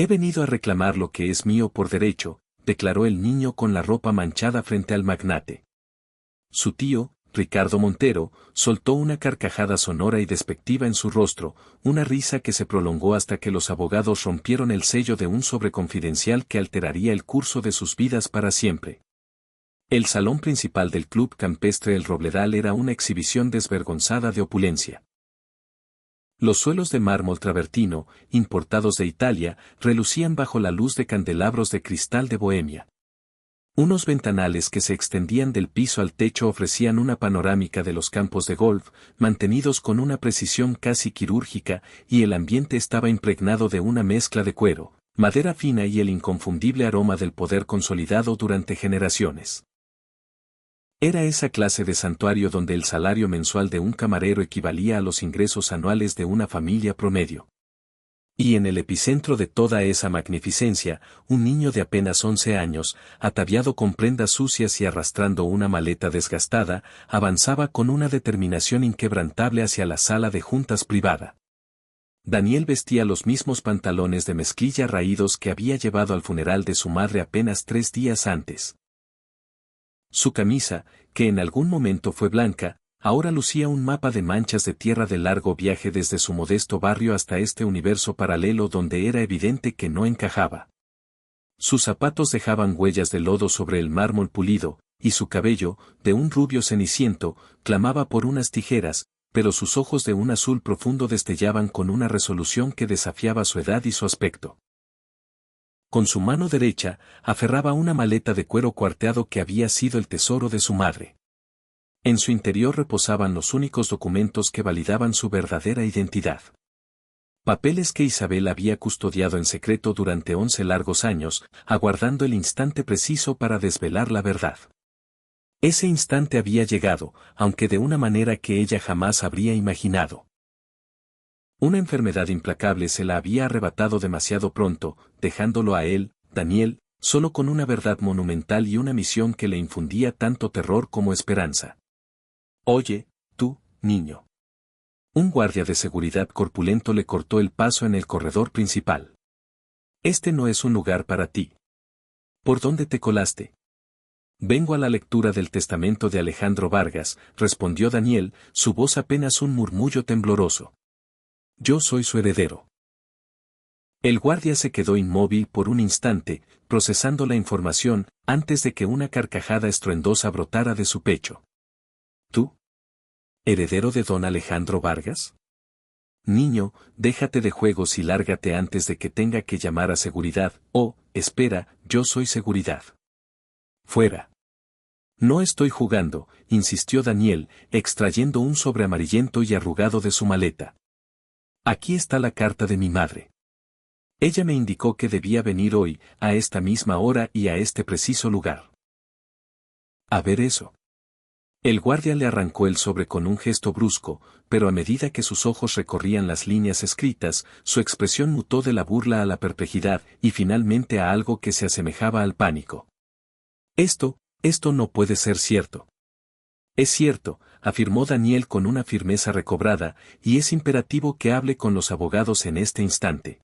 He venido a reclamar lo que es mío por derecho, declaró el niño con la ropa manchada frente al magnate. Su tío, Ricardo Montero, soltó una carcajada sonora y despectiva en su rostro, una risa que se prolongó hasta que los abogados rompieron el sello de un sobre confidencial que alteraría el curso de sus vidas para siempre. El salón principal del Club Campestre El Robledal era una exhibición desvergonzada de opulencia. Los suelos de mármol travertino, importados de Italia, relucían bajo la luz de candelabros de cristal de Bohemia. Unos ventanales que se extendían del piso al techo ofrecían una panorámica de los campos de golf, mantenidos con una precisión casi quirúrgica, y el ambiente estaba impregnado de una mezcla de cuero, madera fina y el inconfundible aroma del poder consolidado durante generaciones. Era esa clase de santuario donde el salario mensual de un camarero equivalía a los ingresos anuales de una familia promedio. Y en el epicentro de toda esa magnificencia, un niño de apenas 11 años, ataviado con prendas sucias y arrastrando una maleta desgastada, avanzaba con una determinación inquebrantable hacia la sala de juntas privada. Daniel vestía los mismos pantalones de mezclilla raídos que había llevado al funeral de su madre apenas 3 días antes. Su camisa, que en algún momento fue blanca, ahora lucía un mapa de manchas de tierra del largo viaje desde su modesto barrio hasta este universo paralelo donde era evidente que no encajaba. Sus zapatos dejaban huellas de lodo sobre el mármol pulido, y su cabello, de un rubio ceniciento, clamaba por unas tijeras, pero sus ojos de un azul profundo destellaban con una resolución que desafiaba su edad y su aspecto. Con su mano derecha, aferraba una maleta de cuero cuarteado que había sido el tesoro de su madre. En su interior reposaban los únicos documentos que validaban su verdadera identidad. Papeles que Isabel había custodiado en secreto durante 11 largos años, aguardando el instante preciso para desvelar la verdad. Ese instante había llegado, aunque de una manera que ella jamás habría imaginado. Una enfermedad implacable se la había arrebatado demasiado pronto, dejándolo a él, Daniel, solo con una verdad monumental y una misión que le infundía tanto terror como esperanza. Oye, tú, niño. Un guardia de seguridad corpulento le cortó el paso en el corredor principal. Este no es un lugar para ti. ¿Por dónde te colaste? Vengo a la lectura del testamento de Alejandro Vargas, respondió Daniel, su voz apenas un murmullo tembloroso. Yo soy su heredero. El guardia se quedó inmóvil por un instante, procesando la información, antes de que una carcajada estruendosa brotara de su pecho. ¿Tú? ¿Heredero de don Alejandro Vargas? Niño, déjate de juegos y lárgate antes de que tenga que llamar a seguridad. Oh, espera, yo soy seguridad. Fuera. No estoy jugando, insistió Daniel, extrayendo un sobre amarillento y arrugado de su maleta. Aquí está la carta de mi madre. Ella me indicó que debía venir hoy, a esta misma hora y a este preciso lugar. A ver eso. El guardia le arrancó el sobre con un gesto brusco, pero a medida que sus ojos recorrían las líneas escritas, su expresión mutó de la burla a la perplejidad y finalmente a algo que se asemejaba al pánico. Esto no puede ser cierto. Es cierto, afirmó Daniel con una firmeza recobrada, y es imperativo que hable con los abogados en este instante.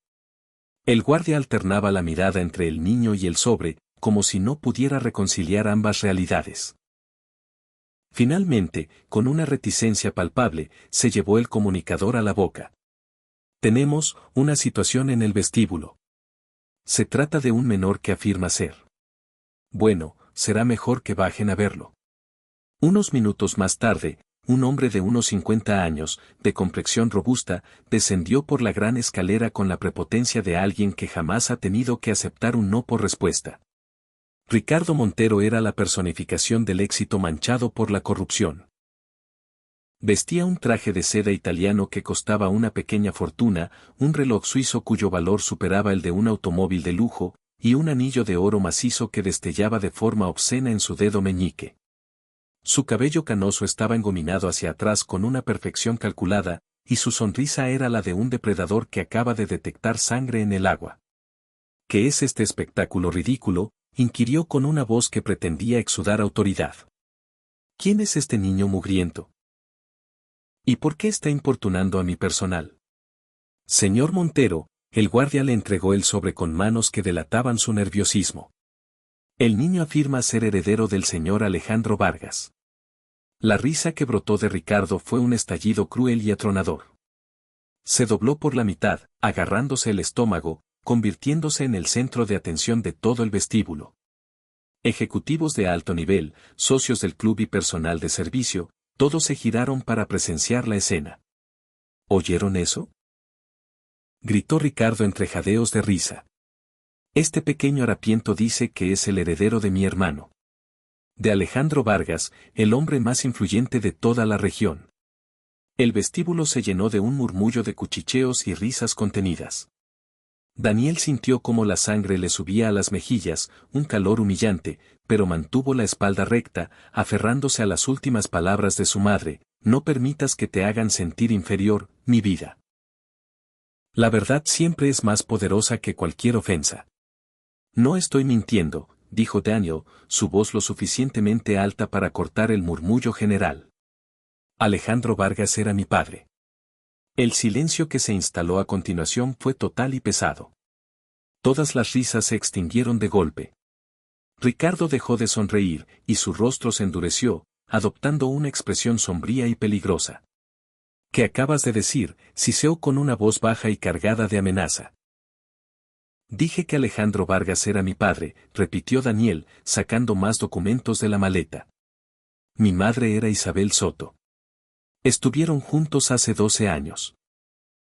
El guardia alternaba la mirada entre el niño y el sobre, como si no pudiera reconciliar ambas realidades. Finalmente, con una reticencia palpable, se llevó el comunicador a la boca. Tenemos una situación en el vestíbulo. Se trata de un menor que afirma ser. Bueno, será mejor que bajen a verlo. Unos minutos más tarde, un hombre de unos 50 años, de complexión robusta, descendió por la gran escalera con la prepotencia de alguien que jamás ha tenido que aceptar un no por respuesta. Ricardo Montero era la personificación del éxito manchado por la corrupción. Vestía un traje de seda italiano que costaba una pequeña fortuna, un reloj suizo cuyo valor superaba el de un automóvil de lujo, y un anillo de oro macizo que destellaba de forma obscena en su dedo meñique. Su cabello canoso estaba engominado hacia atrás con una perfección calculada, y su sonrisa era la de un depredador que acaba de detectar sangre en el agua. ¿Qué es este espectáculo ridículo?, inquirió con una voz que pretendía exudar autoridad. ¿Quién es este niño mugriento? ¿Y por qué está importunando a mi personal? Señor Montero, El guardia le entregó el sobre con manos que delataban su nerviosismo. El niño afirma ser heredero del señor Alejandro Vargas. La risa que brotó de Ricardo fue un estallido cruel y atronador. Se dobló por la mitad, agarrándose el estómago, convirtiéndose en el centro de atención de todo el vestíbulo. Ejecutivos de alto nivel, socios del club y personal de servicio, todos se giraron para presenciar la escena. ¿Oyeron eso?, gritó Ricardo entre jadeos de risa. Este pequeño harapiento dice que es el heredero de mi hermano. De Alejandro Vargas, el hombre más influyente de toda la región. El vestíbulo se llenó de un murmullo de cuchicheos y risas contenidas. Daniel sintió cómo la sangre le subía a las mejillas, un calor humillante, pero mantuvo la espalda recta, aferrándose a las últimas palabras de su madre: no permitas que te hagan sentir inferior, mi vida. La verdad siempre es más poderosa que cualquier ofensa. No estoy mintiendo, dijo Daniel, su voz lo suficientemente alta para cortar el murmullo general. Alejandro Vargas era mi padre. El silencio que se instaló a continuación fue total y pesado. Todas las risas se extinguieron de golpe. Ricardo dejó de sonreír, y su rostro se endureció, adoptando una expresión sombría y peligrosa. ¿Qué acabas de decir?, siseó con una voz baja y cargada de amenaza. Dije que Alejandro Vargas era mi padre, repitió Daniel, sacando más documentos de la maleta. Mi madre era Isabel Soto. Estuvieron juntos hace 12 años.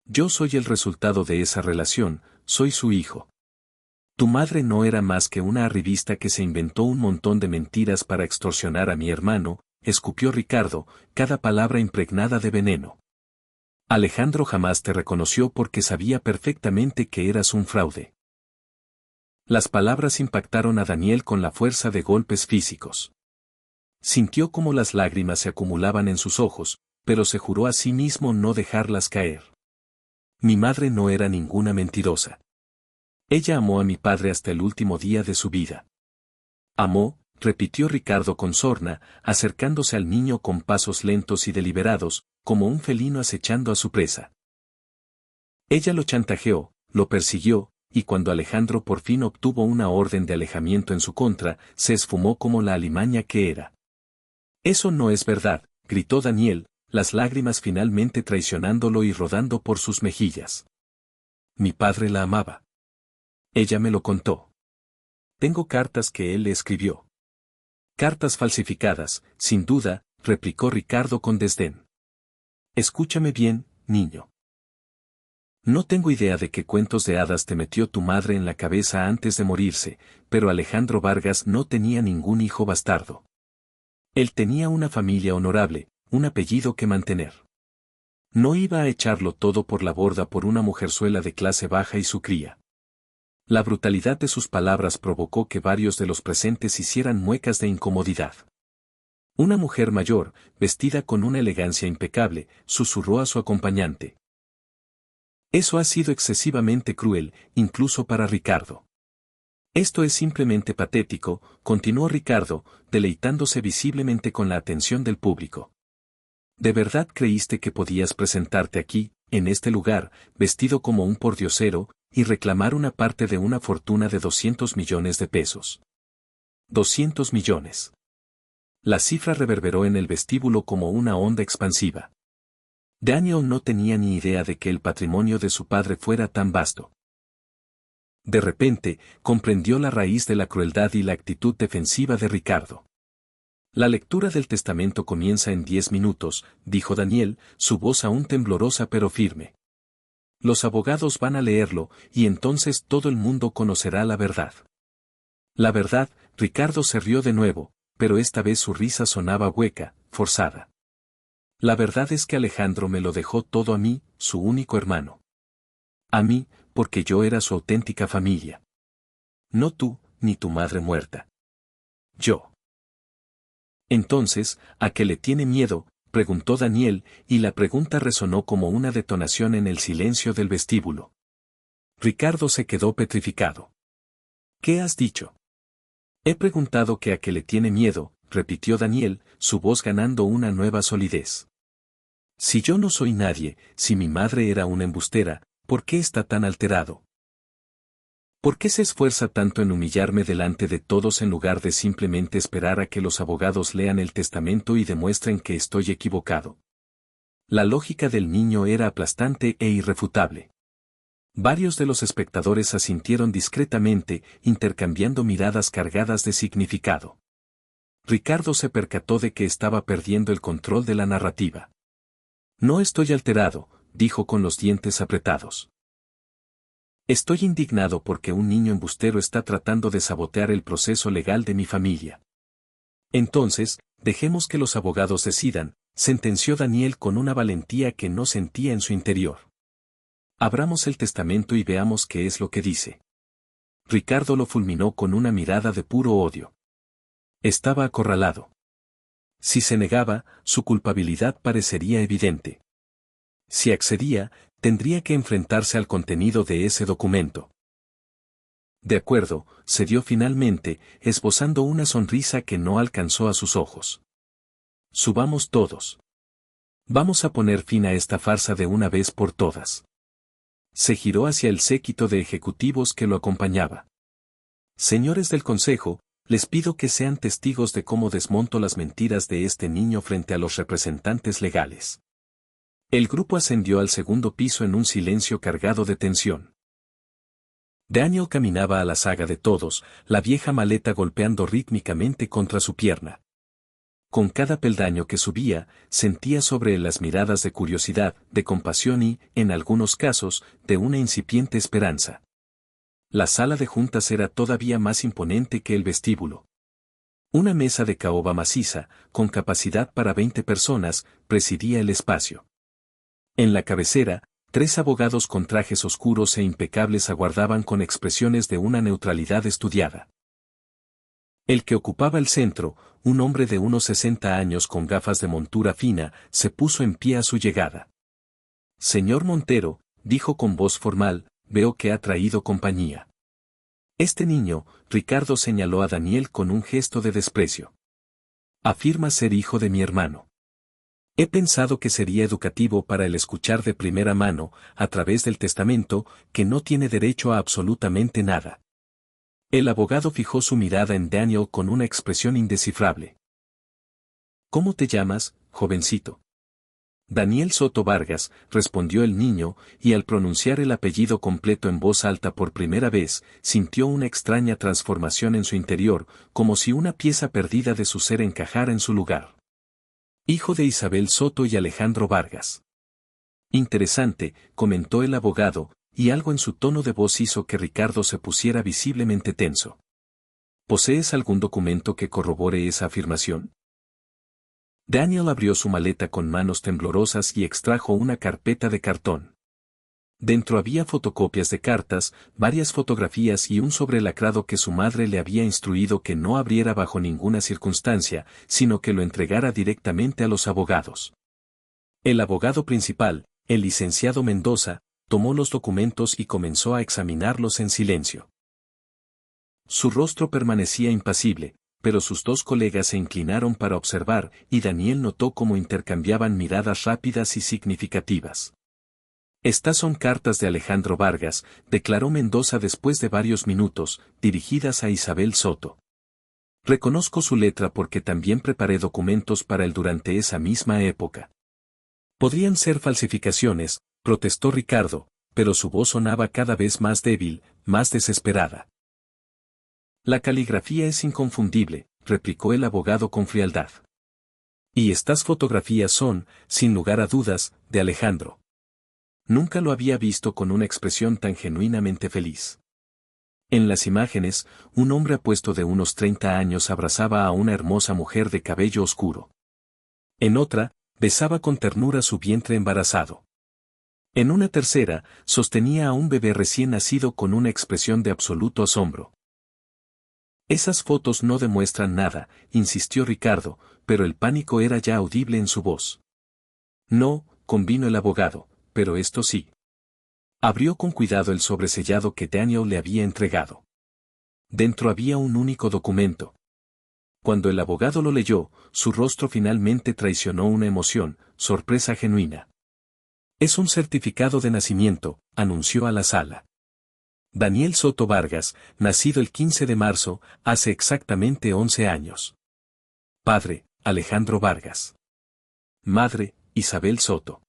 Yo soy el resultado de esa relación, soy su hijo. Tu madre no era más que una arribista que se inventó un montón de mentiras para extorsionar a mi hermano, escupió Ricardo, cada palabra impregnada de veneno. Alejandro jamás te reconoció porque sabía perfectamente que eras un fraude. Las palabras impactaron a Daniel con la fuerza de golpes físicos. Sintió como las lágrimas se acumulaban en sus ojos, pero se juró a sí mismo no dejarlas caer. Mi madre no era ninguna mentirosa. Ella amó a mi padre hasta el último día de su vida. Amó, repitió Ricardo con sorna, acercándose al niño con pasos lentos y deliberados, como un felino acechando a su presa. Ella lo chantajeó, lo persiguió, y cuando Alejandro por fin obtuvo una orden de alejamiento en su contra, se esfumó como la alimaña que era. Eso no es verdad, gritó Daniel, las lágrimas finalmente traicionándolo y rodando por sus mejillas. Mi padre la amaba. Ella me lo contó. Tengo cartas que él le escribió. Cartas falsificadas, sin duda, replicó Ricardo con desdén. Escúchame bien, niño. No tengo idea de qué cuentos de hadas te metió tu madre en la cabeza antes de morirse, pero Alejandro Vargas no tenía ningún hijo bastardo. Él tenía una familia honorable, un apellido que mantener. No iba a echarlo todo por la borda por una mujerzuela de clase baja y su cría. La brutalidad de sus palabras provocó que varios de los presentes hicieran muecas de incomodidad. Una mujer mayor, vestida con una elegancia impecable, susurró a su acompañante. Eso ha sido excesivamente cruel, incluso para Ricardo. Esto es simplemente patético, continuó Ricardo, deleitándose visiblemente con la atención del público. ¿De verdad creíste que podías presentarte aquí, en este lugar, vestido como un pordiosero, y reclamar una parte de una fortuna de 200 millones de pesos? 200 millones. La cifra reverberó en el vestíbulo como una onda expansiva. Daniel no tenía ni idea de que el patrimonio de su padre fuera tan vasto. De repente, comprendió la raíz de la crueldad y la actitud defensiva de Ricardo. La lectura del testamento comienza en 10 minutos, dijo Daniel, su voz aún temblorosa pero firme. Los abogados van a leerlo, y entonces todo el mundo conocerá la verdad. La verdad, Ricardo se rió de nuevo, pero esta vez su risa sonaba hueca, forzada. La verdad es que Alejandro me lo dejó todo a mí, su único hermano. A mí, porque yo era su auténtica familia. No tú, ni tu madre muerta. Yo. Entonces, ¿a qué le tiene miedo?, preguntó Daniel, y la pregunta resonó como una detonación en el silencio del vestíbulo. Ricardo se quedó petrificado. ¿Qué has dicho? He preguntado que a qué le tiene miedo, repitió Daniel, su voz ganando una nueva solidez. Si yo no soy nadie, si mi madre era una embustera, ¿Por qué está tan alterado? ¿Por qué se esfuerza tanto en humillarme delante de todos en lugar de simplemente esperar a que los abogados lean el testamento y demuestren que estoy equivocado? La lógica del niño era aplastante e irrefutable. Varios de los espectadores asintieron discretamente, intercambiando miradas cargadas de significado. Ricardo se percató de que estaba perdiendo el control de la narrativa. No estoy alterado, dijo con los dientes apretados. Estoy indignado porque un niño embustero está tratando de sabotear el proceso legal de mi familia. Entonces, dejemos que los abogados decidan, sentenció Daniel con una valentía que no sentía en su interior. Abramos el testamento y veamos qué es lo que dice. Ricardo lo fulminó con una mirada de puro odio. Estaba acorralado. Si se negaba, su culpabilidad parecería evidente. Si accedía, tendría que enfrentarse al contenido de ese documento. De acuerdo, cedió finalmente, esbozando una sonrisa que no alcanzó a sus ojos. Subamos todos. Vamos a poner fin a esta farsa de una vez por todas. Se giró hacia el séquito de ejecutivos que lo acompañaba. Señores del Consejo, les pido que sean testigos de cómo desmonto las mentiras de este niño frente a los representantes legales. El grupo ascendió al segundo piso en un silencio cargado de tensión. Daniel caminaba a la saga de todos, la vieja maleta golpeando rítmicamente contra su pierna. Con cada peldaño que subía, sentía sobre él las miradas de curiosidad, de compasión y, en algunos casos, de una incipiente esperanza. La sala de juntas era todavía más imponente que el vestíbulo. Una mesa de caoba maciza, con capacidad para 20 personas, presidía el espacio. En la cabecera, 3 abogados con trajes oscuros e impecables aguardaban con expresiones de una neutralidad estudiada. El que ocupaba el centro, un hombre de unos 60 años con gafas de montura fina, se puso en pie a su llegada. Señor Montero, dijo con voz formal, veo que ha traído compañía. Este niño, Ricardo señaló a Daniel con un gesto de desprecio. Afirma ser hijo de mi hermano. He pensado que sería educativo para él escuchar de primera mano, a través del testamento, que no tiene derecho a absolutamente nada. El abogado fijó su mirada en Daniel con una expresión indescifrable. ¿Cómo te llamas, jovencito? Daniel Soto Vargas, respondió el niño, y al pronunciar el apellido completo en voz alta por primera vez, sintió una extraña transformación en su interior, como si una pieza perdida de su ser encajara en su lugar. Hijo de Isabel Soto y Alejandro Vargas. Interesante, comentó el abogado, y algo en su tono de voz hizo que Ricardo se pusiera visiblemente tenso. ¿Posees algún documento que corrobore esa afirmación? Daniel abrió su maleta con manos temblorosas y extrajo una carpeta de cartón. Dentro había fotocopias de cartas, varias fotografías y un sobrelacrado que su madre le había instruido que no abriera bajo ninguna circunstancia, sino que lo entregara directamente a los abogados. El abogado principal, el licenciado Mendoza, tomó los documentos y comenzó a examinarlos en silencio. Su rostro permanecía impasible, pero sus 2 colegas se inclinaron para observar, y Daniel notó cómo intercambiaban miradas rápidas y significativas. Estas son cartas de Alejandro Vargas, declaró Mendoza después de varios minutos, dirigidas a Isabel Soto. Reconozco su letra porque también preparé documentos para él durante esa misma época. Podrían ser falsificaciones, protestó Ricardo, pero su voz sonaba cada vez más débil, más desesperada. La caligrafía es inconfundible, replicó el abogado con frialdad. Y estas fotografías son, sin lugar a dudas, de Alejandro. Nunca lo había visto con una expresión tan genuinamente feliz. En las imágenes, un hombre apuesto de unos 30 años abrazaba a una hermosa mujer de cabello oscuro. En otra, besaba con ternura su vientre embarazado. En una tercera, sostenía a un bebé recién nacido con una expresión de absoluto asombro. Esas fotos no demuestran nada, insistió Ricardo, pero el pánico era ya audible en su voz. No, convino el abogado, pero esto sí. Abrió con cuidado el sobresellado que Daniel le había entregado. Dentro había un único documento. Cuando el abogado lo leyó, su rostro finalmente traicionó una emoción, sorpresa genuina. Es un certificado de nacimiento, anunció a la sala. Daniel Soto Vargas, nacido el 15 de marzo, hace exactamente 11 años. Padre, Alejandro Vargas. Madre, Isabel Soto.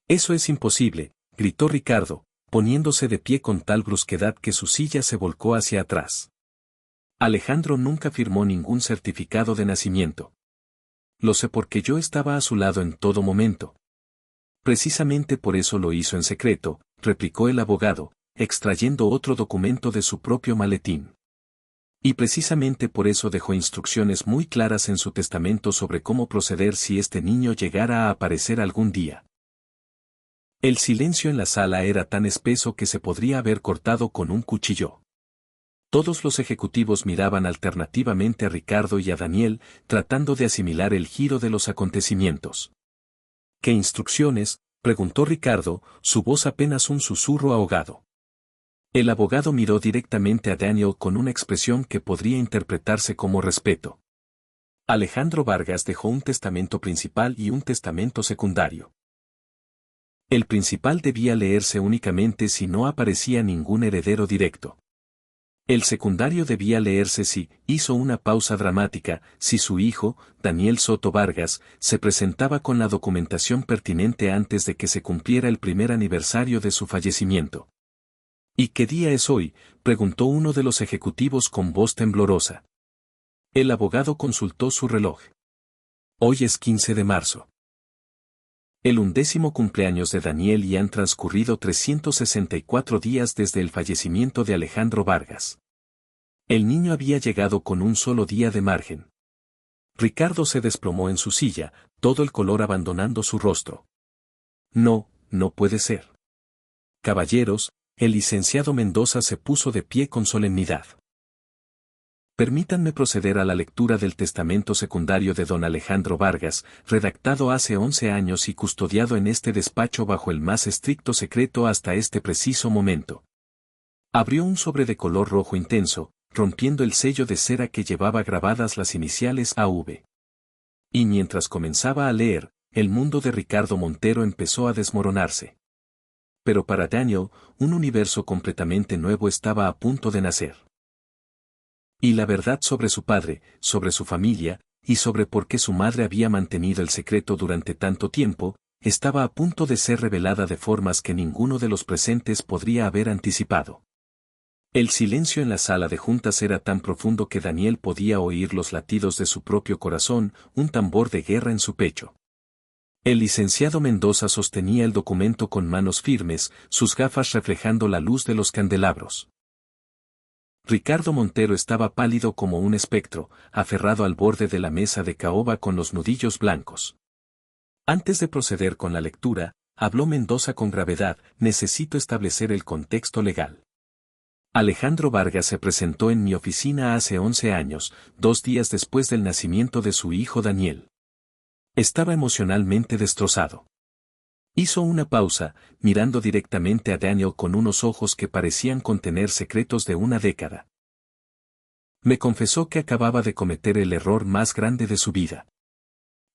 Eso es imposible, gritó Ricardo, poniéndose de pie con tal brusquedad que su silla se volcó hacia atrás. Alejandro nunca firmó ningún certificado de nacimiento. Lo sé porque yo estaba a su lado en todo momento. Precisamente por eso lo hizo en secreto, replicó el abogado, extrayendo otro documento de su propio maletín. Y precisamente por eso dejó instrucciones muy claras en su testamento sobre cómo proceder si este niño llegara a aparecer algún día. El silencio en la sala era tan espeso que se podría haber cortado con un cuchillo. Todos los ejecutivos miraban alternativamente a Ricardo y a Daniel, tratando de asimilar el giro de los acontecimientos. ¿Qué instrucciones?, preguntó Ricardo, su voz apenas un susurro ahogado. El abogado miró directamente a Daniel con una expresión que podría interpretarse como respeto. Alejandro Vargas dejó un testamento principal y un testamento secundario. El principal debía leerse únicamente si no aparecía ningún heredero directo. El secundario debía leerse si, hizo una pausa dramática, si su hijo, Daniel Soto Vargas, se presentaba con la documentación pertinente antes de que se cumpliera el primer aniversario de su fallecimiento. ¿Y qué día es hoy?, preguntó uno de los ejecutivos con voz temblorosa. El abogado consultó su reloj. Hoy es 15 de marzo. El 11º cumpleaños de Daniel y han transcurrido 364 días desde el fallecimiento de Alejandro Vargas. El niño había llegado con un solo día de margen. Ricardo se desplomó en su silla, todo el color abandonando su rostro. No, no puede ser. Caballeros, el licenciado Mendoza se puso de pie con solemnidad. Permítanme proceder a la lectura del testamento secundario de don Alejandro Vargas, redactado hace 11 años y custodiado en este despacho bajo el más estricto secreto hasta este preciso momento. Abrió un sobre de color rojo intenso, rompiendo el sello de cera que llevaba grabadas las iniciales AV. Y mientras comenzaba a leer, el mundo de Ricardo Montero empezó a desmoronarse. Pero para Daniel, un universo completamente nuevo estaba a punto de nacer. Y la verdad sobre su padre, sobre su familia, y sobre por qué su madre había mantenido el secreto durante tanto tiempo, estaba a punto de ser revelada de formas que ninguno de los presentes podría haber anticipado. El silencio en la sala de juntas era tan profundo que Daniel podía oír los latidos de su propio corazón, un tambor de guerra en su pecho. El licenciado Mendoza sostenía el documento con manos firmes, sus gafas reflejando la luz de los candelabros. Ricardo Montero estaba pálido como un espectro, aferrado al borde de la mesa de caoba con los nudillos blancos. Antes de proceder con la lectura, habló Mendoza con gravedad: necesito establecer el contexto legal. Alejandro Vargas se presentó en mi oficina hace 11 años, 2 días después del nacimiento de su hijo Daniel. Estaba emocionalmente destrozado. Hizo una pausa, mirando directamente a Daniel con unos ojos que parecían contener secretos de una década. Me confesó que acababa de cometer el error más grande de su vida.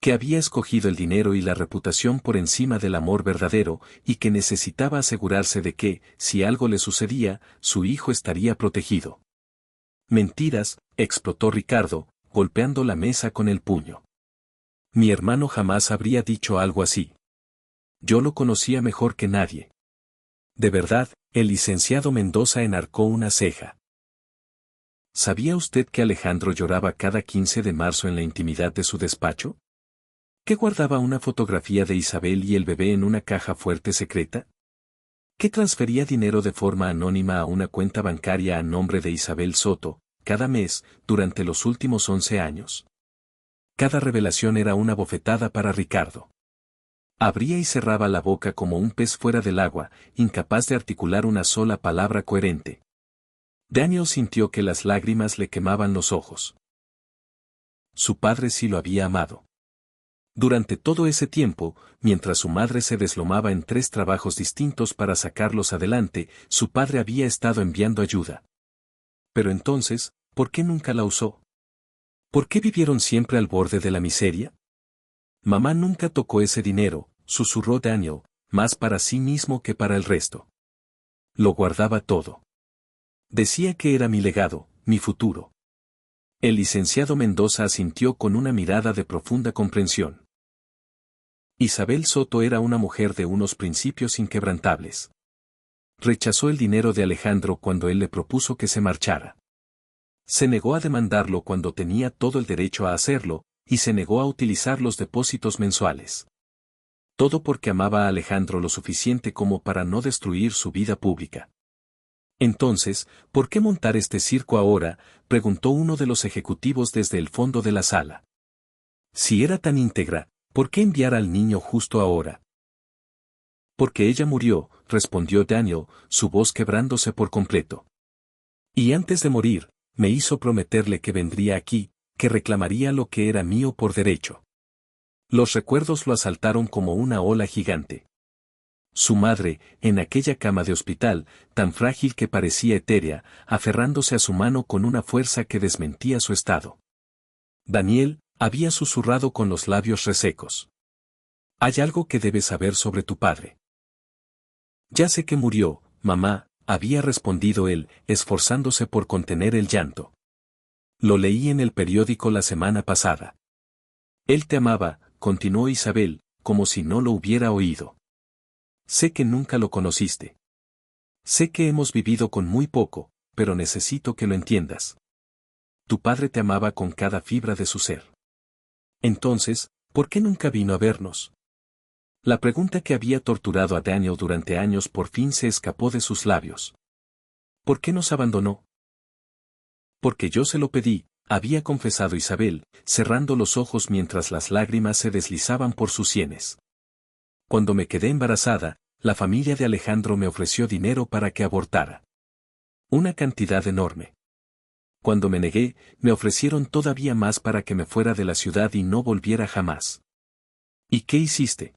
Que había escogido el dinero y la reputación por encima del amor verdadero, y que necesitaba asegurarse de que, si algo le sucedía, su hijo estaría protegido. Mentiras, explotó Ricardo, golpeando la mesa con el puño. Mi hermano jamás habría dicho algo así. Yo lo conocía mejor que nadie. De verdad, el licenciado Mendoza enarcó una ceja. ¿Sabía usted que Alejandro lloraba cada 15 de marzo en la intimidad de su despacho? ¿Que guardaba una fotografía de Isabel y el bebé en una caja fuerte secreta? ¿Que transfería dinero de forma anónima a una cuenta bancaria a nombre de Isabel Soto, cada mes, durante los últimos 11 años? Cada revelación era una bofetada para Ricardo. Abría y cerraba la boca como un pez fuera del agua, incapaz de articular una sola palabra coherente. Daniel sintió que las lágrimas le quemaban los ojos. Su padre sí lo había amado. Durante todo ese tiempo, mientras su madre se deslomaba en 3 trabajos distintos para sacarlos adelante, su padre había estado enviando ayuda. Pero entonces, ¿por qué nunca la usó? ¿Por qué vivieron siempre al borde de la miseria? Mamá nunca tocó ese dinero, susurró Daniel, más para sí mismo que para el resto. Lo guardaba todo. Decía que era mi legado, mi futuro. El licenciado Mendoza asintió con una mirada de profunda comprensión. Isabel Soto era una mujer de unos principios inquebrantables. Rechazó el dinero de Alejandro cuando él le propuso que se marchara. Se negó a demandarlo cuando tenía todo el derecho a hacerlo, y se negó a utilizar los depósitos mensuales. Todo porque amaba a Alejandro lo suficiente como para no destruir su vida pública. Entonces, ¿por qué montar este circo ahora?, preguntó uno de los ejecutivos desde el fondo de la sala. Si era tan íntegra, ¿por qué enviar al niño justo ahora? Porque ella murió, respondió Daniel, su voz quebrándose por completo. Y antes de morir, me hizo prometerle que vendría aquí, que reclamaría lo que era mío por derecho. Los recuerdos lo asaltaron como una ola gigante. Su madre, en aquella cama de hospital, tan frágil que parecía etérea, aferrándose a su mano con una fuerza que desmentía su estado. Daniel, había susurrado con los labios resecos. Hay algo que debes saber sobre tu padre. Ya sé que murió, mamá, había respondido él, esforzándose por contener el llanto. Lo leí en el periódico la semana pasada. Él te amaba, continuó Isabel, como si no lo hubiera oído. Sé que nunca lo conociste. Sé que hemos vivido con muy poco, pero necesito que lo entiendas. Tu padre te amaba con cada fibra de su ser. Entonces, ¿por qué nunca vino a vernos? La pregunta que había torturado a Daniel durante años por fin se escapó de sus labios. ¿Por qué nos abandonó? Porque yo se lo pedí, había confesado Isabel, cerrando los ojos mientras las lágrimas se deslizaban por sus sienes. Cuando me quedé embarazada, la familia de Alejandro me ofreció dinero para que abortara. Una cantidad enorme. Cuando me negué, me ofrecieron todavía más para que me fuera de la ciudad y no volviera jamás. ¿Y qué hiciste?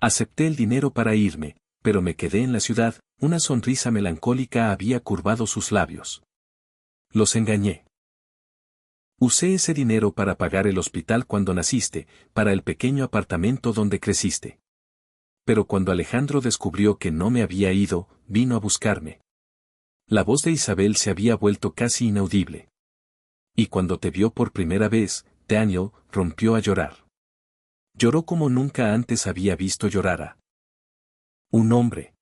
Acepté el dinero para irme, pero me quedé en la ciudad, una sonrisa melancólica había curvado sus labios. Los engañé. Usé ese dinero para pagar el hospital cuando naciste, para el pequeño apartamento donde creciste. Pero cuando Alejandro descubrió que no me había ido, vino a buscarme. La voz de Isabel se había vuelto casi inaudible. Y cuando te vio por primera vez, Daniel rompió a llorar. Lloró como nunca antes había visto llorar a un hombre.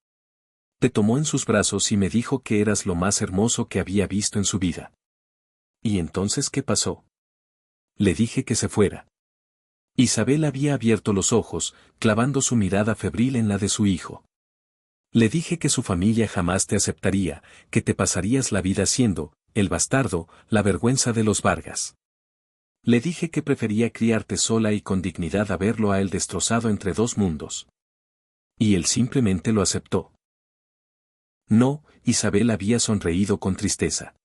Te tomó en sus brazos y me dijo que eras lo más hermoso que había visto en su vida. ¿Y entonces qué pasó? Le dije que se fuera. Isabel había abierto los ojos, clavando su mirada febril en la de su hijo. Le dije que su familia jamás te aceptaría, que te pasarías la vida siendo, el bastardo, la vergüenza de los Vargas. Le dije que prefería criarte sola y con dignidad a verlo a él destrozado entre dos mundos. Y él simplemente lo aceptó. No, Isabel había sonreído con tristeza.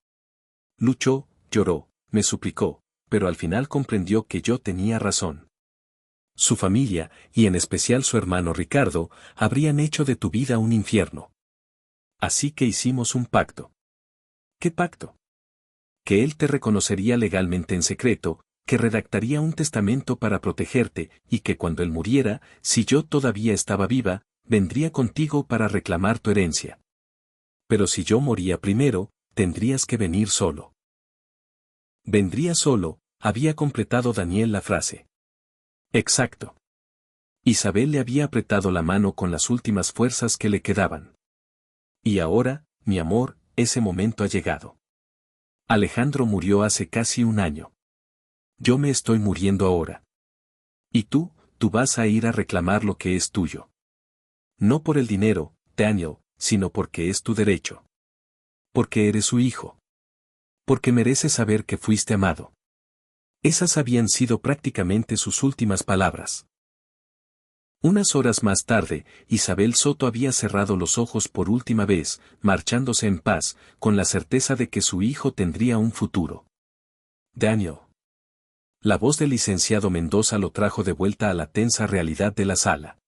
Luchó, lloró, me suplicó, pero al final comprendió que yo tenía razón. Su familia, y en especial su hermano Ricardo, habrían hecho de tu vida un infierno. Así que hicimos un pacto. ¿Qué pacto? Que él te reconocería legalmente en secreto, que redactaría un testamento para protegerte, y que cuando él muriera, si yo todavía estaba viva, vendría contigo para reclamar tu herencia. Pero si yo moría primero, tendrías que venir solo. Vendría solo, había completado Daniel la frase. Exacto. Isabel le había apretado la mano con las últimas fuerzas que le quedaban. Y ahora, mi amor, ese momento ha llegado. Alejandro murió hace casi un año. Yo me estoy muriendo ahora. Y tú vas a ir a reclamar lo que es tuyo. No por el dinero, Daniel, sino porque es tu derecho. Porque eres su hijo. Porque mereces saber que fuiste amado. Esas habían sido prácticamente sus últimas palabras. Unas horas más tarde, Isabel Soto había cerrado los ojos por última vez, marchándose en paz, con la certeza de que su hijo tendría un futuro. Daniel. La voz del licenciado Mendoza lo trajo de vuelta a la tensa realidad de la sala.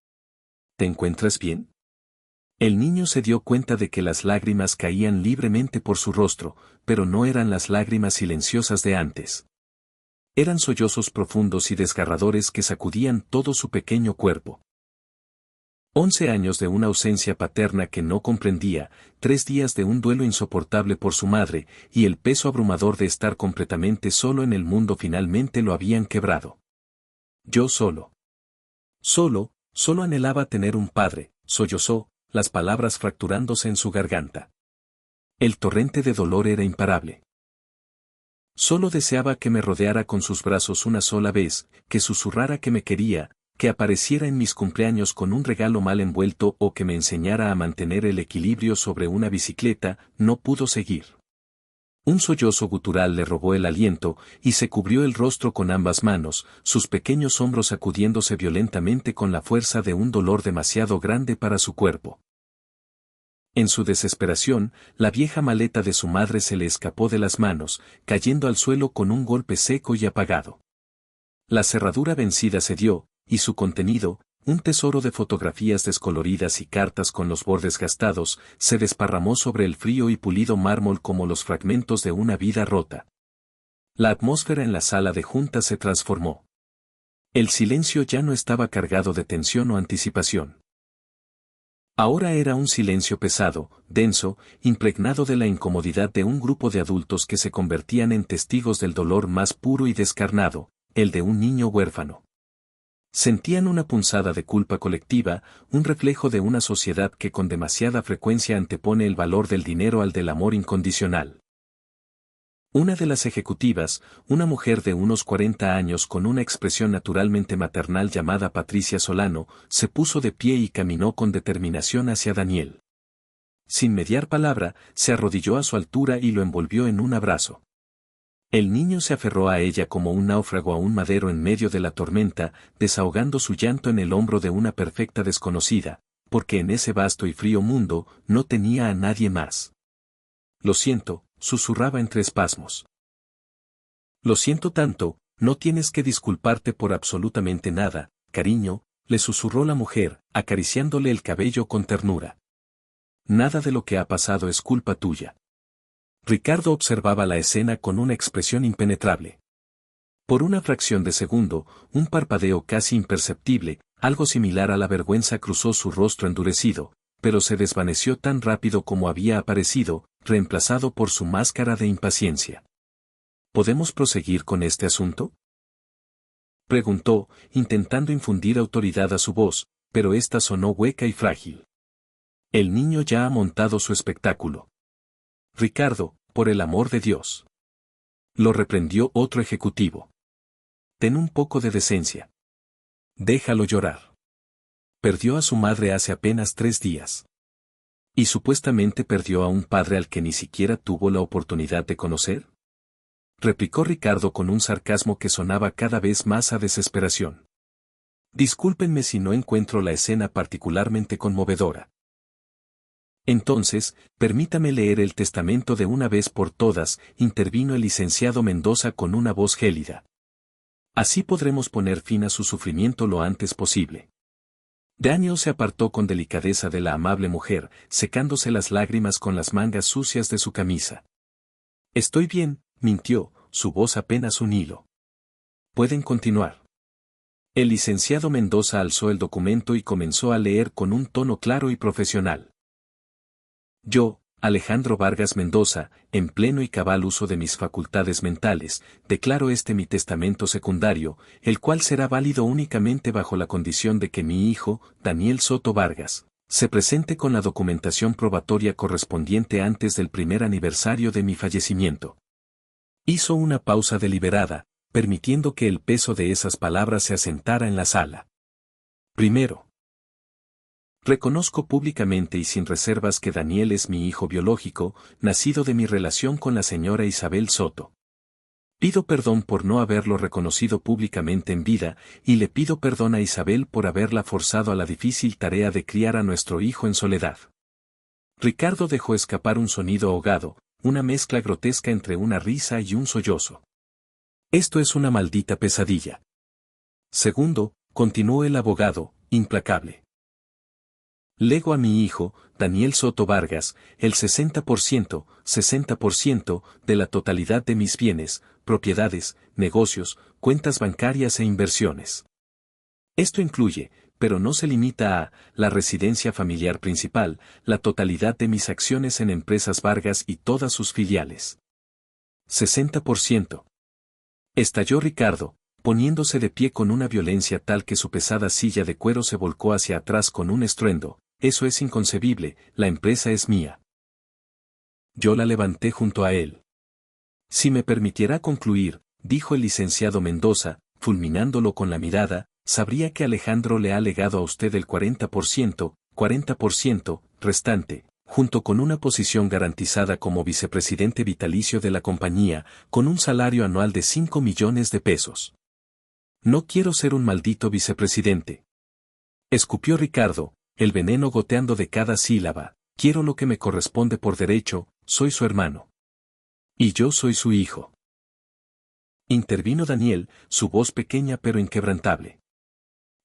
¿Te encuentras bien? El niño se dio cuenta de que las lágrimas caían libremente por su rostro, pero no eran las lágrimas silenciosas de antes. Eran sollozos profundos y desgarradores que sacudían todo su pequeño cuerpo. 11 años de una ausencia paterna que no comprendía, 3 días de un duelo insoportable por su madre, y el peso abrumador de estar completamente solo en el mundo finalmente lo habían quebrado. Yo solo. Solo anhelaba tener un padre, sollozó, las palabras fracturándose en su garganta. El torrente de dolor era imparable. Solo deseaba que me rodeara con sus brazos una sola vez, que susurrara que me quería, que apareciera en mis cumpleaños con un regalo mal envuelto o que me enseñara a mantener el equilibrio sobre una bicicleta. No pudo seguir. Un sollozo gutural le robó el aliento y se cubrió el rostro con ambas manos, sus pequeños hombros sacudiéndose violentamente con la fuerza de un dolor demasiado grande para su cuerpo. En su desesperación, la vieja maleta de su madre se le escapó de las manos, cayendo al suelo con un golpe seco y apagado. La cerradura vencida cedió, y su contenido, un tesoro de fotografías descoloridas y cartas con los bordes gastados, se desparramó sobre el frío y pulido mármol como los fragmentos de una vida rota. La atmósfera en la sala de juntas se transformó. El silencio ya no estaba cargado de tensión o anticipación. Ahora era un silencio pesado, denso, impregnado de la incomodidad de un grupo de adultos que se convertían en testigos del dolor más puro y descarnado, el de un niño huérfano. Sentían una punzada de culpa colectiva, un reflejo de una sociedad que con demasiada frecuencia antepone el valor del dinero al del amor incondicional. Una de las ejecutivas, una mujer de unos 40 años con una expresión naturalmente maternal llamada Patricia Solano, se puso de pie y caminó con determinación hacia Daniel. Sin mediar palabra, se arrodilló a su altura y lo envolvió en un abrazo. El niño se aferró a ella como un náufrago a un madero en medio de la tormenta, desahogando su llanto en el hombro de una perfecta desconocida, porque en ese vasto y frío mundo no tenía a nadie más. Lo siento, susurraba entre espasmos. Lo siento tanto, no tienes que disculparte por absolutamente nada, cariño, le susurró la mujer, acariciándole el cabello con ternura. Nada de lo que ha pasado es culpa tuya. Ricardo observaba la escena con una expresión impenetrable. Por una fracción de segundo, un parpadeo casi imperceptible, algo similar a la vergüenza cruzó su rostro endurecido, pero se desvaneció tan rápido como había aparecido, reemplazado por su máscara de impaciencia. ¿Podemos proseguir con este asunto?, preguntó, intentando infundir autoridad a su voz, pero ésta sonó hueca y frágil. El niño ya ha montado su espectáculo. Ricardo, por el amor de Dios. Lo reprendió otro ejecutivo. Ten un poco de decencia. Déjalo llorar. Perdió a su madre hace apenas 3 días. ¿Y supuestamente perdió a un padre al que ni siquiera tuvo la oportunidad de conocer?, replicó Ricardo con un sarcasmo que sonaba cada vez más a desesperación. Discúlpenme si no encuentro la escena particularmente conmovedora. Entonces, permítame leer el testamento de una vez por todas, intervino el licenciado Mendoza con una voz gélida. Así podremos poner fin a su sufrimiento lo antes posible. Daniel se apartó con delicadeza de la amable mujer, secándose las lágrimas con las mangas sucias de su camisa. Estoy bien, mintió, su voz apenas un hilo. Pueden continuar. El licenciado Mendoza alzó el documento y comenzó a leer con un tono claro y profesional. Yo, Alejandro Vargas Mendoza, en pleno y cabal uso de mis facultades mentales, declaro este mi testamento secundario, el cual será válido únicamente bajo la condición de que mi hijo, Daniel Soto Vargas, se presente con la documentación probatoria correspondiente antes del primer aniversario de mi fallecimiento. Hizo una pausa deliberada, permitiendo que el peso de esas palabras se asentara en la sala. Primero. Reconozco públicamente y sin reservas que Daniel es mi hijo biológico, nacido de mi relación con la señora Isabel Soto. Pido perdón por no haberlo reconocido públicamente en vida, y le pido perdón a Isabel por haberla forzado a la difícil tarea de criar a nuestro hijo en soledad. Ricardo dejó escapar un sonido ahogado, una mezcla grotesca entre una risa y un sollozo. Esto es una maldita pesadilla. Segundo, continuó el abogado, implacable. Lego a mi hijo, Daniel Soto Vargas, el 60% de la totalidad de mis bienes, propiedades, negocios, cuentas bancarias e inversiones. Esto incluye pero no se limita a la residencia familiar principal, la totalidad de mis acciones en Empresas Vargas y todas sus filiales. 60%. Estalló Ricardo, poniéndose de pie con una violencia tal que su pesada silla de cuero se volcó hacia atrás con un estruendo. Eso es inconcebible, la empresa es mía. Yo la levanté junto a él. Si me permitiera concluir, dijo el licenciado Mendoza, fulminándolo con la mirada, sabría que Alejandro le ha legado a usted el 40% restante, junto con una posición garantizada como vicepresidente vitalicio de la compañía, con un salario anual de 5 millones de pesos. No quiero ser un maldito vicepresidente. Escupió Ricardo, el veneno goteando de cada sílaba. Quiero lo que me corresponde por derecho, soy su hermano. Y yo soy su hijo. Intervino Daniel, su voz pequeña pero inquebrantable.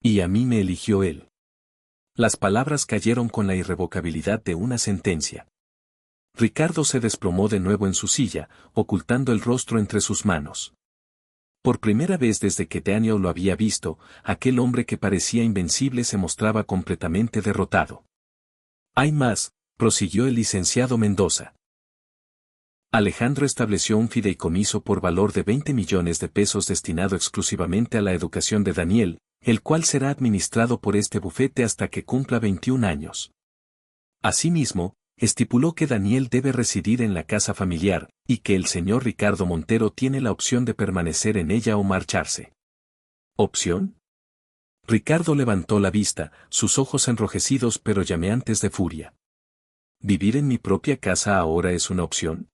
Y a mí me eligió él. Las palabras cayeron con la irrevocabilidad de una sentencia. Ricardo se desplomó de nuevo en su silla, ocultando el rostro entre sus manos. Por primera vez desde que Daniel lo había visto, aquel hombre que parecía invencible se mostraba completamente derrotado. Hay más, prosiguió el licenciado Mendoza. Alejandro estableció un fideicomiso por valor de 20 millones de pesos destinado exclusivamente a la educación de Daniel, el cual será administrado por este bufete hasta que cumpla 21 años. Asimismo, estipuló que Daniel debe residir en la casa familiar, y que el señor Ricardo Montero tiene la opción de permanecer en ella o marcharse. ¿Opción? Ricardo levantó la vista, sus ojos enrojecidos pero llameantes de furia. ¿Vivir en mi propia casa ahora es una opción?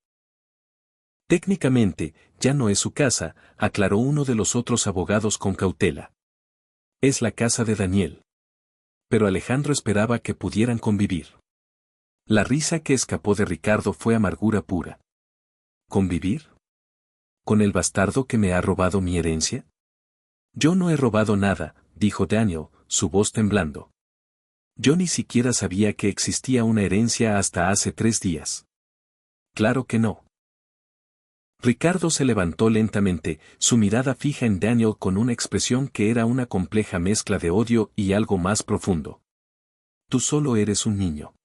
Técnicamente, ya no es su casa, aclaró uno de los otros abogados con cautela. Es la casa de Daniel. Pero Alejandro esperaba que pudieran convivir. La risa que escapó de Ricardo fue amargura pura. ¿Convivir? ¿Con el bastardo que me ha robado mi herencia? Yo no he robado nada, dijo Daniel, su voz temblando. Yo ni siquiera sabía que existía una herencia hasta hace 3 días. Claro que no. Ricardo se levantó lentamente, su mirada fija en Daniel con una expresión que era una compleja mezcla de odio y algo más profundo. Tú solo eres un niño.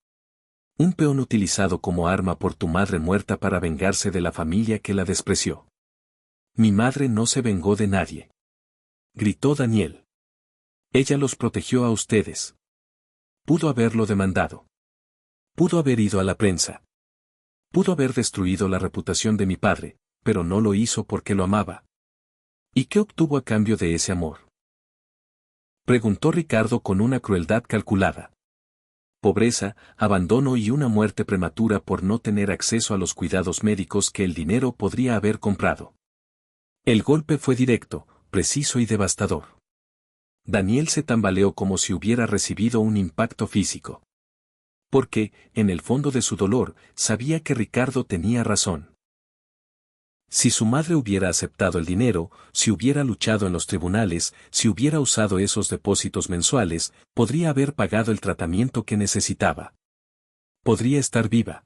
Un peón utilizado como arma por tu madre muerta para vengarse de la familia que la despreció. Mi madre no se vengó de nadie. Gritó Daniel. Ella los protegió a ustedes. Pudo haberlo demandado. Pudo haber ido a la prensa. Pudo haber destruido la reputación de mi padre, pero no lo hizo porque lo amaba. ¿Y qué obtuvo a cambio de ese amor? Preguntó Ricardo con una crueldad calculada. Pobreza, abandono y una muerte prematura por no tener acceso a los cuidados médicos que el dinero podría haber comprado. El golpe fue directo, preciso y devastador. Daniel se tambaleó como si hubiera recibido un impacto físico. Porque, en el fondo de su dolor, sabía que Ricardo tenía razón. Si su madre hubiera aceptado el dinero, si hubiera luchado en los tribunales, si hubiera usado esos depósitos mensuales, podría haber pagado el tratamiento que necesitaba. Podría estar viva.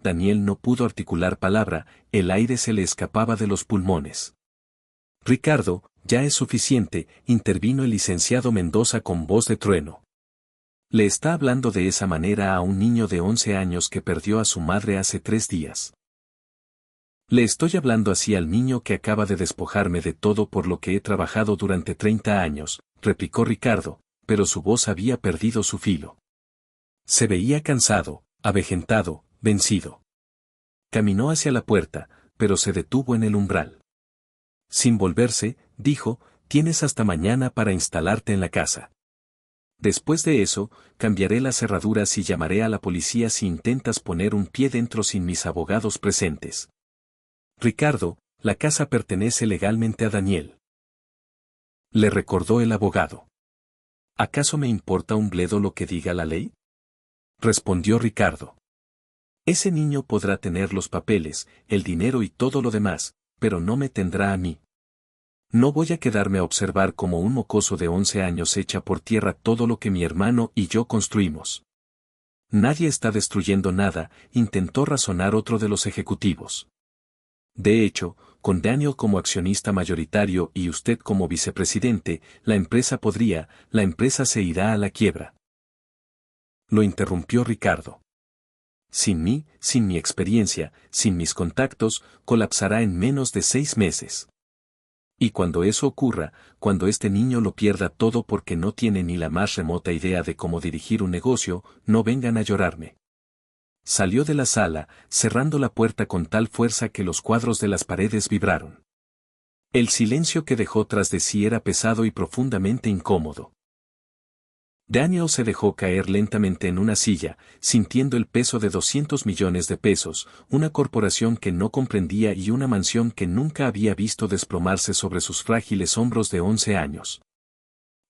Daniel no pudo articular palabra, el aire se le escapaba de los pulmones. Ricardo, ya es suficiente, intervino el licenciado Mendoza con voz de trueno. Le está hablando de esa manera a un niño de 11 años que perdió a su madre hace 3 días. Le estoy hablando así al niño que acaba de despojarme de todo por lo que he trabajado durante 30 años, replicó Ricardo, pero su voz había perdido su filo. Se veía cansado, avejentado, vencido. Caminó hacia la puerta, pero se detuvo en el umbral. Sin volverse, dijo, tienes hasta mañana para instalarte en la casa. Después de eso, cambiaré las cerraduras y llamaré a la policía si intentas poner un pie dentro sin mis abogados presentes. Ricardo, la casa pertenece legalmente a Daniel. Le recordó el abogado. ¿Acaso me importa un bledo lo que diga la ley? Respondió Ricardo. Ese niño podrá tener los papeles, el dinero y todo lo demás, pero no me tendrá a mí. No voy a quedarme a observar como un mocoso de 11 años echa por tierra todo lo que mi hermano y yo construimos. Nadie está destruyendo nada, intentó razonar otro de los ejecutivos. De hecho, con Daniel como accionista mayoritario y usted como vicepresidente, la empresa se irá a la quiebra. Lo interrumpió Ricardo. Sin mí, sin mi experiencia, sin mis contactos, colapsará en menos de 6 meses. Y cuando eso ocurra, cuando este niño lo pierda todo porque no tiene ni la más remota idea de cómo dirigir un negocio, no vengan a llorarme. Salió de la sala, cerrando la puerta con tal fuerza que los cuadros de las paredes vibraron. El silencio que dejó tras de sí era pesado y profundamente incómodo. Daniel se dejó caer lentamente en una silla, sintiendo el peso de 200 millones de pesos, una corporación que no comprendía y una mansión que nunca había visto desplomarse sobre sus frágiles hombros de 11 años.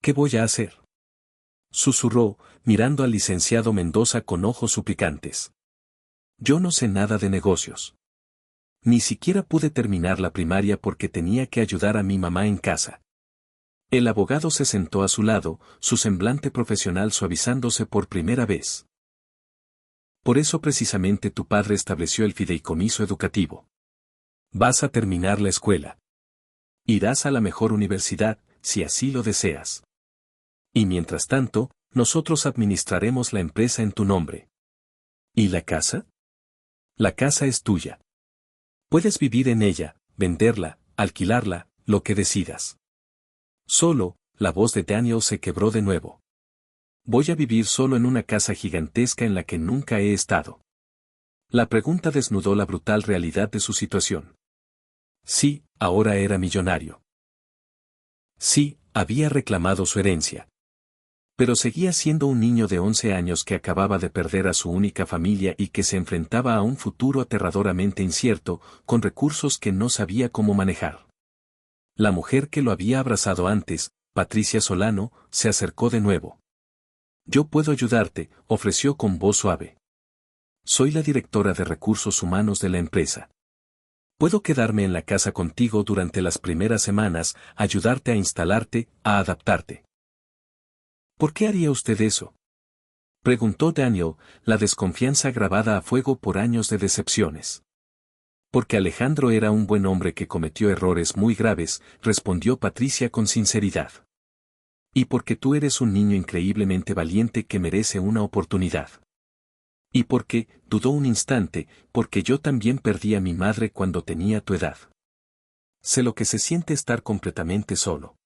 ¿Qué voy a hacer?, susurró, mirando al licenciado Mendoza con ojos suplicantes. Yo no sé nada de negocios. Ni siquiera pude terminar la primaria porque tenía que ayudar a mi mamá en casa. El abogado se sentó a su lado, su semblante profesional suavizándose por primera vez. Por eso precisamente tu padre estableció el fideicomiso educativo. Vas a terminar la escuela. Irás a la mejor universidad, si así lo deseas. Y mientras tanto, nosotros administraremos la empresa en tu nombre. ¿Y la casa? La casa es tuya. Puedes vivir en ella, venderla, alquilarla, lo que decidas. Solo, la voz de Daniel se quebró de nuevo. Voy a vivir solo en una casa gigantesca en la que nunca he estado. La pregunta desnudó la brutal realidad de su situación. Sí, ahora era millonario. Sí, había reclamado su herencia. Pero seguía siendo un niño de 11 años que acababa de perder a su única familia y que se enfrentaba a un futuro aterradoramente incierto, con recursos que no sabía cómo manejar. La mujer que lo había abrazado antes, Patricia Solano, se acercó de nuevo. Yo puedo ayudarte, ofreció con voz suave. Soy la directora de recursos humanos de la empresa. Puedo quedarme en la casa contigo durante las primeras semanas, ayudarte a instalarte, a adaptarte. ¿Por qué haría usted eso?, preguntó Daniel, la desconfianza grabada a fuego por años de decepciones. Porque Alejandro era un buen hombre que cometió errores muy graves, respondió Patricia con sinceridad. Y porque tú eres un niño increíblemente valiente que merece una oportunidad. Y porque, dudó un instante, porque yo también perdí a mi madre cuando tenía tu edad. Sé lo que se siente estar completamente solo.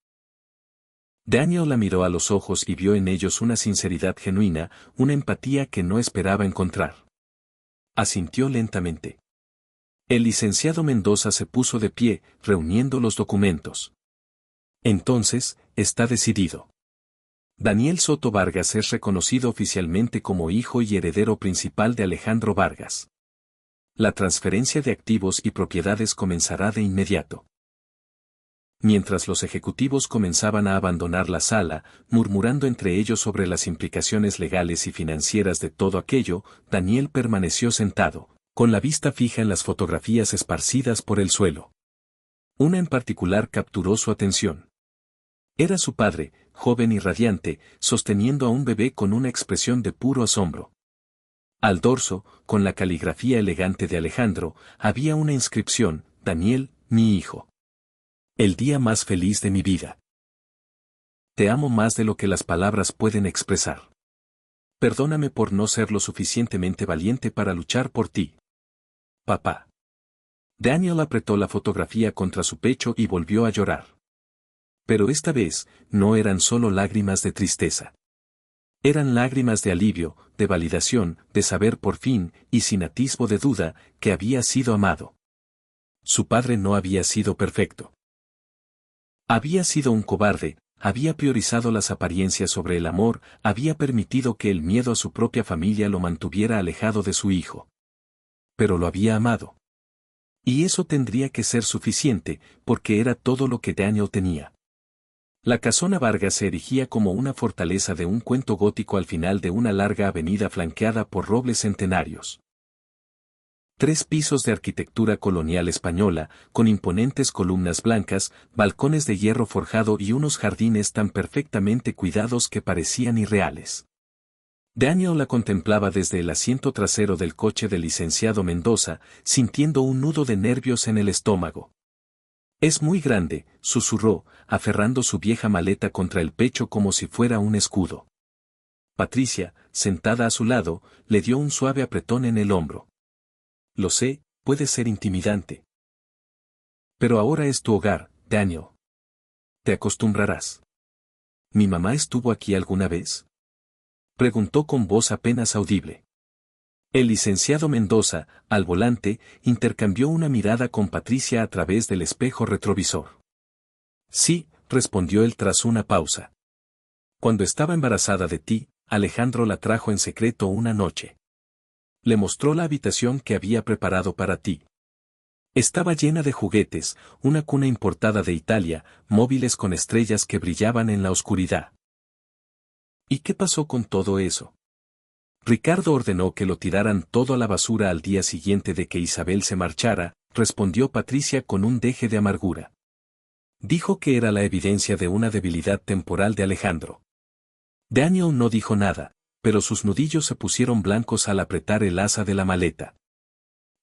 Daniel la miró a los ojos y vio en ellos una sinceridad genuina, una empatía que no esperaba encontrar. Asintió lentamente. El licenciado Mendoza se puso de pie, reuniendo los documentos. Entonces, está decidido. Daniel Soto Vargas es reconocido oficialmente como hijo y heredero principal de Alejandro Vargas. La transferencia de activos y propiedades comenzará de inmediato. Mientras los ejecutivos comenzaban a abandonar la sala, murmurando entre ellos sobre las implicaciones legales y financieras de todo aquello, Daniel permaneció sentado, con la vista fija en las fotografías esparcidas por el suelo. Una en particular capturó su atención. Era su padre, joven y radiante, sosteniendo a un bebé con una expresión de puro asombro. Al dorso, con la caligrafía elegante de Alejandro, había una inscripción: Daniel, mi hijo. El día más feliz de mi vida. Te amo más de lo que las palabras pueden expresar. Perdóname por no ser lo suficientemente valiente para luchar por ti. Papá. Daniel apretó la fotografía contra su pecho y volvió a llorar. Pero esta vez, no eran solo lágrimas de tristeza. Eran lágrimas de alivio, de validación, de saber por fin, y sin atisbo de duda, que había sido amado. Su padre no había sido perfecto. Había sido un cobarde, había priorizado las apariencias sobre el amor, había permitido que el miedo a su propia familia lo mantuviera alejado de su hijo. Pero lo había amado. Y eso tendría que ser suficiente, porque era todo lo que Daniel tenía. La casona Vargas se erigía como una fortaleza de un cuento gótico al final de una larga avenida flanqueada por robles centenarios. 3 pisos de arquitectura colonial española, con imponentes columnas blancas, balcones de hierro forjado y unos jardines tan perfectamente cuidados que parecían irreales. Daniel la contemplaba desde el asiento trasero del coche del licenciado Mendoza, sintiendo un nudo de nervios en el estómago. Es muy grande, susurró, aferrando su vieja maleta contra el pecho como si fuera un escudo. Patricia, sentada a su lado, le dio un suave apretón en el hombro. Lo sé, puede ser intimidante. Pero ahora es tu hogar, Daniel. Te acostumbrarás. ¿Mi mamá estuvo aquí alguna vez? Preguntó con voz apenas audible. El licenciado Mendoza, al volante, intercambió una mirada con Patricia a través del espejo retrovisor. Sí, respondió él tras una pausa. Cuando estaba embarazada de ti, Alejandro la trajo en secreto una noche. Le mostró la habitación que había preparado para ti. Estaba llena de juguetes, una cuna importada de Italia, móviles con estrellas que brillaban en la oscuridad. ¿Y qué pasó con todo eso? Ricardo ordenó que lo tiraran todo a la basura al día siguiente de que Isabel se marchara, respondió Patricia con un deje de amargura. Dijo que era la evidencia de una debilidad temporal de Alejandro. Daniel no dijo nada, pero sus nudillos se pusieron blancos al apretar el asa de la maleta.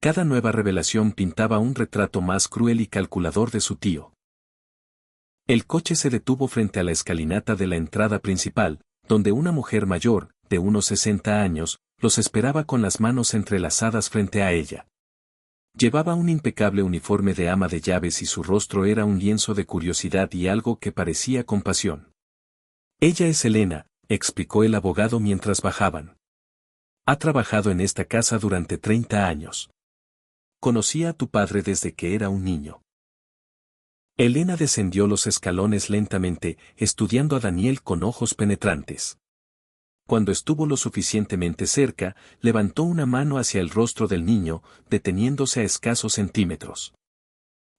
Cada nueva revelación pintaba un retrato más cruel y calculador de su tío. El coche se detuvo frente a la escalinata de la entrada principal, donde una mujer mayor, de unos 60 años, los esperaba con las manos entrelazadas frente a ella. Llevaba un impecable uniforme de ama de llaves y su rostro era un lienzo de curiosidad y algo que parecía compasión. Ella es Elena, explicó el abogado mientras bajaban. Ha trabajado en esta casa durante 30 años. Conocí a tu padre desde que era un niño. Elena descendió los escalones lentamente, estudiando a Daniel con ojos penetrantes. Cuando estuvo lo suficientemente cerca, levantó una mano hacia el rostro del niño, deteniéndose a escasos centímetros.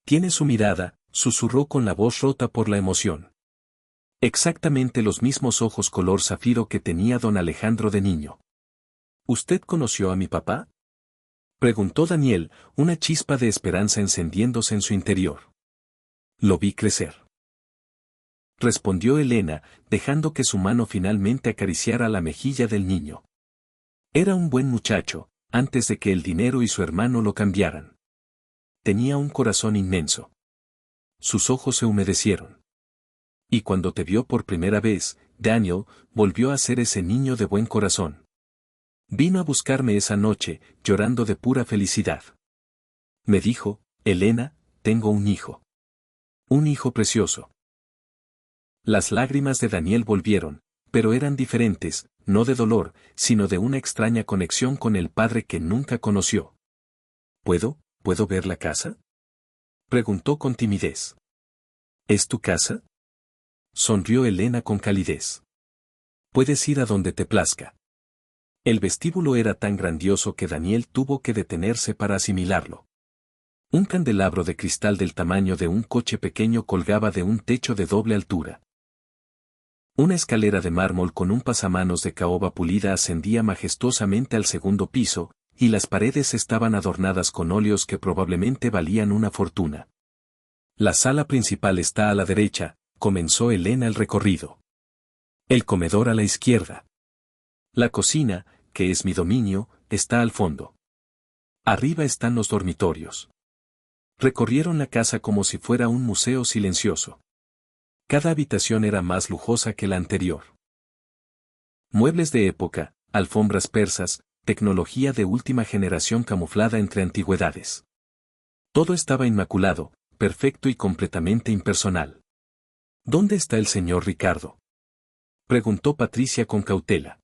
Tiene su mirada, susurró con la voz rota por la emoción. Exactamente los mismos ojos color zafiro que tenía don Alejandro de niño. ¿Usted conoció a mi papá? Preguntó Daniel, una chispa de esperanza encendiéndose en su interior. Lo vi crecer. Respondió Elena, dejando que su mano finalmente acariciara la mejilla del niño. Era un buen muchacho, antes de que el dinero y su hermano lo cambiaran. Tenía un corazón inmenso. Sus ojos se humedecieron. Y cuando te vio por primera vez, Daniel, volvió a ser ese niño de buen corazón. Vino a buscarme esa noche, llorando de pura felicidad. Me dijo, Elena, tengo un hijo. Un hijo precioso. Las lágrimas de Daniel volvieron, pero eran diferentes, no de dolor, sino de una extraña conexión con el padre que nunca conoció. ¿Puedo ver la casa? Preguntó con timidez. ¿Es tu casa? Sonrió Elena con calidez. Puedes ir a donde te plazca. El vestíbulo era tan grandioso que Daniel tuvo que detenerse para asimilarlo. Un candelabro de cristal del tamaño de un coche pequeño colgaba de un techo de doble altura. Una escalera de mármol con un pasamanos de caoba pulida ascendía majestuosamente al segundo piso, y las paredes estaban adornadas con óleos que probablemente valían una fortuna. La sala principal está a la derecha, comenzó Elena el recorrido. El comedor a la izquierda. La cocina, que es mi dominio, está al fondo. Arriba están los dormitorios. Recorrieron la casa como si fuera un museo silencioso. Cada habitación era más lujosa que la anterior. Muebles de época, alfombras persas, tecnología de última generación camuflada entre antigüedades. Todo estaba inmaculado, perfecto y completamente impersonal. ¿Dónde está el señor Ricardo? Preguntó Patricia con cautela.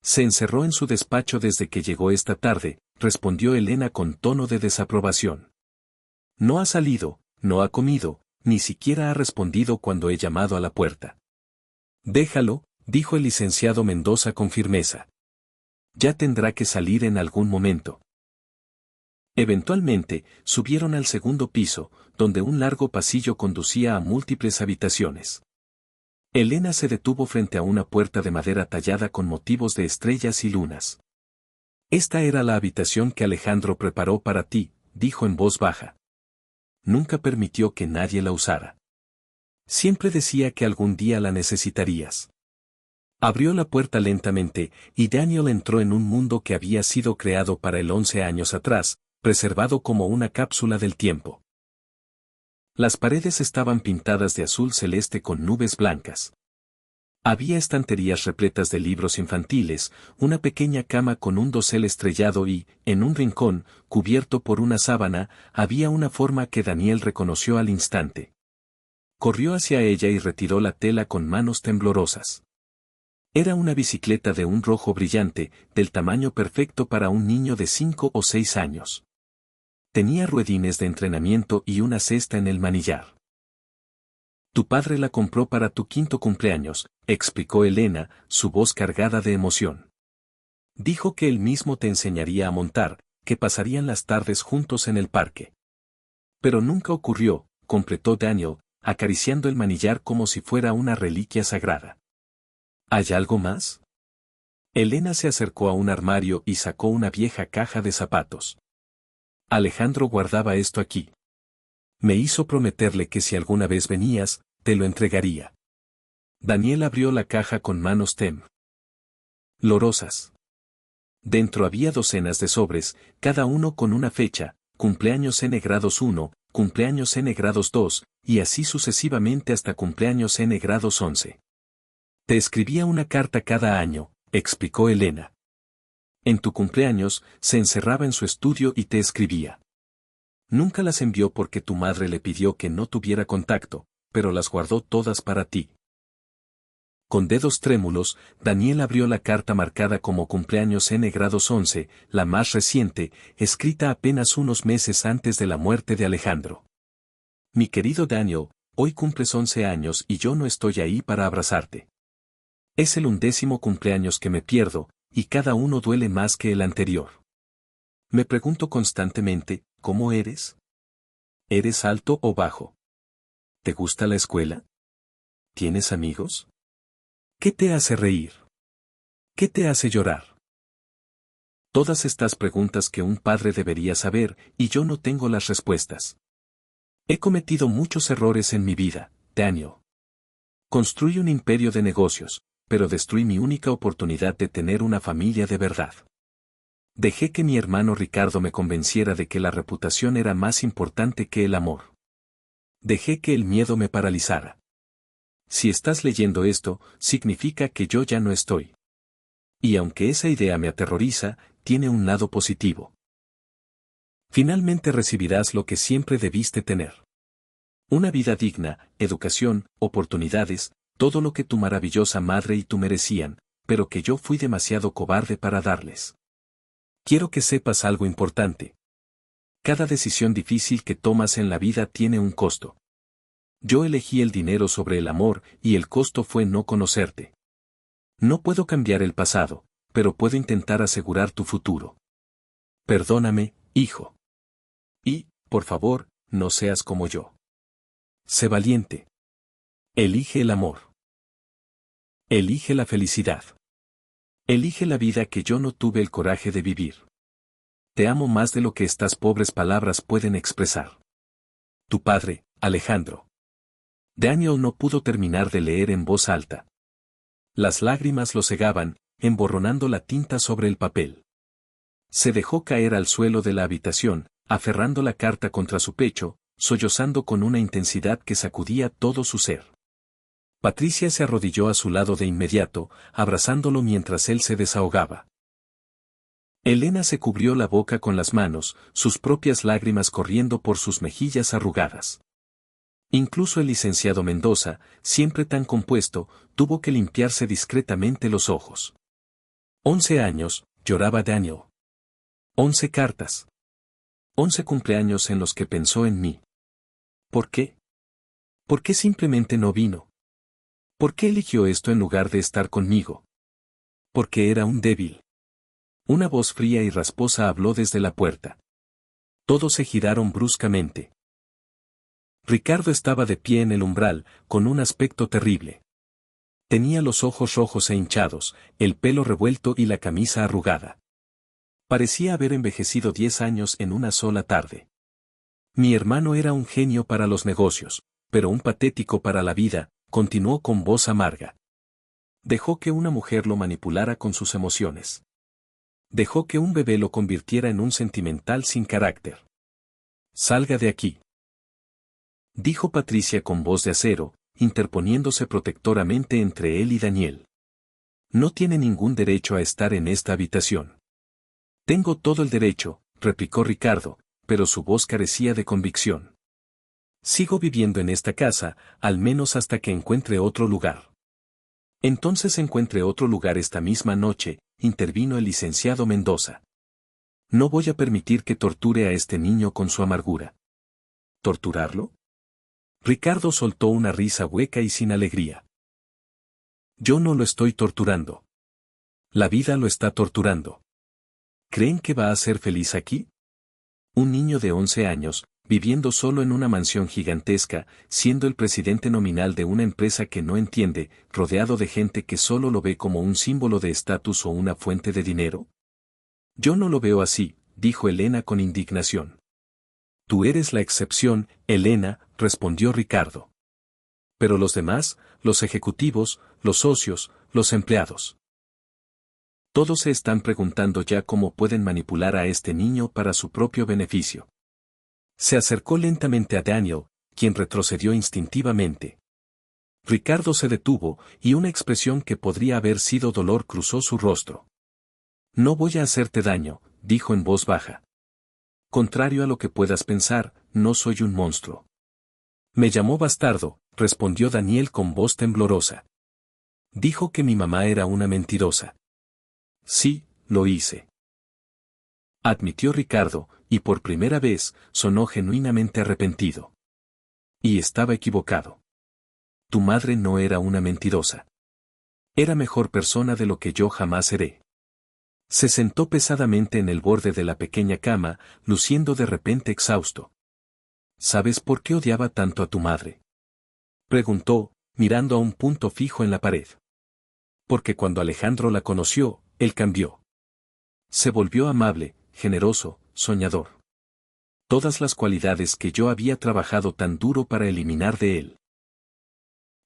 Se encerró en su despacho desde que llegó esta tarde, respondió Elena con tono de desaprobación. No ha salido, no ha comido, ni siquiera ha respondido cuando he llamado a la puerta. Déjalo, dijo el licenciado Mendoza con firmeza. Ya tendrá que salir en algún momento. Eventualmente, subieron al segundo piso, donde un largo pasillo conducía a múltiples habitaciones. Elena se detuvo frente a una puerta de madera tallada con motivos de estrellas y lunas. Esta era la habitación que Alejandro preparó para ti, dijo en voz baja. Nunca permitió que nadie la usara. Siempre decía que algún día la necesitarías. Abrió la puerta lentamente, y Daniel entró en un mundo que había sido creado para él 11 años atrás, preservado como una cápsula del tiempo. Las paredes estaban pintadas de azul celeste con nubes blancas. Había estanterías repletas de libros infantiles, una pequeña cama con un dosel estrellado y, en un rincón, cubierto por una sábana, había una forma que Daniel reconoció al instante. Corrió hacia ella y retiró la tela con manos temblorosas. Era una bicicleta de un rojo brillante, del tamaño perfecto para un niño de 5 o 6 años. Tenía ruedines de entrenamiento y una cesta en el manillar. Tu padre la compró para tu 5º cumpleaños, explicó Elena, su voz cargada de emoción. Dijo que él mismo te enseñaría a montar, que pasarían las tardes juntos en el parque. Pero nunca ocurrió, completó Daniel, acariciando el manillar como si fuera una reliquia sagrada. ¿Hay algo más? Elena se acercó a un armario y sacó una vieja caja de zapatos. Alejandro guardaba esto aquí. Me hizo prometerle que si alguna vez venías, te lo entregaría. Daniel abrió la caja con manos temblorosas. Dentro había docenas de sobres, cada uno con una fecha, cumpleaños N-grados 1, cumpleaños N-grados 2, y así sucesivamente hasta cumpleaños N-grados 11. Te escribía una carta cada año, explicó Elena. En tu cumpleaños, se encerraba en su estudio y te escribía. Nunca las envió porque tu madre le pidió que no tuviera contacto, pero las guardó todas para ti. Con dedos trémulos, Daniel abrió la carta marcada como cumpleaños N-grados 11, la más reciente, escrita apenas unos meses antes de la muerte de Alejandro. Mi querido Daniel, hoy cumples 11 años y yo no estoy ahí para abrazarte. Es el 11º cumpleaños que me pierdo, y cada uno duele más que el anterior. Me pregunto constantemente, ¿cómo eres? ¿Eres alto o bajo? ¿Te gusta la escuela? ¿Tienes amigos? ¿Qué te hace reír? ¿Qué te hace llorar? Todas estas preguntas que un padre debería saber, y yo no tengo las respuestas. He cometido muchos errores en mi vida, Daniel. Construí un imperio de negocios, pero destruí mi única oportunidad de tener una familia de verdad. Dejé que mi hermano Ricardo me convenciera de que la reputación era más importante que el amor. Dejé que el miedo me paralizara. Si estás leyendo esto, significa que yo ya no estoy. Y aunque esa idea me aterroriza, tiene un lado positivo. Finalmente recibirás lo que siempre debiste tener. Una vida digna, educación, oportunidades, todo lo que tu maravillosa madre y tú merecían, pero que yo fui demasiado cobarde para darles. Quiero que sepas algo importante. Cada decisión difícil que tomas en la vida tiene un costo. Yo elegí el dinero sobre el amor, y el costo fue no conocerte. No puedo cambiar el pasado, pero puedo intentar asegurar tu futuro. Perdóname, hijo. Y, por favor, no seas como yo. Sé valiente. Elige el amor. Elige la felicidad. Elige la vida que yo no tuve el coraje de vivir. Te amo más de lo que estas pobres palabras pueden expresar. Tu padre, Alejandro. Daniel no pudo terminar de leer en voz alta. Las lágrimas lo cegaban, emborronando la tinta sobre el papel. Se dejó caer al suelo de la habitación, aferrando la carta contra su pecho, sollozando con una intensidad que sacudía todo su ser. Patricia se arrodilló a su lado de inmediato, abrazándolo mientras él se desahogaba. Elena se cubrió la boca con las manos, sus propias lágrimas corriendo por sus mejillas arrugadas. Incluso el licenciado Mendoza, siempre tan compuesto, tuvo que limpiarse discretamente los ojos. 11 años, lloraba Daniel. 11 cartas. 11 cumpleaños en los que pensó en mí. ¿Por qué? ¿Por qué simplemente no vino? ¿Por qué eligió esto en lugar de estar conmigo? Porque era un débil. Una voz fría y rasposa habló desde la puerta. Todos se giraron bruscamente. Ricardo estaba de pie en el umbral, con un aspecto terrible. Tenía los ojos rojos e hinchados, el pelo revuelto y la camisa arrugada. Parecía haber envejecido 10 años en una sola tarde. Mi hermano era un genio para los negocios, pero un patético para la vida, continuó con voz amarga. Dejó que una mujer lo manipulara con sus emociones. Dejó que un bebé lo convirtiera en un sentimental sin carácter. Salga de aquí. dijo Patricia con voz de acero, interponiéndose protectoramente entre él y Daniel. No tiene ningún derecho a estar en esta habitación. Tengo todo el derecho, replicó Ricardo, pero su voz carecía de convicción. Sigo viviendo en esta casa, al menos hasta que encuentre otro lugar. Entonces encuentre otro lugar esta misma noche, intervino el licenciado Mendoza. No voy a permitir que torture a este niño con su amargura. ¿Torturarlo? Ricardo soltó una risa hueca y sin alegría. Yo no lo estoy torturando. La vida lo está torturando. ¿Creen que va a ser feliz aquí? Un niño de 11 años, viviendo solo en una mansión gigantesca, siendo el presidente nominal de una empresa que no entiende, rodeado de gente que solo lo ve como un símbolo de estatus o una fuente de dinero. Yo no lo veo así, dijo Elena con indignación. Tú eres la excepción, Elena, respondió Ricardo. Pero los demás, los ejecutivos, los socios, los empleados. Todos se están preguntando ya cómo pueden manipular a este niño para su propio beneficio. Se acercó lentamente a Daniel, quien retrocedió instintivamente. Ricardo se detuvo, y una expresión que podría haber sido dolor cruzó su rostro. No voy a hacerte daño, dijo en voz baja. Contrario a lo que puedas pensar, no soy un monstruo. Me llamó bastardo, respondió Daniel con voz temblorosa. Dijo que mi mamá era una mentirosa. Sí, lo hice. Admitió Ricardo, y por primera vez, sonó genuinamente arrepentido. Y estaba equivocado. Tu madre no era una mentirosa. Era mejor persona de lo que yo jamás seré. Se sentó pesadamente en el borde de la pequeña cama, luciendo de repente exhausto. ¿Sabes por qué odiaba tanto a tu madre? Preguntó, mirando a un punto fijo en la pared. Porque cuando Alejandro la conoció, él cambió. Se volvió amable, generoso, soñador. Todas las cualidades que yo había trabajado tan duro para eliminar de él.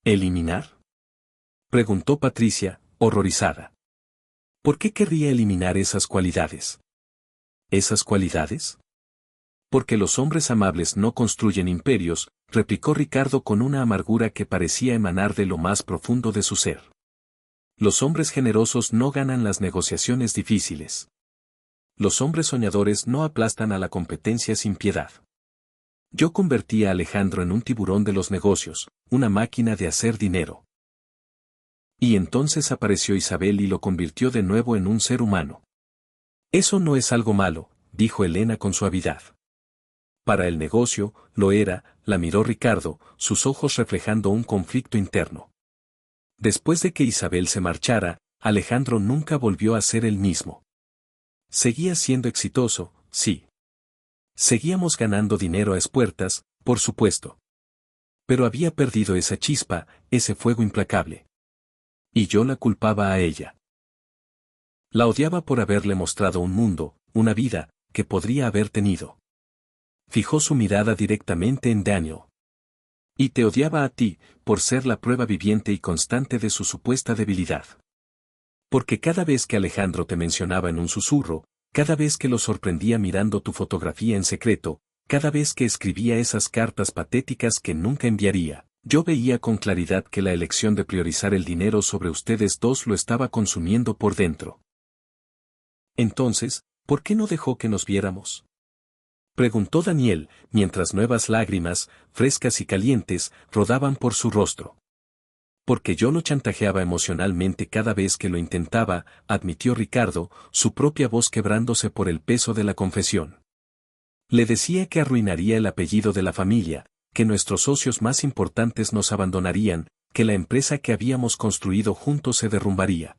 ¿Eliminar? Preguntó Patricia, horrorizada. ¿Por qué querría eliminar esas cualidades? ¿Esas cualidades? Porque los hombres amables no construyen imperios, replicó Ricardo con una amargura que parecía emanar de lo más profundo de su ser. Los hombres generosos no ganan las negociaciones difíciles. Los hombres soñadores no aplastan a la competencia sin piedad. Yo convertí a Alejandro en un tiburón de los negocios, una máquina de hacer dinero. Y entonces apareció Isabel y lo convirtió de nuevo en un ser humano. Eso no es algo malo, dijo Elena con suavidad. Para el negocio, lo era, la miró Ricardo, sus ojos reflejando un conflicto interno. Después de que Isabel se marchara, Alejandro nunca volvió a ser el mismo. Seguía siendo exitoso, sí. Seguíamos ganando dinero a espuertas, por supuesto. Pero había perdido esa chispa, ese fuego implacable. Y yo la culpaba a ella. La odiaba por haberle mostrado un mundo, una vida, que podría haber tenido. Fijó su mirada directamente en Daniel. Y te odiaba a ti, por ser la prueba viviente y constante de su supuesta debilidad. Porque cada vez que Alejandro te mencionaba en un susurro, cada vez que lo sorprendía mirando tu fotografía en secreto, cada vez que escribía esas cartas patéticas que nunca enviaría, yo veía con claridad que la elección de priorizar el dinero sobre ustedes dos lo estaba consumiendo por dentro. Entonces, ¿por qué no dejó que nos viéramos? Preguntó Daniel, mientras nuevas lágrimas, frescas y calientes, rodaban por su rostro. Porque yo lo chantajeaba emocionalmente cada vez que lo intentaba, admitió Ricardo, su propia voz quebrándose por el peso de la confesión. Le decía que arruinaría el apellido de la familia, que nuestros socios más importantes nos abandonarían, que la empresa que habíamos construido juntos se derrumbaría.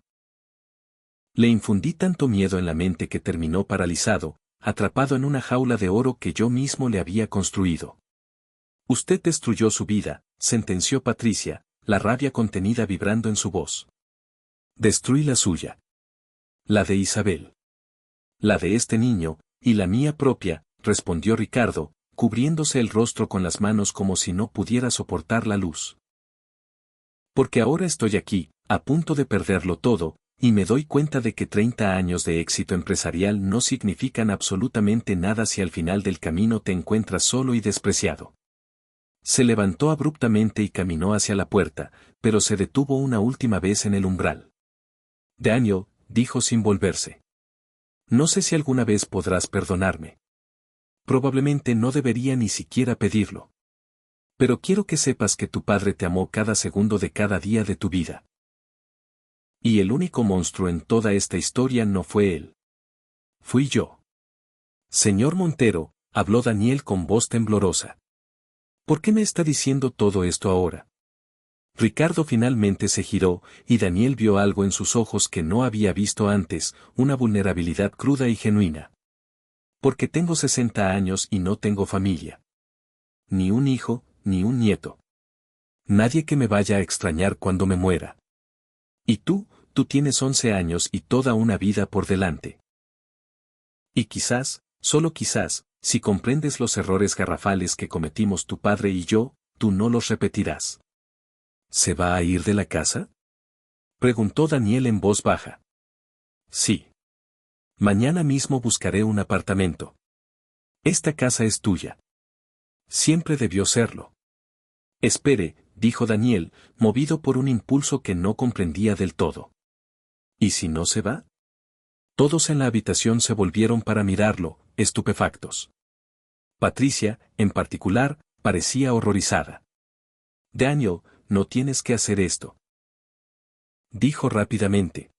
Le infundí tanto miedo en la mente que terminó paralizado, atrapado en una jaula de oro que yo mismo le había construido. Usted destruyó su vida, sentenció Patricia, la rabia contenida vibrando en su voz. Destruí la suya. La de Isabel. La de este niño, y la mía propia, respondió Ricardo, cubriéndose el rostro con las manos como si no pudiera soportar la luz. Porque ahora estoy aquí, a punto de perderlo todo, y me doy cuenta de que 30 años de éxito empresarial no significan absolutamente nada si al final del camino te encuentras solo y despreciado. Se levantó abruptamente y caminó hacia la puerta, pero se detuvo una última vez en el umbral. Daniel, dijo sin volverse. No sé si alguna vez podrás perdonarme. Probablemente no debería ni siquiera pedirlo. Pero quiero que sepas que tu padre te amó cada segundo de cada día de tu vida. Y el único monstruo en toda esta historia no fue él. Fui yo. Señor Montero, habló Daniel con voz temblorosa. ¿Por qué me está diciendo todo esto ahora? Ricardo finalmente se giró, y Daniel vio algo en sus ojos que no había visto antes, una vulnerabilidad cruda y genuina. Porque tengo 60 años y no tengo familia. Ni un hijo, ni un nieto. Nadie que me vaya a extrañar cuando me muera. Y tú tienes 11 años y toda una vida por delante. Y quizás, solo quizás, si comprendes los errores garrafales que cometimos tu padre y yo, tú no los repetirás. ¿Se va a ir de la casa? Preguntó Daniel en voz baja. Sí. Mañana mismo buscaré un apartamento. Esta casa es tuya. Siempre debió serlo. Espere, dijo Daniel, movido por un impulso que no comprendía del todo. ¿Y si no se va? Todos en la habitación se volvieron para mirarlo, estupefactos. Patricia, en particular, parecía horrorizada. Daniel, no tienes que hacer esto. Dijo rápidamente.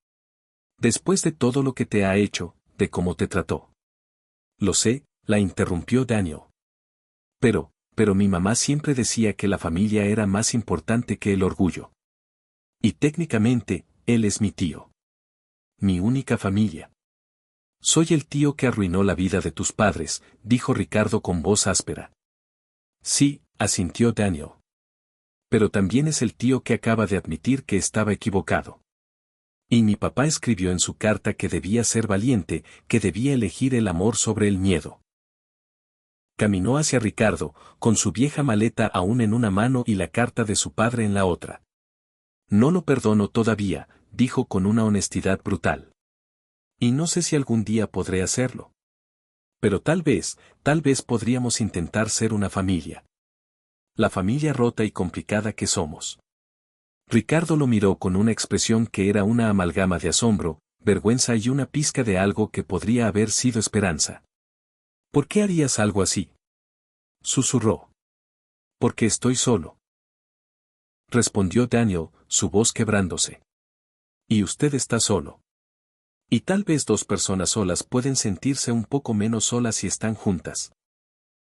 Después de todo lo que te ha hecho, de cómo te trató. Lo sé, la interrumpió Daniel. Pero mi mamá siempre decía que la familia era más importante que el orgullo. Y técnicamente, él es mi tío. Mi única familia. Soy el tío que arruinó la vida de tus padres, dijo Ricardo con voz áspera. Sí, asintió Daniel. Pero también es el tío que acaba de admitir que estaba equivocado. Y mi papá escribió en su carta que debía ser valiente, que debía elegir el amor sobre el miedo. Caminó hacia Ricardo, con su vieja maleta aún en una mano y la carta de su padre en la otra. No lo perdono todavía, dijo con una honestidad brutal. Y no sé si algún día podré hacerlo. Pero tal vez podríamos intentar ser una familia. La familia rota y complicada que somos. Ricardo lo miró con una expresión que era una amalgama de asombro, vergüenza y una pizca de algo que podría haber sido esperanza. ¿Por qué harías algo así? Susurró. Porque estoy solo. Respondió Daniel, su voz quebrándose. Y usted está solo. Y tal vez dos personas solas pueden sentirse un poco menos solas si están juntas.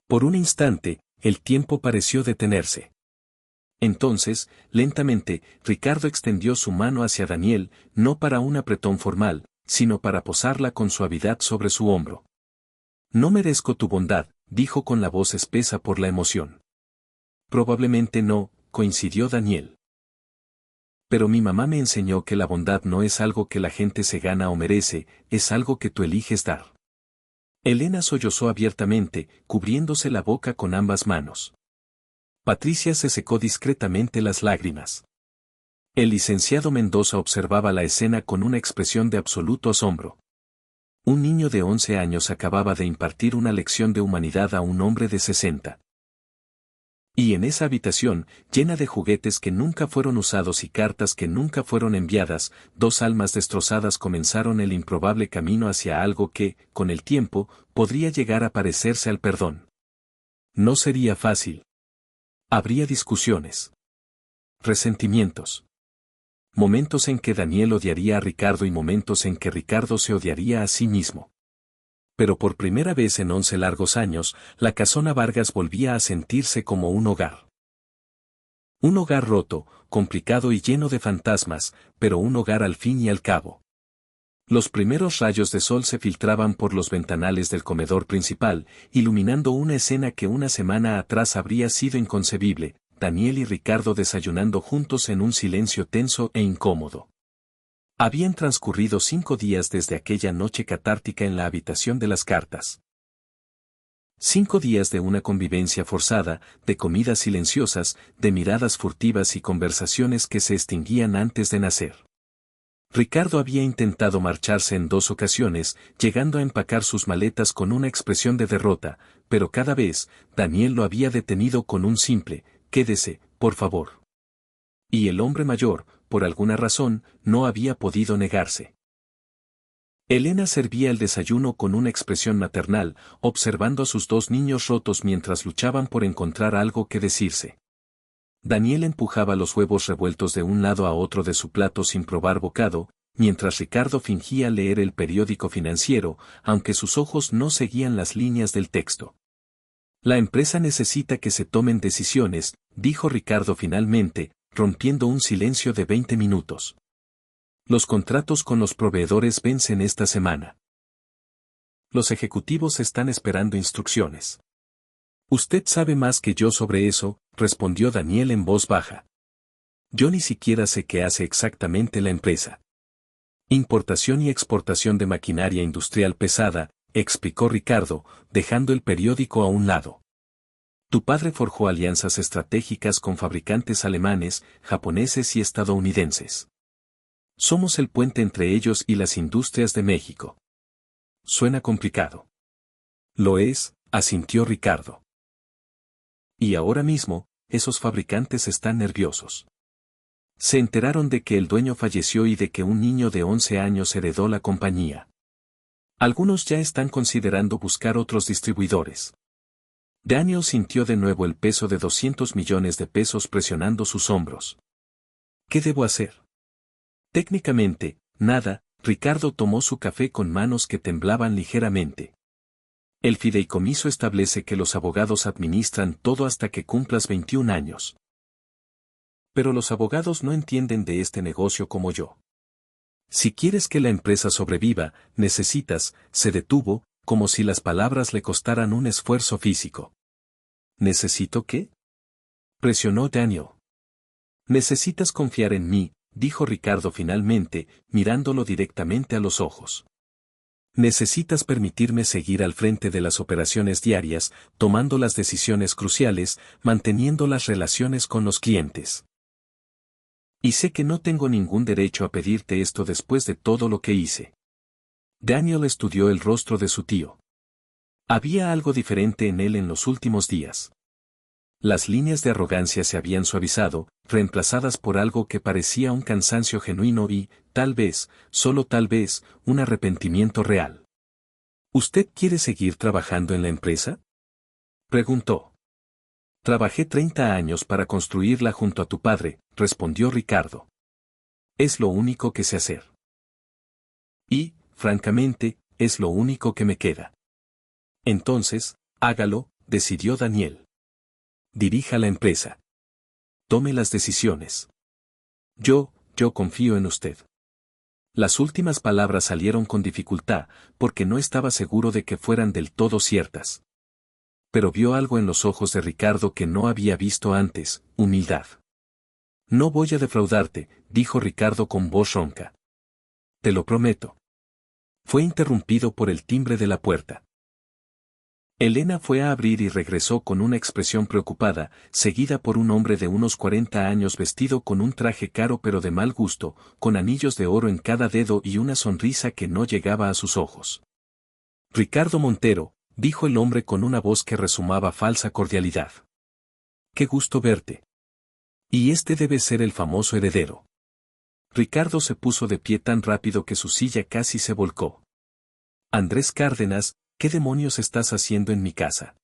Por un instante, el tiempo pareció detenerse. Entonces, lentamente, Ricardo extendió su mano hacia Daniel, no para un apretón formal, sino para posarla con suavidad sobre su hombro. No merezco tu bondad, dijo con la voz espesa por la emoción. Probablemente no, coincidió Daniel. Pero mi mamá me enseñó que la bondad no es algo que la gente se gana o merece, es algo que tú eliges dar. Elena sollozó abiertamente, cubriéndose la boca con ambas manos. Patricia se secó discretamente las lágrimas. El licenciado Mendoza observaba la escena con una expresión de absoluto asombro. Un niño de 11 años acababa de impartir una lección de humanidad a un hombre de 60. Y en esa habitación, llena de juguetes que nunca fueron usados y cartas que nunca fueron enviadas, dos almas destrozadas comenzaron el improbable camino hacia algo que, con el tiempo, podría llegar a parecerse al perdón. No sería fácil. Habría discusiones. Resentimientos. Momentos en que Daniel odiaría a Ricardo y momentos en que Ricardo se odiaría a sí mismo. Pero por primera vez en 11 largos años, la casona Vargas volvía a sentirse como un hogar. Un hogar roto, complicado y lleno de fantasmas, pero un hogar al fin y al cabo. Los primeros rayos de sol se filtraban por los ventanales del comedor principal, iluminando una escena que una semana atrás habría sido inconcebible, Daniel y Ricardo desayunando juntos en un silencio tenso e incómodo. Habían transcurrido 5 días desde aquella noche catártica en la habitación de las cartas. 5 días de una convivencia forzada, de comidas silenciosas, de miradas furtivas y conversaciones que se extinguían antes de nacer. Ricardo había intentado marcharse en 2 ocasiones, llegando a empacar sus maletas con una expresión de derrota, pero cada vez, Daniel lo había detenido con un simple, «Quédese, por favor». Y el hombre mayor, por alguna razón, no había podido negarse. Elena servía el desayuno con una expresión maternal, observando a sus 2 niños rotos mientras luchaban por encontrar algo que decirse. Daniel empujaba los huevos revueltos de un lado a otro de su plato sin probar bocado, mientras Ricardo fingía leer el periódico financiero, aunque sus ojos no seguían las líneas del texto. La empresa necesita que se tomen decisiones, dijo Ricardo finalmente, rompiendo un silencio de 20 minutos. Los contratos con los proveedores vencen esta semana. Los ejecutivos están esperando instrucciones. Usted sabe más que yo sobre eso, respondió Daniel en voz baja. Yo ni siquiera sé qué hace exactamente la empresa. Importación y exportación de maquinaria industrial pesada, explicó Ricardo, dejando el periódico a un lado. Tu padre forjó alianzas estratégicas con fabricantes alemanes, japoneses y estadounidenses. Somos el puente entre ellos y las industrias de México. Suena complicado. Lo es, asintió Ricardo. Y ahora mismo, esos fabricantes están nerviosos. Se enteraron de que el dueño falleció y de que un niño de 11 años heredó la compañía. Algunos ya están considerando buscar otros distribuidores. Daniel sintió de nuevo el peso de 200 millones de pesos presionando sus hombros. ¿Qué debo hacer? Técnicamente, nada. Ricardo tomó su café con manos que temblaban ligeramente. El fideicomiso establece que los abogados administran todo hasta que cumplas 21 años. Pero los abogados no entienden de este negocio como yo. Si quieres que la empresa sobreviva, necesitas, se detuvo, como si las palabras le costaran un esfuerzo físico. ¿Necesito qué? Presionó Daniel. Necesitas confiar en mí, dijo Ricardo finalmente, mirándolo directamente a los ojos. Necesitas permitirme seguir al frente de las operaciones diarias, tomando las decisiones cruciales, manteniendo las relaciones con los clientes. Y sé que no tengo ningún derecho a pedirte esto después de todo lo que hice. Daniel estudió el rostro de su tío. Había algo diferente en él en los últimos días. Las líneas de arrogancia se habían suavizado, reemplazadas por algo que parecía un cansancio genuino y, tal vez, solo tal vez, un arrepentimiento real. ¿Usted quiere seguir trabajando en la empresa?, preguntó. Trabajé 30 años para construirla junto a tu padre, respondió Ricardo. Es lo único que sé hacer. Y, francamente, es lo único que me queda. Entonces, hágalo, decidió Daniel. Dirija la empresa. Tome las decisiones. Yo confío en usted. Las últimas palabras salieron con dificultad, porque no estaba seguro de que fueran del todo ciertas. Pero vio algo en los ojos de Ricardo que no había visto antes, humildad. No voy a defraudarte, dijo Ricardo con voz ronca. Te lo prometo. Fue interrumpido por el timbre de la puerta. Elena fue a abrir y regresó con una expresión preocupada, seguida por un hombre de unos 40 años vestido con un traje caro pero de mal gusto, con anillos de oro en cada dedo y una sonrisa que no llegaba a sus ojos. Ricardo Montero, dijo el hombre con una voz que resumaba falsa cordialidad. Qué gusto verte. Y este debe ser el famoso heredero. Ricardo se puso de pie tan rápido que su silla casi se volcó. Andrés Cárdenas, ¿qué demonios estás haciendo en mi casa?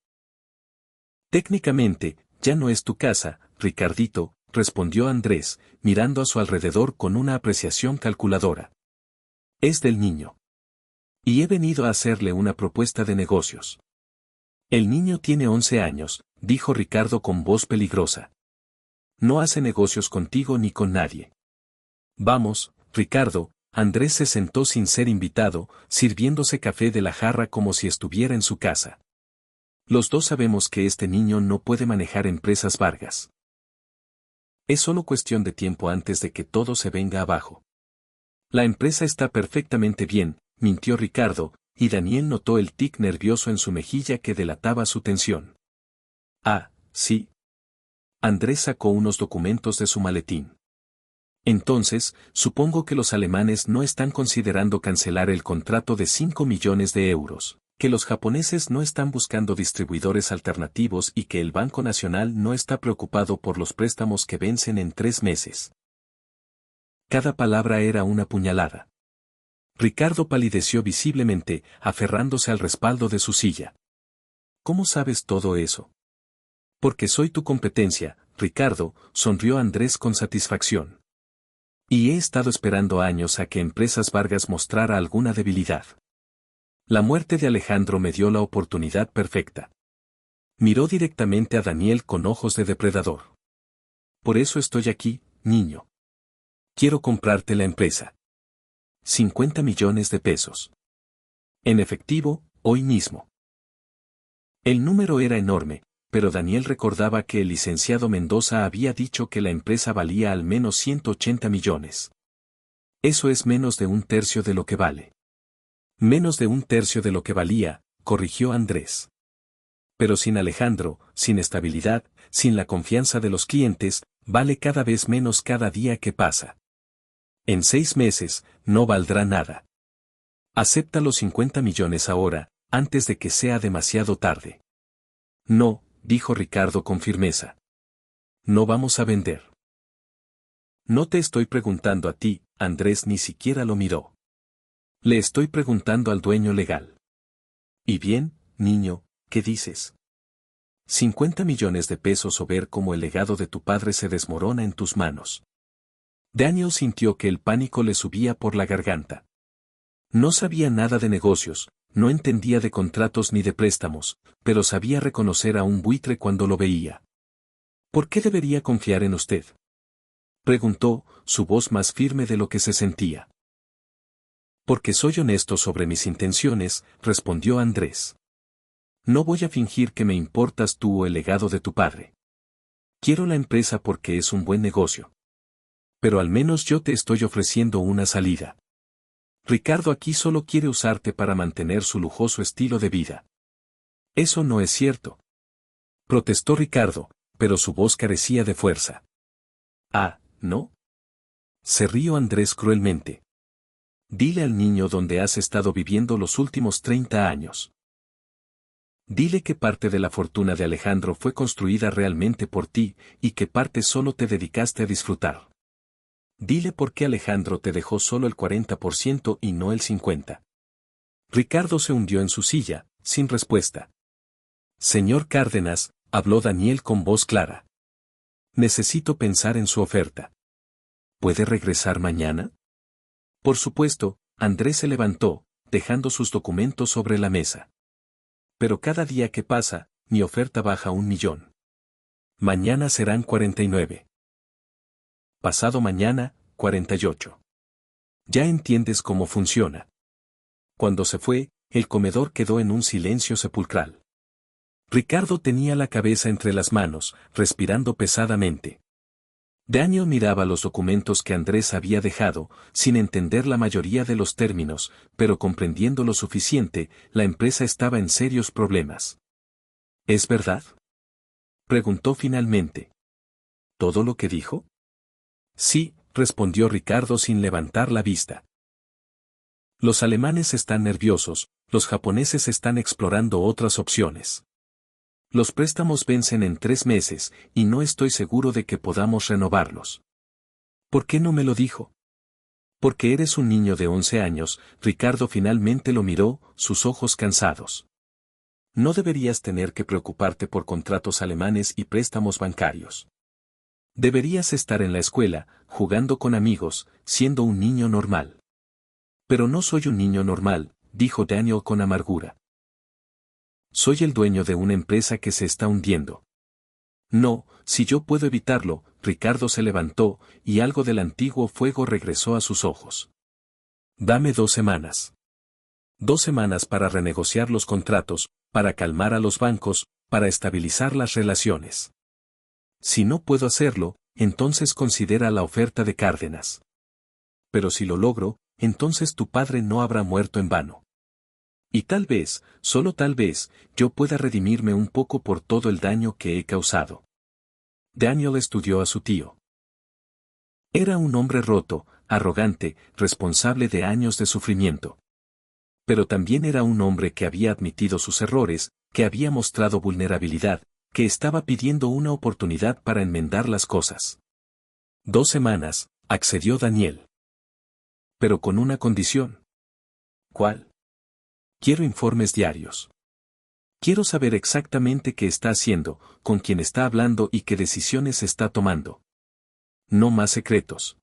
Técnicamente, ya no es tu casa, Ricardito, respondió Andrés, mirando a su alrededor con una apreciación calculadora. Es del niño. Y he venido a hacerle una propuesta de negocios. El niño tiene 11 años, dijo Ricardo con voz peligrosa. No hace negocios contigo ni con nadie. Vamos, Ricardo. Andrés se sentó sin ser invitado, sirviéndose café de la jarra como si estuviera en su casa. Los dos sabemos que este niño no puede manejar empresas Vargas. Es solo cuestión de tiempo antes de que todo se venga abajo. La empresa está perfectamente bien, mintió Ricardo, y Daniel notó el tic nervioso en su mejilla que delataba su tensión. Ah, sí. Andrés sacó unos documentos de su maletín. Entonces, supongo que los alemanes no están considerando cancelar el contrato de 5 millones de euros, que los japoneses no están buscando distribuidores alternativos y que el Banco Nacional no está preocupado por los préstamos que vencen en 3 meses. Cada palabra era una puñalada. Ricardo palideció visiblemente, aferrándose al respaldo de su silla. ¿Cómo sabes todo eso? Porque soy tu competencia, Ricardo, sonrió Andrés con satisfacción. Y he estado esperando años a que Empresas Vargas mostrara alguna debilidad. La muerte de Alejandro me dio la oportunidad perfecta. Miró directamente a Daniel con ojos de depredador. Por eso estoy aquí, niño. Quiero comprarte la empresa. 50 millones de pesos. En efectivo, hoy mismo. El número era enorme, pero Daniel recordaba que el licenciado Mendoza había dicho que la empresa valía al menos 180 millones. Eso es menos de un tercio de lo que vale. Menos de un tercio de lo que valía, corrigió Andrés. Pero sin Alejandro, sin estabilidad, sin la confianza de los clientes, vale cada vez menos cada día que pasa. En 6 meses, no valdrá nada. Acepta los 50 millones ahora, antes de que sea demasiado tarde. No, dijo Ricardo con firmeza. No vamos a vender. No te estoy preguntando a ti, Andrés ni siquiera lo miró. Le estoy preguntando al dueño legal. Y bien, niño, ¿qué dices? 50 millones de pesos o ver cómo el legado de tu padre se desmorona en tus manos. Daniel sintió que el pánico le subía por la garganta. No sabía nada de negocios, no entendía de contratos ni de préstamos, pero sabía reconocer a un buitre cuando lo veía. ¿Por qué debería confiar en usted? Preguntó, su voz más firme de lo que se sentía. Porque soy honesto sobre mis intenciones, respondió Andrés. No voy a fingir que me importas tú o el legado de tu padre. Quiero la empresa porque es un buen negocio. Pero al menos yo te estoy ofreciendo una salida. Ricardo aquí solo quiere usarte para mantener su lujoso estilo de vida. Eso no es cierto. Protestó Ricardo, pero su voz carecía de fuerza. Ah, ¿no? Se rió Andrés cruelmente. Dile al niño dónde has estado viviendo los últimos 30 años. Dile que parte de la fortuna de Alejandro fue construida realmente por ti, y que parte solo te dedicaste a disfrutar. Dile por qué Alejandro te dejó solo el 40% y no el 50%. Ricardo se hundió en su silla, sin respuesta. Señor Cárdenas, habló Daniel con voz clara. Necesito pensar en su oferta. ¿Puede regresar mañana? Por supuesto, Andrés se levantó, dejando sus documentos sobre la mesa. Pero cada día que pasa, mi oferta baja 1 millón. Mañana serán 49. Pasado mañana, 48. Ya entiendes cómo funciona. Cuando se fue, el comedor quedó en un silencio sepulcral. Ricardo tenía la cabeza entre las manos, respirando pesadamente. Daniel miraba los documentos que Andrés había dejado, sin entender la mayoría de los términos, pero comprendiendo lo suficiente, la empresa estaba en serios problemas. ¿Es verdad? Preguntó finalmente. ¿Todo lo que dijo? Sí, respondió Ricardo sin levantar la vista. Los alemanes están nerviosos, los japoneses están explorando otras opciones. Los préstamos vencen en 3 meses, y no estoy seguro de que podamos renovarlos. ¿Por qué no me lo dijo? Porque eres un niño de 11 años, Ricardo finalmente lo miró, sus ojos cansados. No deberías tener que preocuparte por contratos alemanes y préstamos bancarios. Deberías estar en la escuela, jugando con amigos, siendo un niño normal. Pero no soy un niño normal, dijo Daniel con amargura. Soy el dueño de una empresa que se está hundiendo. No, si yo puedo evitarlo, Ricardo se levantó, y algo del antiguo fuego regresó a sus ojos. Dame 2 semanas. 2 semanas para renegociar los contratos, para calmar a los bancos, para estabilizar las relaciones. Si no puedo hacerlo, entonces considera la oferta de Cárdenas. Pero si lo logro, entonces tu padre no habrá muerto en vano. Y tal vez, solo tal vez, yo pueda redimirme un poco por todo el daño que he causado. Daniel estudió a su tío. Era un hombre roto, arrogante, responsable de años de sufrimiento. Pero también era un hombre que había admitido sus errores, que había mostrado vulnerabilidad, que estaba pidiendo una oportunidad para enmendar las cosas. 2 semanas, accedió Daniel. Pero con una condición. ¿Cuál? Quiero informes diarios. Quiero saber exactamente qué está haciendo, con quién está hablando y qué decisiones está tomando. No más secretos.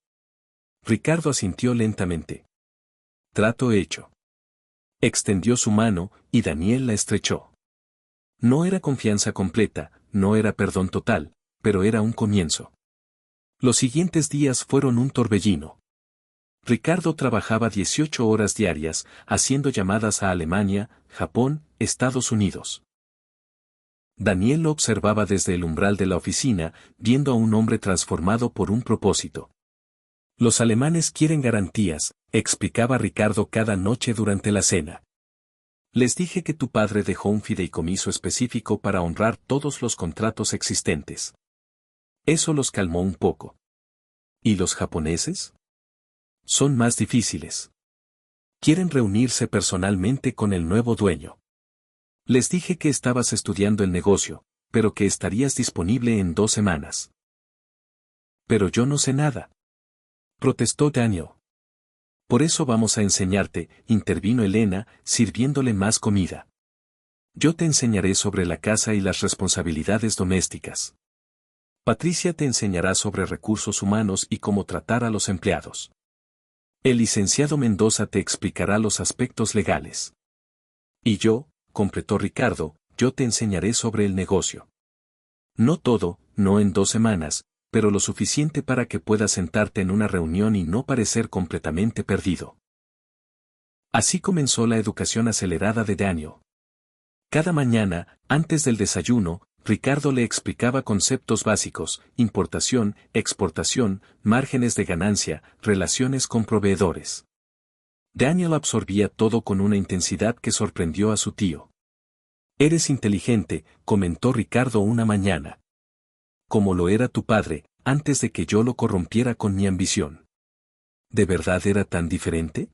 Ricardo asintió lentamente. Trato hecho. Extendió su mano, y Daniel la estrechó. No era confianza completa, no era perdón total, pero era un comienzo. Los siguientes días fueron un torbellino. Ricardo trabajaba 18 horas diarias, haciendo llamadas a Alemania, Japón, Estados Unidos. Daniel lo observaba desde el umbral de la oficina, viendo a un hombre transformado por un propósito. Los alemanes quieren garantías, explicaba Ricardo cada noche durante la cena. Les dije que tu padre dejó un fideicomiso específico para honrar todos los contratos existentes. Eso los calmó un poco. ¿Y los japoneses? Son más difíciles. Quieren reunirse personalmente con el nuevo dueño. Les dije que estabas estudiando el negocio, pero que estarías disponible en 2 semanas. Pero yo no sé nada. Protestó Daniel. Por eso vamos a enseñarte, intervino Elena, sirviéndole más comida. Yo te enseñaré sobre la casa y las responsabilidades domésticas. Patricia te enseñará sobre recursos humanos y cómo tratar a los empleados. El licenciado Mendoza te explicará los aspectos legales. Y yo, completó Ricardo, yo te enseñaré sobre el negocio. No todo, no en 2 semanas, pero lo suficiente para que puedas sentarte en una reunión y no parecer completamente perdido. Así comenzó la educación acelerada de Daniel. Cada mañana, antes del desayuno, Ricardo le explicaba conceptos básicos, importación, exportación, márgenes de ganancia, relaciones con proveedores. Daniel absorbía todo con una intensidad que sorprendió a su tío. Eres inteligente, comentó Ricardo una mañana. Como lo era tu padre, antes de que yo lo corrompiera con mi ambición. ¿De verdad era tan diferente?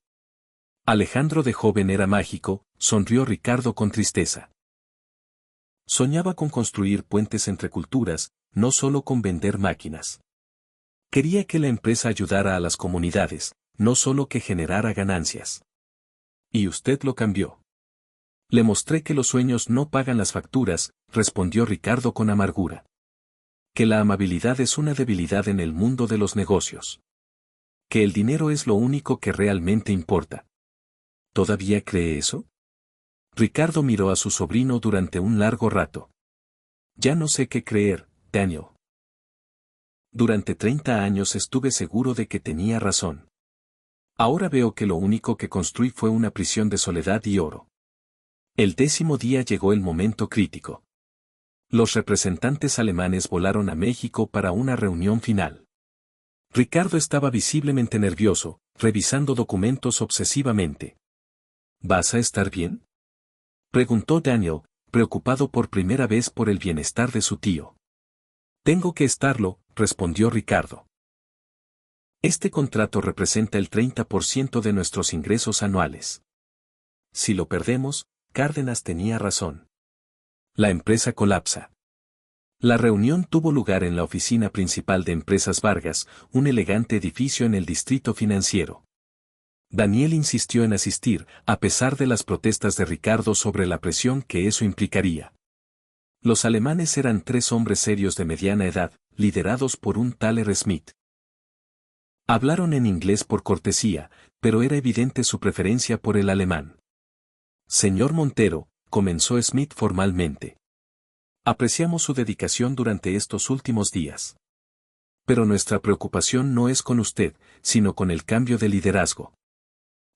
Alejandro de joven era mágico, sonrió Ricardo con tristeza. Soñaba con construir puentes entre culturas, no solo con vender máquinas. Quería que la empresa ayudara a las comunidades, no solo que generara ganancias. Y usted lo cambió. Le mostré que los sueños no pagan las facturas, respondió Ricardo con amargura. Que la amabilidad es una debilidad en el mundo de los negocios. Que el dinero es lo único que realmente importa. ¿Todavía cree eso? Ricardo miró a su sobrino durante un largo rato. Ya no sé qué creer, Daniel. Durante 30 años estuve seguro de que tenía razón. Ahora veo que lo único que construí fue una prisión de soledad y oro. El 10º día llegó el momento crítico. Los representantes alemanes volaron a México para una reunión final. Ricardo estaba visiblemente nervioso, revisando documentos obsesivamente. ¿Vas a estar bien? Preguntó Daniel, preocupado por primera vez por el bienestar de su tío. Tengo que estarlo, respondió Ricardo. Este contrato representa el 30% de nuestros ingresos anuales. Si lo perdemos, Cárdenas tenía razón. La empresa colapsa. La reunión tuvo lugar en la oficina principal de Empresas Vargas, un elegante edificio en el distrito financiero. Daniel insistió en asistir, a pesar de las protestas de Ricardo sobre la presión que eso implicaría. Los alemanes eran 3 hombres serios de mediana edad, liderados por un tal R. Smith. Hablaron en inglés por cortesía, pero era evidente su preferencia por el alemán. Señor Montero, comenzó Smith formalmente. Apreciamos su dedicación durante estos últimos días. Pero nuestra preocupación no es con usted, sino con el cambio de liderazgo.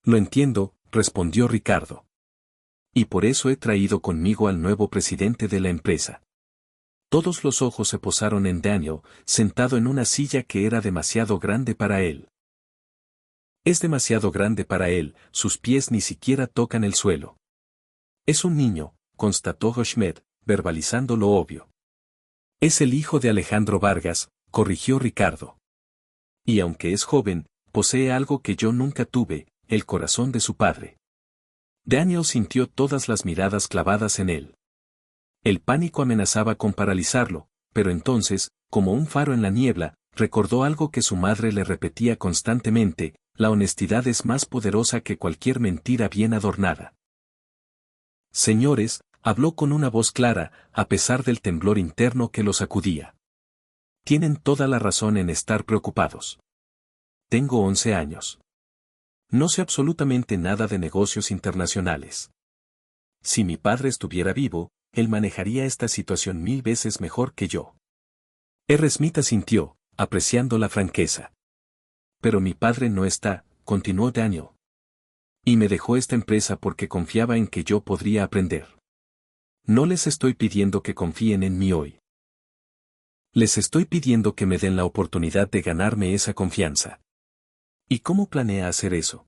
Lo entiendo, respondió Ricardo. Y por eso he traído conmigo al nuevo presidente de la empresa. Todos los ojos se posaron en Daniel, sentado en una silla que era demasiado grande para él. Es demasiado grande para él, sus pies ni siquiera tocan el suelo. Es un niño, constató Goldschmidt, verbalizando lo obvio. Es el hijo de Alejandro Vargas, corrigió Ricardo. Y aunque es joven, posee algo que yo nunca tuve, el corazón de su padre. Daniel sintió todas las miradas clavadas en él. El pánico amenazaba con paralizarlo, pero entonces, como un faro en la niebla, recordó algo que su madre le repetía constantemente: la honestidad es más poderosa que cualquier mentira bien adornada. Señores, habló con una voz clara, a pesar del temblor interno que lo sacudía. Tienen toda la razón en estar preocupados. Tengo 11 años. No sé absolutamente nada de negocios internacionales. Si mi padre estuviera vivo, él manejaría esta situación 1000 veces mejor que yo. Smith asintió, apreciando la franqueza. Pero mi padre no está, continuó Daniel. Y me dejó esta empresa porque confiaba en que yo podría aprender. No les estoy pidiendo que confíen en mí hoy. Les estoy pidiendo que me den la oportunidad de ganarme esa confianza. ¿Y cómo planea hacer eso?,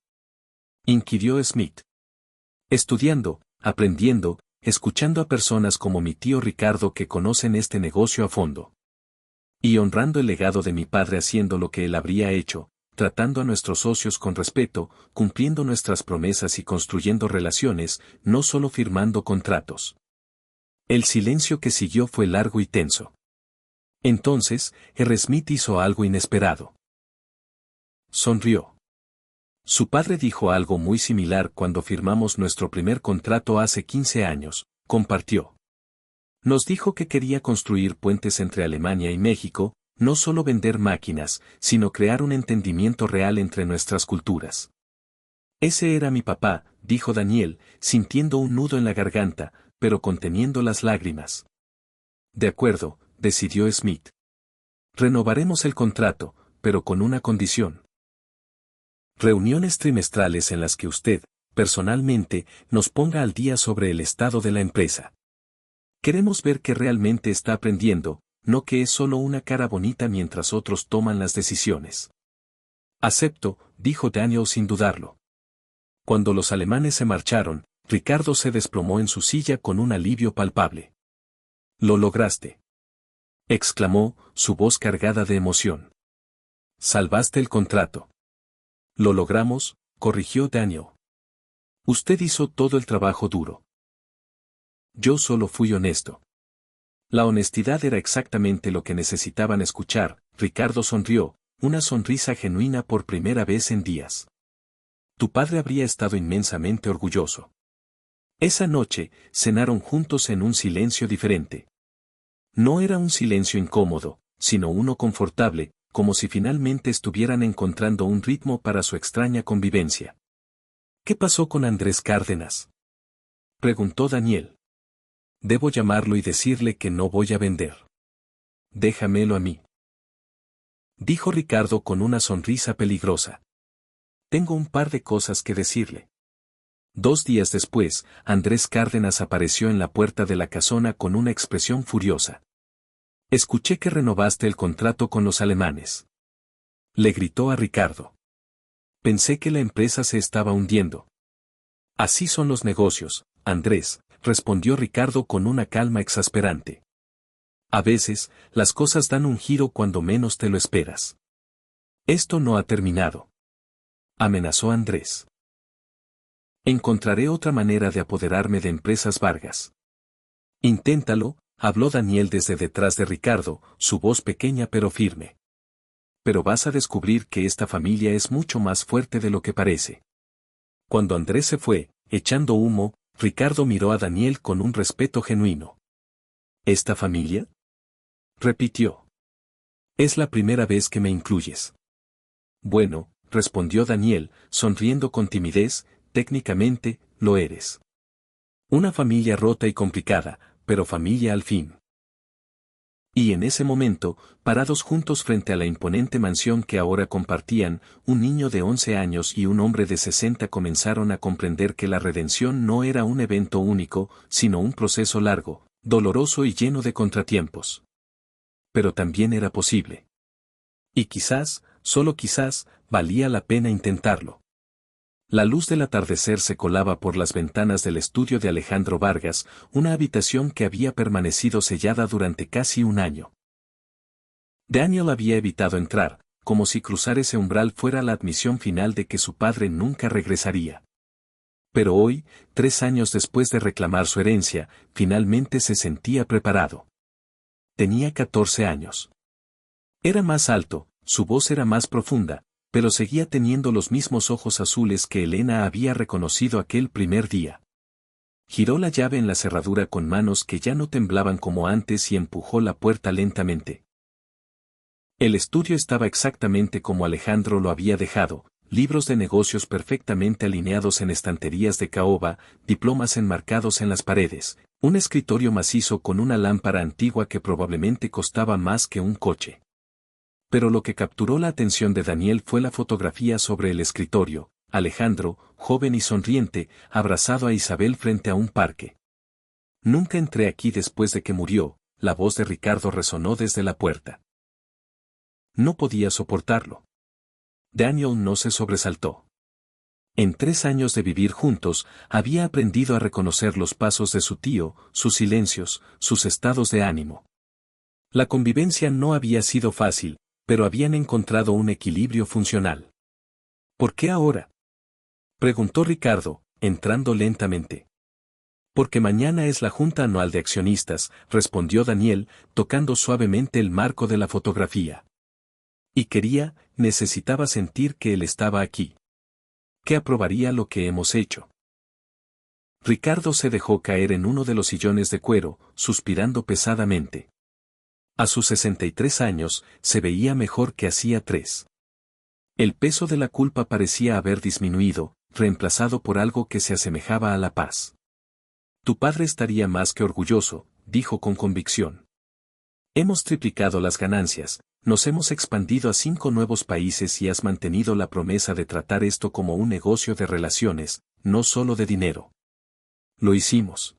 inquirió Smith. Estudiando, aprendiendo, escuchando a personas como mi tío Ricardo que conocen este negocio a fondo. Y honrando el legado de mi padre haciendo lo que él habría hecho, tratando a nuestros socios con respeto, cumpliendo nuestras promesas y construyendo relaciones, no solo firmando contratos. El silencio que siguió fue largo y tenso. Entonces, Smith hizo algo inesperado. Sonrió. Su padre dijo algo muy similar cuando firmamos nuestro primer contrato hace 15 años, compartió. Nos dijo que quería construir puentes entre Alemania y México, no solo vender máquinas, sino crear un entendimiento real entre nuestras culturas. Ese era mi papá, dijo Daniel, sintiendo un nudo en la garganta, pero conteniendo las lágrimas. De acuerdo, decidió Smith. Renovaremos el contrato, pero con una condición. Reuniones trimestrales en las que usted, personalmente, nos ponga al día sobre el estado de la empresa. Queremos ver que realmente está aprendiendo, no que es solo una cara bonita mientras otros toman las decisiones. Acepto, dijo Daniel sin dudarlo. Cuando los alemanes se marcharon, Ricardo se desplomó en su silla con un alivio palpable. «Lo lograste», exclamó, su voz cargada de emoción. «Salvaste el contrato». «Lo logramos», corrigió Daniel. «Usted hizo todo el trabajo duro. Yo solo fui honesto». La honestidad era exactamente lo que necesitaban escuchar. Ricardo sonrió, una sonrisa genuina por primera vez en días. Tu padre habría estado inmensamente orgulloso. Esa noche, cenaron juntos en un silencio diferente. No era un silencio incómodo, sino uno confortable, como si finalmente estuvieran encontrando un ritmo para su extraña convivencia. ¿Qué pasó con Andrés Cárdenas?, preguntó Daniel. Debo llamarlo y decirle que no voy a vender. Déjamelo a mí, dijo Ricardo con una sonrisa peligrosa. Tengo un par de cosas que decirle. 2 días después, Andrés Cárdenas apareció en la puerta de la casona con una expresión furiosa. Escuché que renovaste el contrato con los alemanes. Le gritó a Ricardo. Pensé que la empresa se estaba hundiendo. Así son los negocios, Andrés, respondió Ricardo con una calma exasperante. A veces, las cosas dan un giro cuando menos te lo esperas. Esto no ha terminado, amenazó Andrés. Encontraré otra manera de apoderarme de Empresas Vargas. Inténtalo, habló Daniel desde detrás de Ricardo, su voz pequeña pero firme. Pero vas a descubrir que esta familia es mucho más fuerte de lo que parece. Cuando Andrés se fue, echando humo, Ricardo miró a Daniel con un respeto genuino. ¿Esta familia?, repitió. Es la primera vez que me incluyes. Bueno, respondió Daniel, sonriendo con timidez, técnicamente, lo eres. Una familia rota y complicada, pero familia al fin. Y en ese momento, parados juntos frente a la imponente mansión que ahora compartían, un niño de 11 años y un hombre de 60 comenzaron a comprender que la redención no era un evento único, sino un proceso largo, doloroso y lleno de contratiempos. Pero también era posible. Y quizás, solo quizás, valía la pena intentarlo. La luz del atardecer se colaba por las ventanas del estudio de Alejandro Vargas, una habitación que había permanecido sellada durante casi un año. Daniel había evitado entrar, como si cruzar ese umbral fuera la admisión final de que su padre nunca regresaría. Pero hoy, 3 años después de reclamar su herencia, finalmente se sentía preparado. Tenía 14 años. Era más alto, su voz era más profunda, pero seguía teniendo los mismos ojos azules que Elena había reconocido aquel primer día. Giró la llave en la cerradura con manos que ya no temblaban como antes y empujó la puerta lentamente. El estudio estaba exactamente como Alejandro lo había dejado, libros de negocios perfectamente alineados en estanterías de caoba, diplomas enmarcados en las paredes, un escritorio macizo con una lámpara antigua que probablemente costaba más que un coche. Pero lo que capturó la atención de Daniel fue la fotografía sobre el escritorio, Alejandro, joven y sonriente, abrazado a Isabel frente a un parque. Nunca entré aquí después de que murió, la voz de Ricardo resonó desde la puerta. No podía soportarlo. Daniel no se sobresaltó. En 3 años de vivir juntos, había aprendido a reconocer los pasos de su tío, sus silencios, sus estados de ánimo. La convivencia no había sido fácil, pero habían encontrado un equilibrio funcional. ¿Por qué ahora?, preguntó Ricardo, entrando lentamente. Porque mañana es la junta anual de accionistas, respondió Daniel, tocando suavemente el marco de la fotografía. Y necesitaba sentir que él estaba aquí. Que aprobaría lo que hemos hecho. Ricardo se dejó caer en uno de los sillones de cuero, suspirando pesadamente. A sus 63 años, se veía mejor que hacía 3. El peso de la culpa parecía haber disminuido, reemplazado por algo que se asemejaba a la paz. Tu padre estaría más que orgulloso, dijo con convicción. Hemos triplicado las ganancias, nos hemos expandido a 5 nuevos países y has mantenido la promesa de tratar esto como un negocio de relaciones, no solo de dinero. Lo hicimos.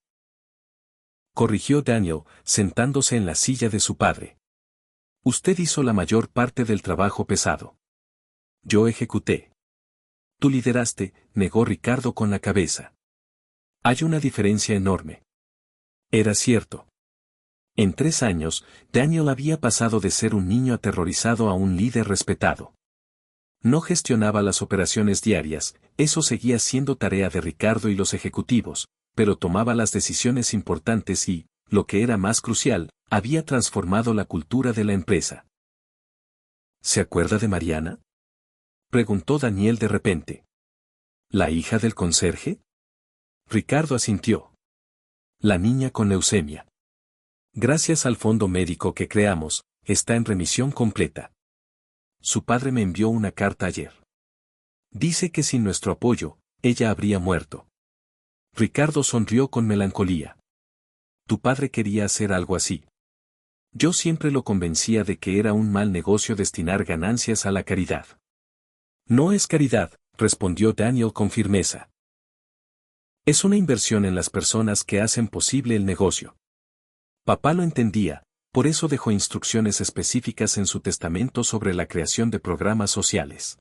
Corrigió Daniel, sentándose en la silla de su padre. Usted hizo la mayor parte del trabajo pesado. Yo ejecuté. Tú lideraste, negó Ricardo con la cabeza. Hay una diferencia enorme. Era cierto. En 3 años, Daniel había pasado de ser un niño aterrorizado a un líder respetado. No gestionaba las operaciones diarias, eso seguía siendo tarea de Ricardo y los ejecutivos, pero tomaba las decisiones importantes y, lo que era más crucial, había transformado la cultura de la empresa. ¿Se acuerda de Mariana?, preguntó Daniel de repente. ¿La hija del conserje? Ricardo asintió. La niña con leucemia. Gracias al fondo médico que creamos, está en remisión completa. Su padre me envió una carta ayer. Dice que sin nuestro apoyo, ella habría muerto. Ricardo sonrió con melancolía. Tu padre quería hacer algo así. Yo siempre lo convencía de que era un mal negocio destinar ganancias a la caridad. No es caridad, respondió Daniel con firmeza. Es una inversión en las personas que hacen posible el negocio. Papá lo entendía, por eso dejó instrucciones específicas en su testamento sobre la creación de programas sociales.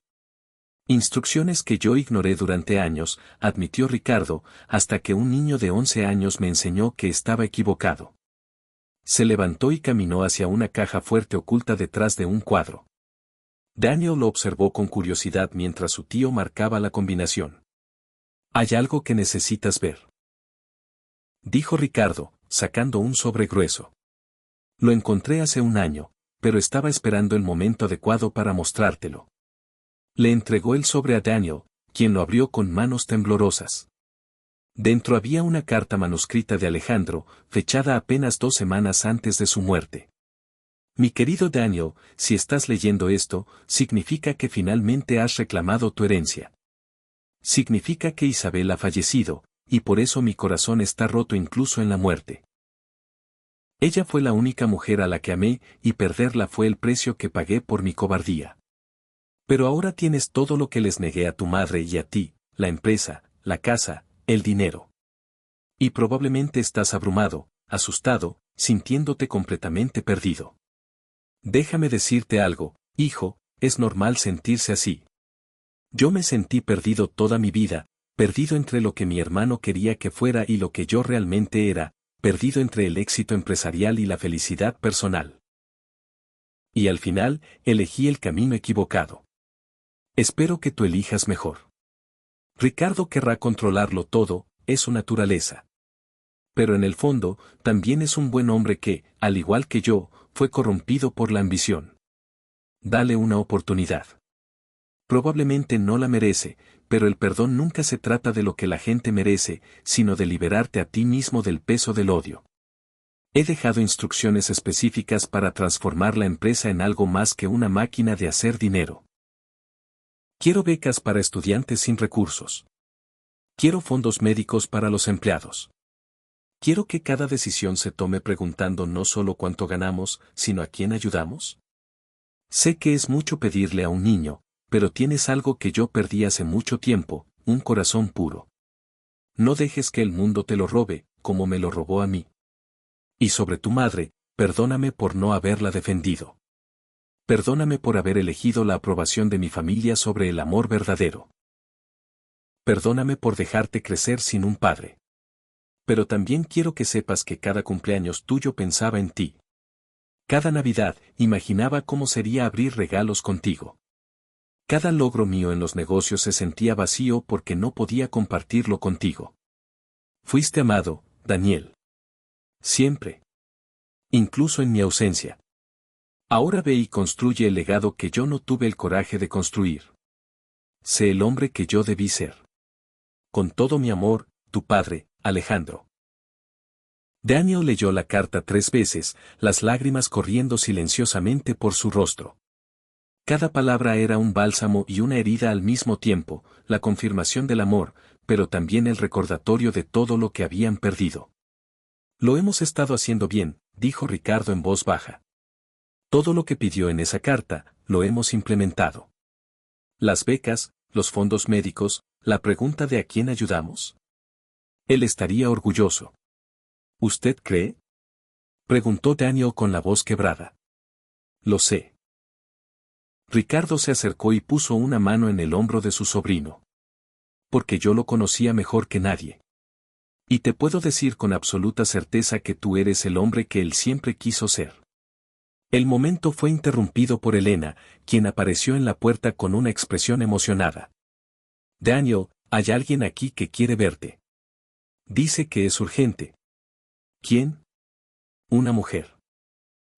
Instrucciones que yo ignoré durante años, admitió Ricardo, hasta que un niño de 11 años me enseñó que estaba equivocado. Se levantó y caminó hacia una caja fuerte oculta detrás de un cuadro. Daniel lo observó con curiosidad mientras su tío marcaba la combinación. Hay algo que necesitas ver, dijo Ricardo, sacando un sobre grueso. Lo encontré hace un año, pero estaba esperando el momento adecuado para mostrártelo. Le entregó el sobre a Daniel, quien lo abrió con manos temblorosas. Dentro había una carta manuscrita de Alejandro, fechada apenas 2 semanas antes de su muerte. Mi querido Daniel, si estás leyendo esto, significa que finalmente has reclamado tu herencia. Significa que Isabel ha fallecido, y por eso mi corazón está roto incluso en la muerte. Ella fue la única mujer a la que amé, y perderla fue el precio que pagué por mi cobardía. Pero ahora tienes todo lo que les negué a tu madre y a ti, la empresa, la casa, el dinero. Y probablemente estás abrumado, asustado, sintiéndote completamente perdido. Déjame decirte algo, hijo, es normal sentirse así. Yo me sentí perdido toda mi vida, perdido entre lo que mi hermano quería que fuera y lo que yo realmente era, perdido entre el éxito empresarial y la felicidad personal. Y al final, elegí el camino equivocado. Espero que tú elijas mejor. Ricardo querrá controlarlo todo, es su naturaleza. Pero en el fondo, también es un buen hombre que, al igual que yo, fue corrompido por la ambición. Dale una oportunidad. Probablemente no la merece, pero el perdón nunca se trata de lo que la gente merece, sino de liberarte a ti mismo del peso del odio. He dejado instrucciones específicas para transformar la empresa en algo más que una máquina de hacer dinero. Quiero becas para estudiantes sin recursos. Quiero fondos médicos para los empleados. Quiero que cada decisión se tome preguntando no solo cuánto ganamos, sino a quién ayudamos. Sé que es mucho pedirle a un niño, pero tienes algo que yo perdí hace mucho tiempo, un corazón puro. No dejes que el mundo te lo robe, como me lo robó a mí. Y sobre tu madre, perdóname por no haberla defendido. Perdóname por haber elegido la aprobación de mi familia sobre el amor verdadero. Perdóname por dejarte crecer sin un padre. Pero también quiero que sepas que cada cumpleaños tuyo pensaba en ti. Cada Navidad, imaginaba cómo sería abrir regalos contigo. Cada logro mío en los negocios se sentía vacío porque no podía compartirlo contigo. Fuiste amado, Daniel. Siempre. Incluso en mi ausencia. Ahora ve y construye el legado que yo no tuve el coraje de construir. Sé el hombre que yo debí ser. Con todo mi amor, tu padre, Alejandro. Daniel leyó la carta 3 veces, las lágrimas corriendo silenciosamente por su rostro. Cada palabra era un bálsamo y una herida al mismo tiempo, la confirmación del amor, pero también el recordatorio de todo lo que habían perdido. Lo hemos estado haciendo bien, dijo Ricardo en voz baja. Todo lo que pidió en esa carta, lo hemos implementado. Las becas, los fondos médicos, la pregunta de a quién ayudamos. Él estaría orgulloso. ¿Usted cree? Preguntó Daniel con la voz quebrada. Lo sé. Ricardo se acercó y puso una mano en el hombro de su sobrino. Porque yo lo conocía mejor que nadie. Y te puedo decir con absoluta certeza que tú eres el hombre que él siempre quiso ser. El momento fue interrumpido por Elena, quien apareció en la puerta con una expresión emocionada. Daniel, hay alguien aquí que quiere verte. Dice que es urgente. ¿Quién? Una mujer.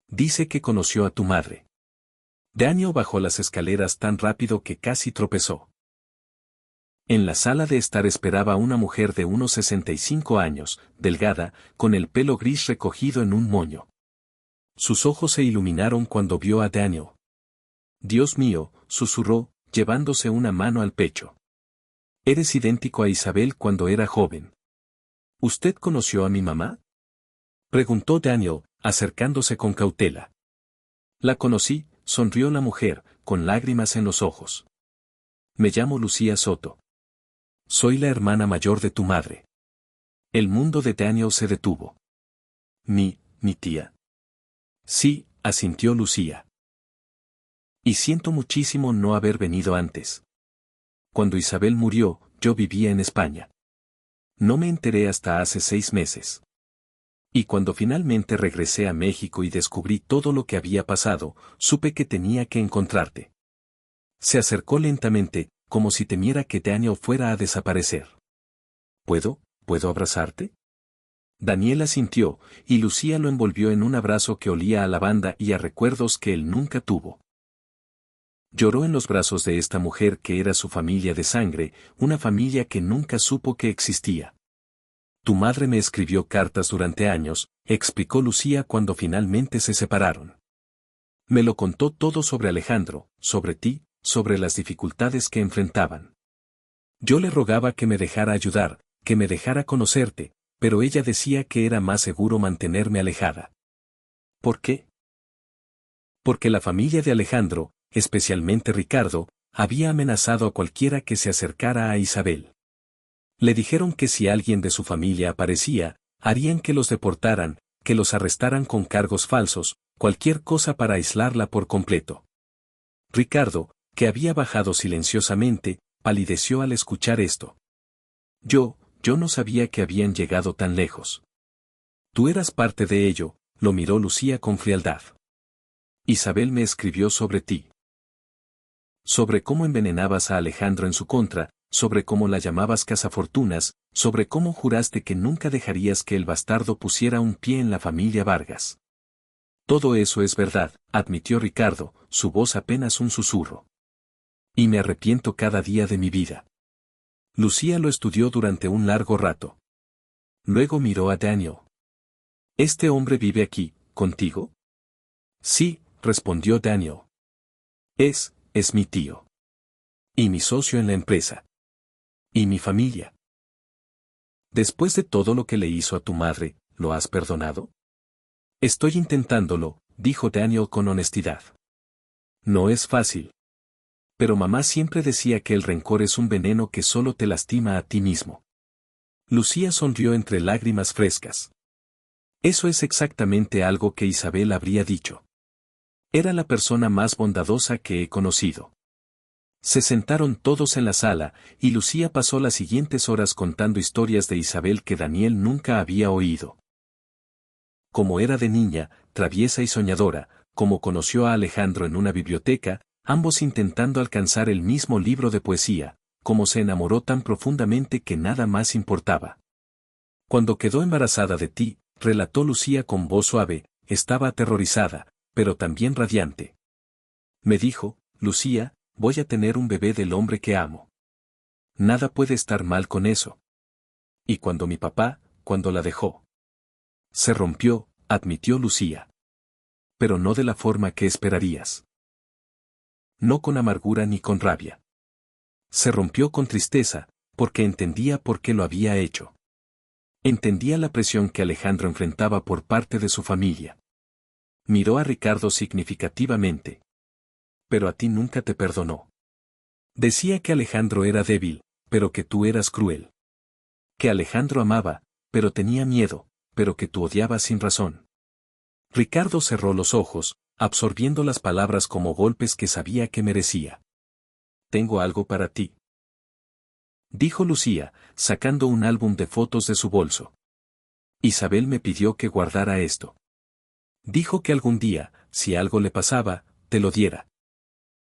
Dice que conoció a tu madre. Daniel bajó las escaleras tan rápido que casi tropezó. En la sala de estar esperaba una mujer de unos 65 años, delgada, con el pelo gris recogido en un moño. Sus ojos se iluminaron cuando vio a Daniel. Dios mío, susurró, llevándose una mano al pecho. Eres idéntico a Isabel cuando era joven. ¿Usted conoció a mi mamá? Preguntó Daniel, acercándose con cautela. La conocí, sonrió la mujer, con lágrimas en los ojos. Me llamo Lucía Soto. Soy la hermana mayor de tu madre. El mundo de Daniel se detuvo. Mi tía. Sí, asintió Lucía. Y siento muchísimo no haber venido antes. Cuando Isabel murió, yo vivía en España. No me enteré hasta hace 6 meses. Y cuando finalmente regresé a México y descubrí todo lo que había pasado, supe que tenía que encontrarte. Se acercó lentamente, como si temiera que Daniel fuera a desaparecer. ¿Puedo abrazarte? Daniel asintió, y Lucía lo envolvió en un abrazo que olía a lavanda y a recuerdos que él nunca tuvo. Lloró en los brazos de esta mujer que era su familia de sangre, una familia que nunca supo que existía. Tu madre me escribió cartas durante años, explicó Lucía cuando finalmente se separaron. Me lo contó todo sobre Alejandro, sobre ti, sobre las dificultades que enfrentaban. Yo le rogaba que me dejara ayudar, que me dejara conocerte, pero ella decía que era más seguro mantenerme alejada. ¿Por qué? Porque la familia de Alejandro, especialmente Ricardo, había amenazado a cualquiera que se acercara a Isabel. Le dijeron que si alguien de su familia aparecía, harían que los deportaran, que los arrestaran con cargos falsos, cualquier cosa para aislarla por completo. Ricardo, que había bajado silenciosamente, palideció al escuchar esto. Yo no sabía que habían llegado tan lejos. Tú eras parte de ello, lo miró Lucía con frialdad. Isabel me escribió sobre ti. Sobre cómo envenenabas a Alejandro en su contra, sobre cómo la llamabas cazafortunas, sobre cómo juraste que nunca dejarías que el bastardo pusiera un pie en la familia Vargas. Todo eso es verdad, admitió Ricardo, su voz apenas un susurro. Y me arrepiento cada día de mi vida. Lucía lo estudió durante un largo rato. Luego miró a Daniel. ¿Este hombre vive aquí, contigo? Sí, respondió Daniel. Es mi tío. Y mi socio en la empresa. Y mi familia. Después de todo lo que le hizo a tu madre, ¿lo has perdonado? Estoy intentándolo, dijo Daniel con honestidad. No es fácil. Pero mamá siempre decía que el rencor es un veneno que solo te lastima a ti mismo. Lucía sonrió entre lágrimas frescas. Eso es exactamente algo que Isabel habría dicho. Era la persona más bondadosa que he conocido. Se sentaron todos en la sala, y Lucía pasó las siguientes horas contando historias de Isabel que Daniel nunca había oído. Como era de niña, traviesa y soñadora, como conoció a Alejandro en una biblioteca, ambos intentando alcanzar el mismo libro de poesía, como se enamoró tan profundamente que nada más importaba. Cuando quedó embarazada de ti, relató Lucía con voz suave, estaba aterrorizada, pero también radiante. Me dijo, Lucía, voy a tener un bebé del hombre que amo. Nada puede estar mal con eso. Y cuando mi papá, cuando la dejó. Se rompió, admitió Lucía. Pero no de la forma que esperarías. No con amargura ni con rabia. Se rompió con tristeza, porque entendía por qué lo había hecho. Entendía la presión que Alejandro enfrentaba por parte de su familia. Miró a Ricardo significativamente. Pero a ti nunca te perdonó. Decía que Alejandro era débil, pero que tú eras cruel. Que Alejandro amaba, pero tenía miedo, pero que tú odiabas sin razón. Ricardo cerró los ojos, absorbiendo las palabras como golpes que sabía que merecía. Tengo algo para ti. Dijo Lucía, sacando un álbum de fotos de su bolso. Isabel me pidió que guardara esto. Dijo que algún día, si algo le pasaba, te lo diera.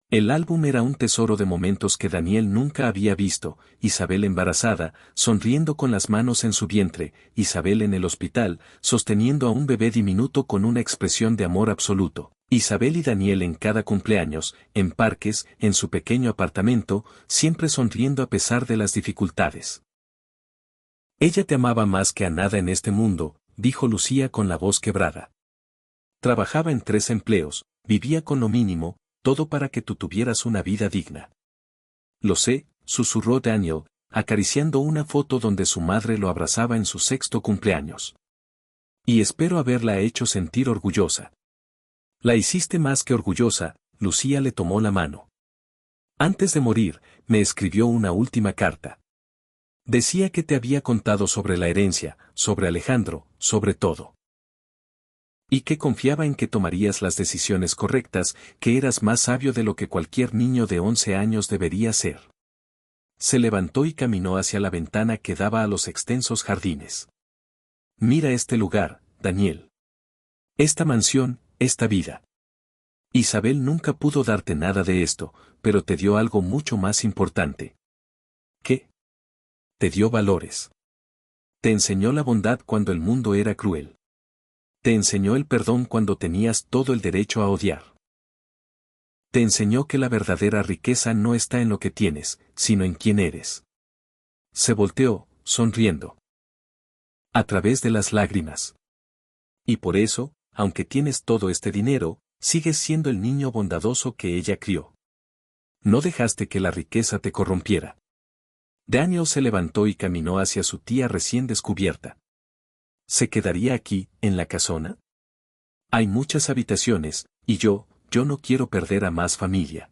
El álbum era un tesoro de momentos que Daniel nunca había visto, Isabel embarazada, sonriendo con las manos en su vientre, Isabel en el hospital, sosteniendo a un bebé diminuto con una expresión de amor absoluto, Isabel y Daniel en cada cumpleaños, en parques, en su pequeño apartamento, siempre sonriendo a pesar de las dificultades. Ella te amaba más que a nada en este mundo, dijo Lucía con la voz quebrada. Trabajaba en 3 empleos, vivía con lo mínimo, todo para que tú tuvieras una vida digna. Lo sé, susurró Daniel, acariciando una foto donde su madre lo abrazaba en su 6º cumpleaños. Y espero haberla hecho sentir orgullosa. La hiciste más que orgullosa, Lucía le tomó la mano. Antes de morir, me escribió una última carta. Decía que te había contado sobre la herencia, sobre Alejandro, sobre todo. Y que confiaba en que tomarías las decisiones correctas, que eras más sabio de lo que cualquier niño de 11 años debería ser. Se levantó y caminó hacia la ventana que daba a los extensos jardines. Mira este lugar, Daniel. Esta mansión, esta vida. Isabel nunca pudo darte nada de esto, pero te dio algo mucho más importante. ¿Qué? Te dio valores. Te enseñó la bondad cuando el mundo era cruel. Te enseñó el perdón cuando tenías todo el derecho a odiar. Te enseñó que la verdadera riqueza no está en lo que tienes, sino en quién eres. Se volteó, sonriendo. A través de las lágrimas. Y por eso, aunque tienes todo este dinero, sigues siendo el niño bondadoso que ella crió. No dejaste que la riqueza te corrompiera. Daniel se levantó y caminó hacia su tía recién descubierta. ¿Se quedaría aquí, en la casona? Hay muchas habitaciones, y yo no quiero perder a más familia.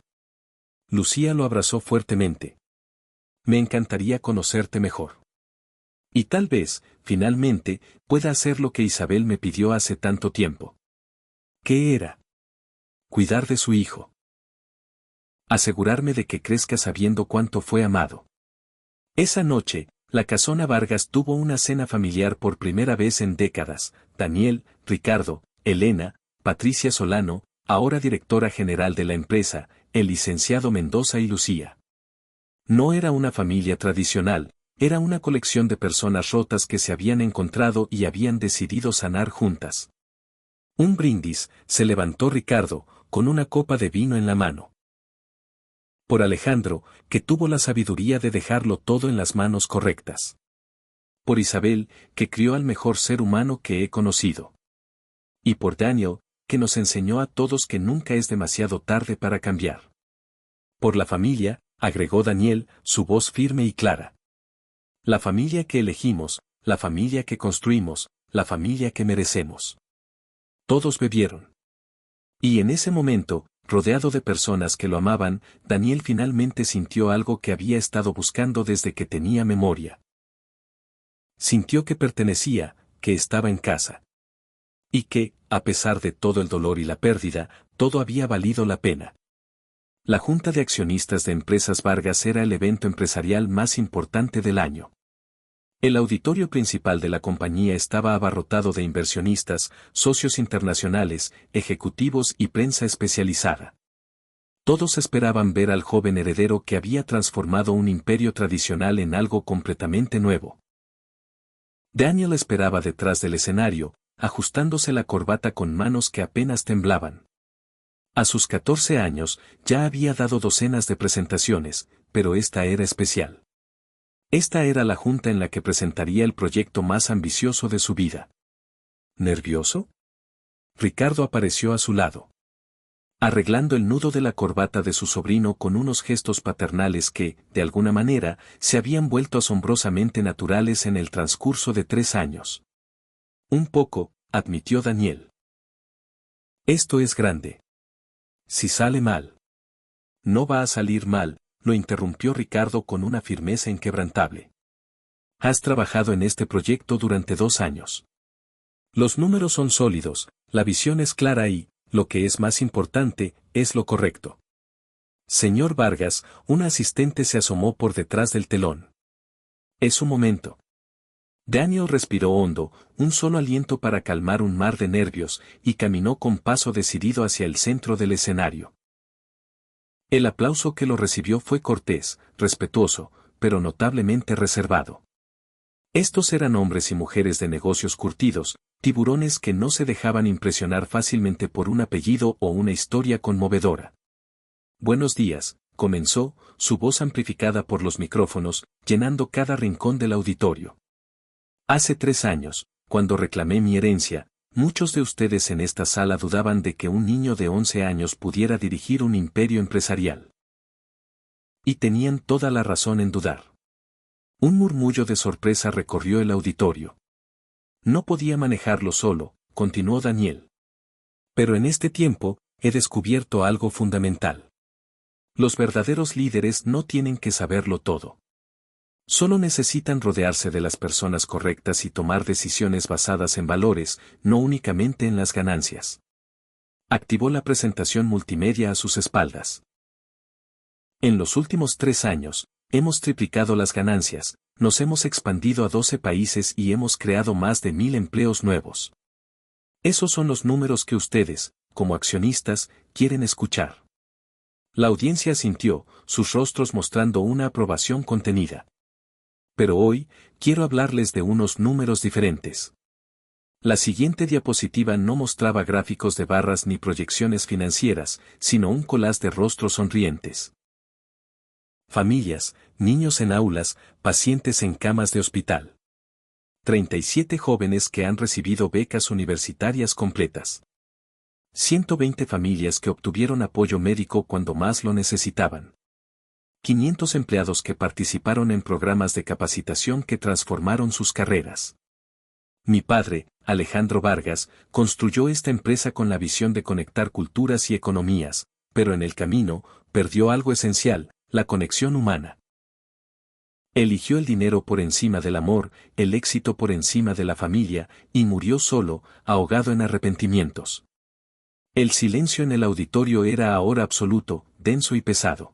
Lucía lo abrazó fuertemente. Me encantaría conocerte mejor. Y tal vez, finalmente, pueda hacer lo que Isabel me pidió hace tanto tiempo. ¿Qué era? Cuidar de su hijo. Asegurarme de que crezca sabiendo cuánto fue amado. Esa noche, la Casona Vargas tuvo una cena familiar por primera vez en décadas. Daniel, Ricardo, Elena, Patricia Solano, ahora directora general de la empresa, el licenciado Mendoza y Lucía. No era una familia tradicional, era una colección de personas rotas que se habían encontrado y habían decidido sanar juntas. Un brindis, se levantó Ricardo, con una copa de vino en la mano. Por Alejandro, que tuvo la sabiduría de dejarlo todo en las manos correctas. Por Isabel, que crió al mejor ser humano que he conocido. Y por Daniel, que nos enseñó a todos que nunca es demasiado tarde para cambiar. Por la familia, agregó Daniel, su voz firme y clara. La familia que elegimos, la familia que construimos, la familia que merecemos. Todos bebieron. Y en ese momento, rodeado de personas que lo amaban, Daniel finalmente sintió algo que había estado buscando desde que tenía memoria. Sintió que pertenecía, que estaba en casa. Y que, a pesar de todo el dolor y la pérdida, todo había valido la pena. La Junta de Accionistas de Empresas Vargas era el evento empresarial más importante del año. El auditorio principal de la compañía estaba abarrotado de inversionistas, socios internacionales, ejecutivos y prensa especializada. Todos esperaban ver al joven heredero que había transformado un imperio tradicional en algo completamente nuevo. Daniel esperaba detrás del escenario, ajustándose la corbata con manos que apenas temblaban. A sus 14 años, ya había dado docenas de presentaciones, pero esta era especial. Esta era la junta en la que presentaría el proyecto más ambicioso de su vida. ¿Nervioso? Ricardo apareció a su lado. Arreglando el nudo de la corbata de su sobrino con unos gestos paternales que, de alguna manera, se habían vuelto asombrosamente naturales en el transcurso de 3 años. Un poco, admitió Daniel. Esto es grande. Si sale mal. No va a salir mal, lo interrumpió Ricardo con una firmeza inquebrantable. Has trabajado en este proyecto durante 2 años. Los números son sólidos, la visión es clara y, lo que es más importante, es lo correcto. Señor Vargas, un asistente se asomó por detrás del telón. Es su momento. Daniel respiró hondo, un solo aliento para calmar un mar de nervios, y caminó con paso decidido hacia el centro del escenario. El aplauso que lo recibió fue cortés, respetuoso, pero notablemente reservado. Estos eran hombres y mujeres de negocios curtidos, tiburones que no se dejaban impresionar fácilmente por un apellido o una historia conmovedora. Buenos días, comenzó, su voz amplificada por los micrófonos, llenando cada rincón del auditorio. Hace 3 años, cuando reclamé mi herencia, muchos de ustedes en esta sala dudaban de que un niño de 11 años pudiera dirigir un imperio empresarial. Y tenían toda la razón en dudar. Un murmullo de sorpresa recorrió el auditorio. No podía manejarlo solo, continuó Daniel. Pero en este tiempo, he descubierto algo fundamental. Los verdaderos líderes no tienen que saberlo todo. Solo necesitan rodearse de las personas correctas y tomar decisiones basadas en valores, no únicamente en las ganancias. Activó la presentación multimedia a sus espaldas. En los últimos 3 años, hemos triplicado las ganancias, nos hemos expandido a 12 países y hemos creado más de 1000 empleos nuevos. Esos son los números que ustedes, como accionistas, quieren escuchar. La audiencia asintió, sus rostros mostrando una aprobación contenida. Pero hoy, quiero hablarles de unos números diferentes. La siguiente diapositiva no mostraba gráficos de barras ni proyecciones financieras, sino un collage de rostros sonrientes. Familias, niños en aulas, pacientes en camas de hospital. 37 jóvenes que han recibido becas universitarias completas. 120 familias que obtuvieron apoyo médico cuando más lo necesitaban. 500 empleados que participaron en programas de capacitación que transformaron sus carreras. Mi padre, Alejandro Vargas, construyó esta empresa con la visión de conectar culturas y economías, pero en el camino, perdió algo esencial, la conexión humana. Eligió el dinero por encima del amor, el éxito por encima de la familia, y murió solo, ahogado en arrepentimientos. El silencio en el auditorio era ahora absoluto, denso y pesado.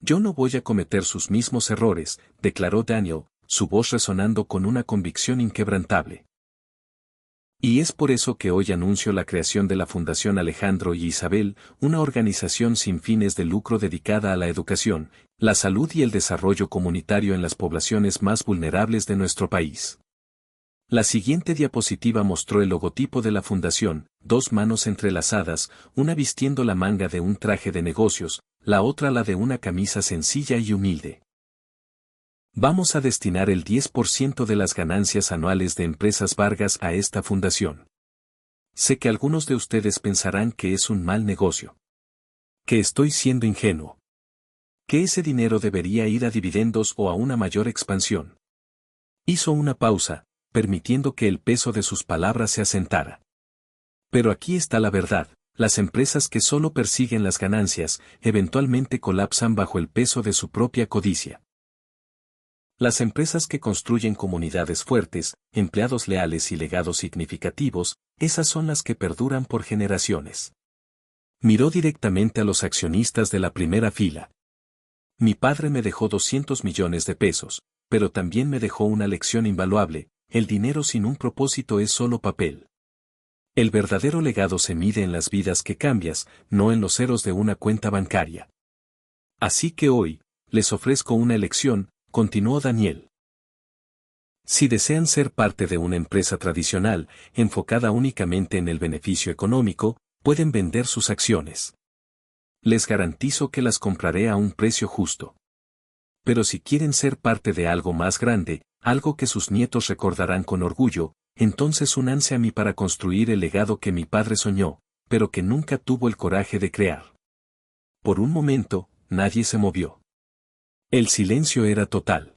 Yo no voy a cometer sus mismos errores, declaró Daniel, su voz resonando con una convicción inquebrantable. Y es por eso que hoy anuncio la creación de la Fundación Alejandro y Isabel, una organización sin fines de lucro dedicada a la educación, la salud y el desarrollo comunitario en las poblaciones más vulnerables de nuestro país. La siguiente diapositiva mostró el logotipo de la fundación, dos manos entrelazadas, una vistiendo la manga de un traje de negocios, la otra la de una camisa sencilla y humilde. Vamos a destinar el 10% de las ganancias anuales de Empresas Vargas a esta fundación. Sé que algunos de ustedes pensarán que es un mal negocio. Que estoy siendo ingenuo. Que ese dinero debería ir a dividendos o a una mayor expansión. Hizo una pausa, permitiendo que el peso de sus palabras se asentara. Pero aquí está la verdad, las empresas que solo persiguen las ganancias, eventualmente colapsan bajo el peso de su propia codicia. Las empresas que construyen comunidades fuertes, empleados leales y legados significativos, esas son las que perduran por generaciones. Miró directamente a los accionistas de la primera fila. Mi padre me dejó 200 millones de pesos, pero también me dejó una lección invaluable, el dinero sin un propósito es solo papel. El verdadero legado se mide en las vidas que cambias, no en los ceros de una cuenta bancaria. Así que hoy, les ofrezco una elección, continuó Daniel. Si desean ser parte de una empresa tradicional, enfocada únicamente en el beneficio económico, pueden vender sus acciones. Les garantizo que las compraré a un precio justo. Pero si quieren ser parte de algo más grande, algo que sus nietos recordarán con orgullo, entonces únanse a mí para construir el legado que mi padre soñó, pero que nunca tuvo el coraje de crear. Por un momento, nadie se movió. El silencio era total.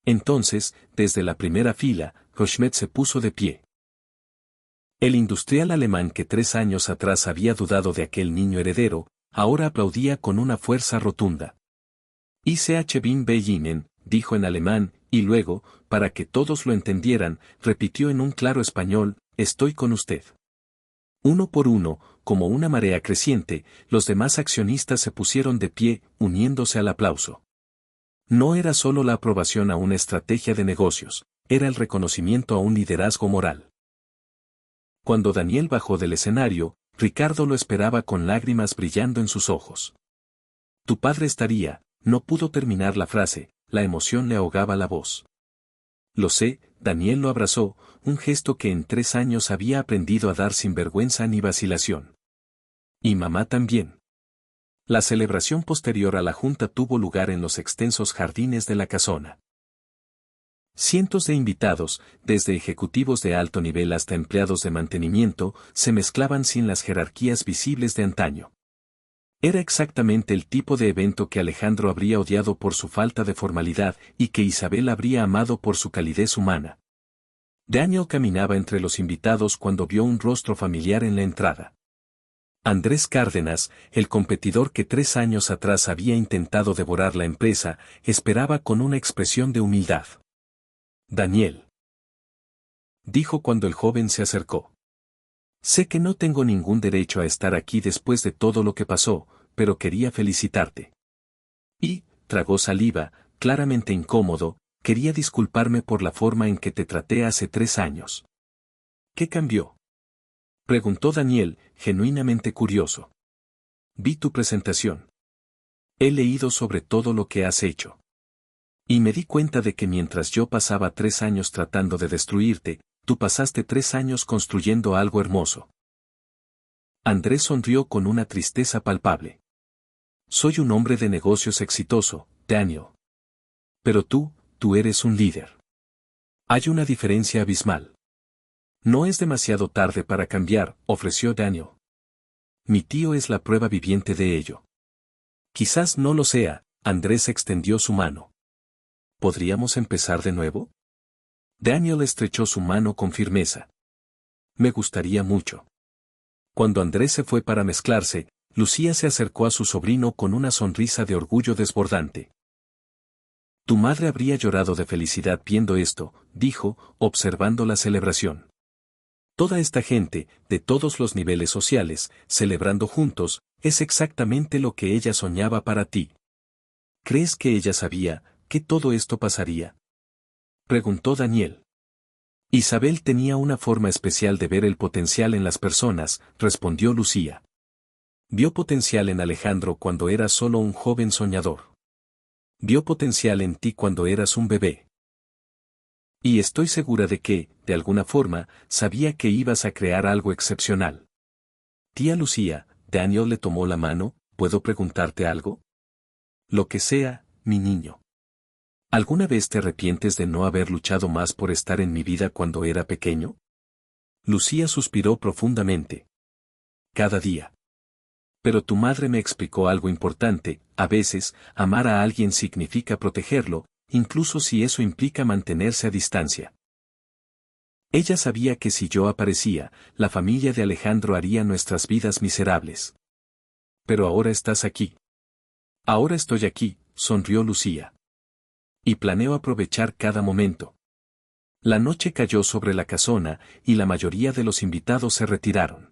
Entonces, desde la primera fila, Goldschmidt se puso de pie. El industrial alemán que 3 años atrás había dudado de aquel niño heredero, ahora aplaudía con una fuerza rotunda. Ich bin bei Ihnen, dijo en alemán, y luego, para que todos lo entendieran, repitió en un claro español, estoy con usted. Uno por uno, como una marea creciente, los demás accionistas se pusieron de pie, uniéndose al aplauso. No era solo la aprobación a una estrategia de negocios, era el reconocimiento a un liderazgo moral. Cuando Daniel bajó del escenario, Ricardo lo esperaba con lágrimas brillando en sus ojos. Tu padre estaría, no pudo terminar la frase, la emoción le ahogaba la voz. Lo sé, Daniel lo abrazó, un gesto que en 3 años había aprendido a dar sin vergüenza ni vacilación. Y mamá también. La celebración posterior a la junta tuvo lugar en los extensos jardines de la casona. Cientos de invitados, desde ejecutivos de alto nivel hasta empleados de mantenimiento, se mezclaban sin las jerarquías visibles de antaño. Era exactamente el tipo de evento que Alejandro habría odiado por su falta de formalidad y que Isabel habría amado por su calidez humana. Daniel caminaba entre los invitados cuando vio un rostro familiar en la entrada. Andrés Cárdenas, el competidor que 3 años atrás había intentado devorar la empresa, esperaba con una expresión de humildad. Daniel, dijo cuando el joven se acercó. Sé que no tengo ningún derecho a estar aquí después de todo lo que pasó, pero quería felicitarte. Y, tragó saliva, claramente incómodo, quería disculparme por la forma en que te traté hace 3 años. ¿Qué cambió? Preguntó Daniel, genuinamente curioso. Vi tu presentación. He leído sobre todo lo que has hecho. Y me di cuenta de que mientras yo pasaba 3 años tratando de destruirte, tú pasaste 3 años construyendo algo hermoso. Andrés sonrió con una tristeza palpable. Soy un hombre de negocios exitoso, Daniel. Pero tú eres un líder. Hay una diferencia abismal. No es demasiado tarde para cambiar, ofreció Daniel. Mi tío es la prueba viviente de ello. Quizás no lo sea, Andrés extendió su mano. ¿Podríamos empezar de nuevo? Daniel estrechó su mano con firmeza. Me gustaría mucho. Cuando Andrés se fue para mezclarse, Lucía se acercó a su sobrino con una sonrisa de orgullo desbordante. Tu madre habría llorado de felicidad viendo esto, dijo, observando la celebración. Toda esta gente, de todos los niveles sociales, celebrando juntos, es exactamente lo que ella soñaba para ti. ¿Crees que ella sabía que todo esto pasaría? Preguntó Daniel. Isabel tenía una forma especial de ver el potencial en las personas, respondió Lucía. Vio potencial en Alejandro cuando era solo un joven soñador. Vio potencial en ti cuando eras un bebé. Y estoy segura de que, de alguna forma, sabía que ibas a crear algo excepcional. Tía Lucía, Daniel le tomó la mano, ¿puedo preguntarte algo? Lo que sea, mi niño. ¿Alguna vez te arrepientes de no haber luchado más por estar en mi vida cuando era pequeño? Lucía suspiró profundamente. Cada día. Pero tu madre me explicó algo importante, a veces, amar a alguien significa protegerlo, incluso si eso implica mantenerse a distancia. Ella sabía que si yo aparecía, la familia de Alejandro haría nuestras vidas miserables. Pero ahora estás aquí. Ahora estoy aquí, sonrió Lucía. Y planeo aprovechar cada momento. La noche cayó sobre la casona, y la mayoría de los invitados se retiraron.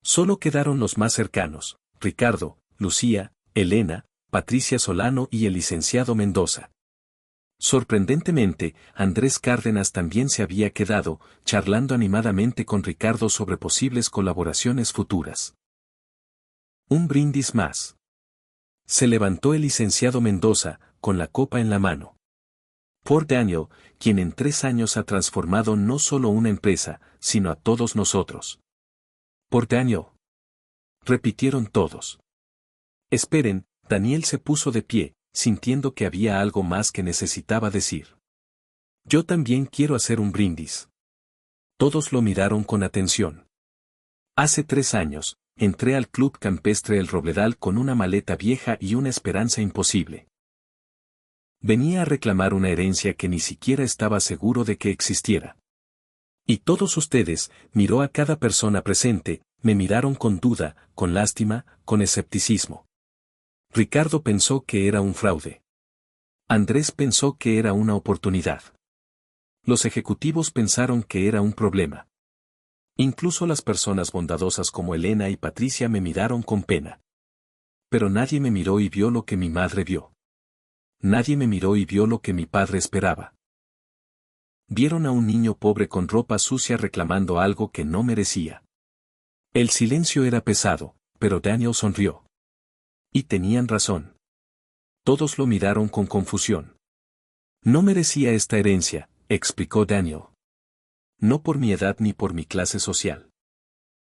Solo quedaron los más cercanos, Ricardo, Lucía, Elena, Patricia Solano y el licenciado Mendoza. Sorprendentemente, Andrés Cárdenas también se había quedado, charlando animadamente con Ricardo sobre posibles colaboraciones futuras. Un brindis más. Se levantó el licenciado Mendoza, con la copa en la mano. Por Daniel, quien en 3 años ha transformado no solo una empresa, sino a todos nosotros. Por Daniel. Repitieron todos. Esperen, Daniel se puso de pie, sintiendo que había algo más que necesitaba decir. Yo también quiero hacer un brindis. Todos lo miraron con atención. Hace 3 años, entré al Club Campestre El Robledal con una maleta vieja y una esperanza imposible. Venía a reclamar una herencia que ni siquiera estaba seguro de que existiera. Y todos ustedes, miró a cada persona presente, me miraron con duda, con lástima, con escepticismo. Ricardo pensó que era un fraude. Andrés pensó que era una oportunidad. Los ejecutivos pensaron que era un problema. Incluso las personas bondadosas como Elena y Patricia me miraron con pena. Pero nadie me miró y vio lo que mi madre vio. Nadie me miró y vio lo que mi padre esperaba. Vieron a un niño pobre con ropa sucia reclamando algo que no merecía. El silencio era pesado, pero Daniel sonrió. Y tenían razón. Todos lo miraron con confusión. No merecía esta herencia, explicó Daniel. No por mi edad ni por mi clase social.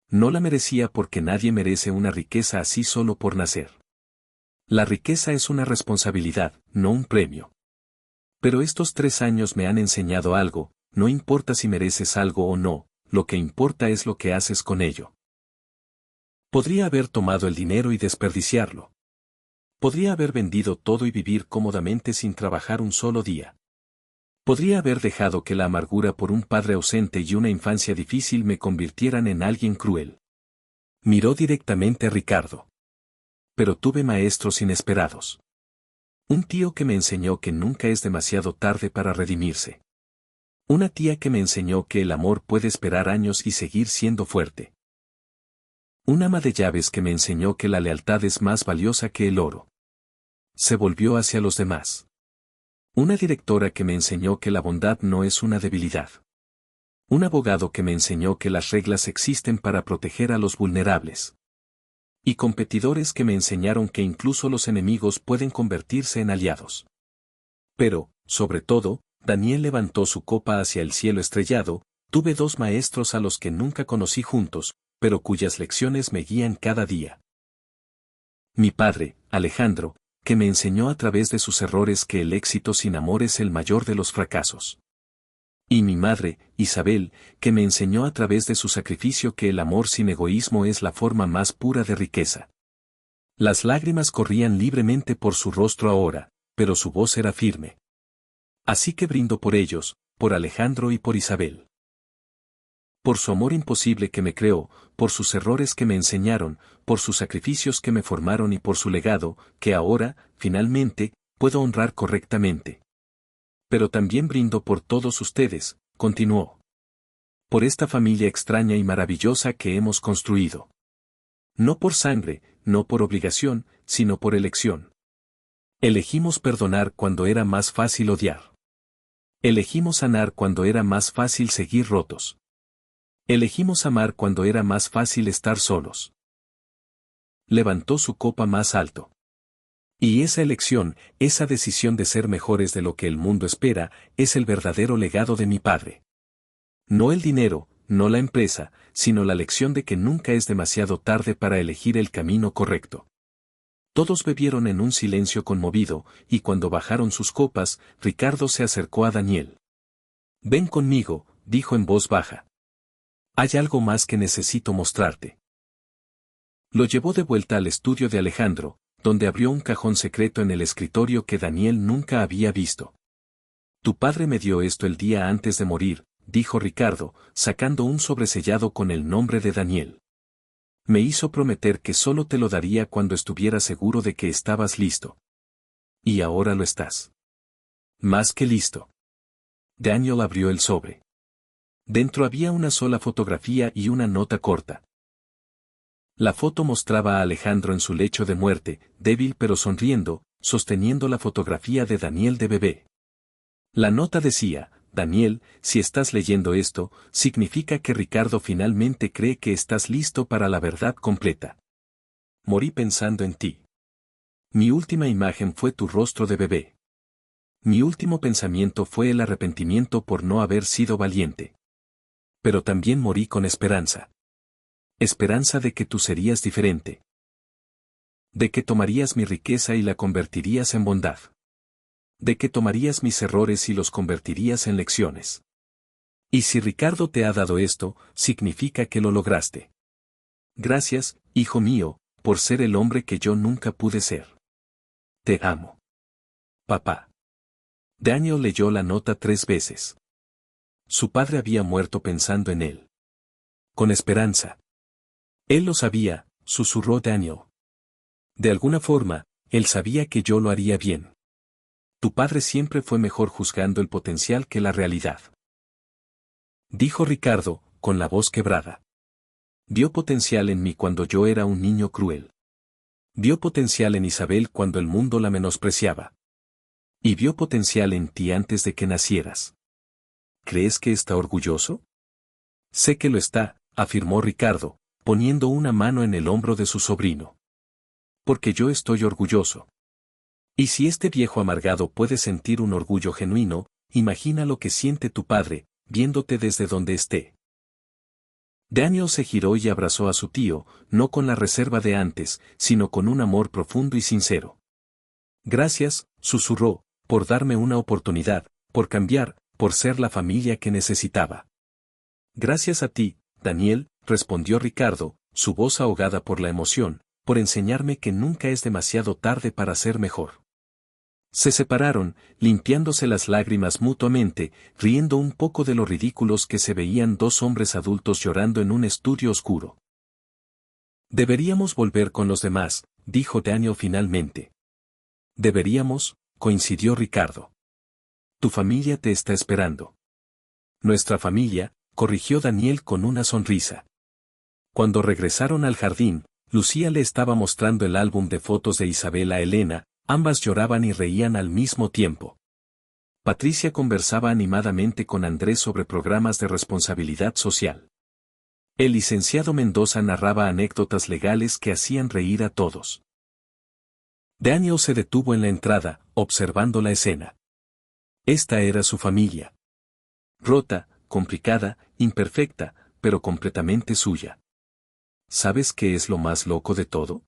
No la merecía porque nadie merece una riqueza así solo por nacer. La riqueza es una responsabilidad, no un premio. Pero estos 3 años me han enseñado algo, no importa si mereces algo o no, lo que importa es lo que haces con ello. Podría haber tomado el dinero y desperdiciarlo. Podría haber vendido todo y vivir cómodamente sin trabajar un solo día. Podría haber dejado que la amargura por un padre ausente y una infancia difícil me convirtieran en alguien cruel. Miró directamente a Ricardo. Pero tuve maestros inesperados. Un tío que me enseñó que nunca es demasiado tarde para redimirse. Una tía que me enseñó que el amor puede esperar años y seguir siendo fuerte. Un ama de llaves que me enseñó que la lealtad es más valiosa que el oro. Se volvió hacia los demás. Una directora que me enseñó que la bondad no es una debilidad. Un abogado que me enseñó que las reglas existen para proteger a los vulnerables. Y competidores que me enseñaron que incluso los enemigos pueden convertirse en aliados. Pero, sobre todo, Daniel levantó su copa hacia el cielo estrellado, tuve 2 maestros a los que nunca conocí juntos, pero cuyas lecciones me guían cada día. Mi padre, Alejandro, que me enseñó a través de sus errores que el éxito sin amor es el mayor de los fracasos. Y mi madre, Isabel, que me enseñó a través de su sacrificio que el amor sin egoísmo es la forma más pura de riqueza. Las lágrimas corrían libremente por su rostro ahora, pero su voz era firme. Así que brindo por ellos, por Alejandro y por Isabel. Por su amor imposible que me creó, por sus errores que me enseñaron, por sus sacrificios que me formaron y por su legado, que ahora, finalmente, puedo honrar correctamente. Pero también brindo por todos ustedes, continuó. Por esta familia extraña y maravillosa que hemos construido. No por sangre, no por obligación, sino por elección. Elegimos perdonar cuando era más fácil odiar. Elegimos sanar cuando era más fácil seguir rotos. Elegimos amar cuando era más fácil estar solos. Levantó su copa más alto. Y esa elección, esa decisión de ser mejores de lo que el mundo espera, es el verdadero legado de mi padre. No el dinero, no la empresa, sino la lección de que nunca es demasiado tarde para elegir el camino correcto. Todos bebieron en un silencio conmovido, y cuando bajaron sus copas, Ricardo se acercó a Daniel. «Ven conmigo», dijo en voz baja. «Hay algo más que necesito mostrarte». Lo llevó de vuelta al estudio de Alejandro, donde abrió un cajón secreto en el escritorio que Daniel nunca había visto. «Tu padre me dio esto el día antes de morir», dijo Ricardo, sacando un sobresellado con el nombre de Daniel. «Me hizo prometer que solo te lo daría cuando estuviera seguro de que estabas listo. Y ahora lo estás. Más que listo». Daniel abrió el sobre. Dentro había una sola fotografía y una nota corta. La foto mostraba a Alejandro en su lecho de muerte, débil pero sonriendo, sosteniendo la fotografía de Daniel de bebé. La nota decía: «Daniel, si estás leyendo esto, significa que Ricardo finalmente cree que estás listo para la verdad completa. Morí pensando en ti. Mi última imagen fue tu rostro de bebé. Mi último pensamiento fue el arrepentimiento por no haber sido valiente. Pero también morí con esperanza. Esperanza de que tú serías diferente. De que tomarías mi riqueza y la convertirías en bondad. De que tomarías mis errores y los convertirías en lecciones. Y si Ricardo te ha dado esto, significa que lo lograste. Gracias, hijo mío, por ser el hombre que yo nunca pude ser. Te amo. Papá». Daniel leyó la nota 3 veces. Su padre había muerto pensando en él. Con esperanza. Él lo sabía, susurró Daniel. De alguna forma, él sabía que yo lo haría bien. Tu padre siempre fue mejor juzgando el potencial que la realidad. Dijo Ricardo, con la voz quebrada. Vio potencial en mí cuando yo era un niño cruel. Vio potencial en Isabel cuando el mundo la menospreciaba. Y vio potencial en ti antes de que nacieras. ¿Crees que está orgulloso? Sé que lo está, afirmó Ricardo, poniendo una mano en el hombro de su sobrino. Porque yo estoy orgulloso. Y si este viejo amargado puede sentir un orgullo genuino, imagina lo que siente tu padre, viéndote desde donde esté. Daniel se giró y abrazó a su tío, no con la reserva de antes, sino con un amor profundo y sincero. Gracias, susurró, por darme una oportunidad, por cambiar, por ser la familia que necesitaba. Gracias a ti, Daniel, respondió Ricardo, su voz ahogada por la emoción, por enseñarme que nunca es demasiado tarde para ser mejor. Se separaron, limpiándose las lágrimas mutuamente, riendo un poco de lo ridículos que se veían dos hombres adultos llorando en un estudio oscuro. Deberíamos volver con los demás, dijo Daniel finalmente. Deberíamos, coincidió Ricardo. Tu familia te está esperando. Nuestra familia, corrigió Daniel con una sonrisa. Cuando regresaron al jardín, Lucía le estaba mostrando el álbum de fotos de Isabel a Elena, ambas lloraban y reían al mismo tiempo. Patricia conversaba animadamente con Andrés sobre programas de responsabilidad social. El licenciado Mendoza narraba anécdotas legales que hacían reír a todos. Daniel se detuvo en la entrada, observando la escena. Esta era su familia. Rota, complicada, imperfecta, pero completamente suya. ¿Sabes qué es lo más loco de todo?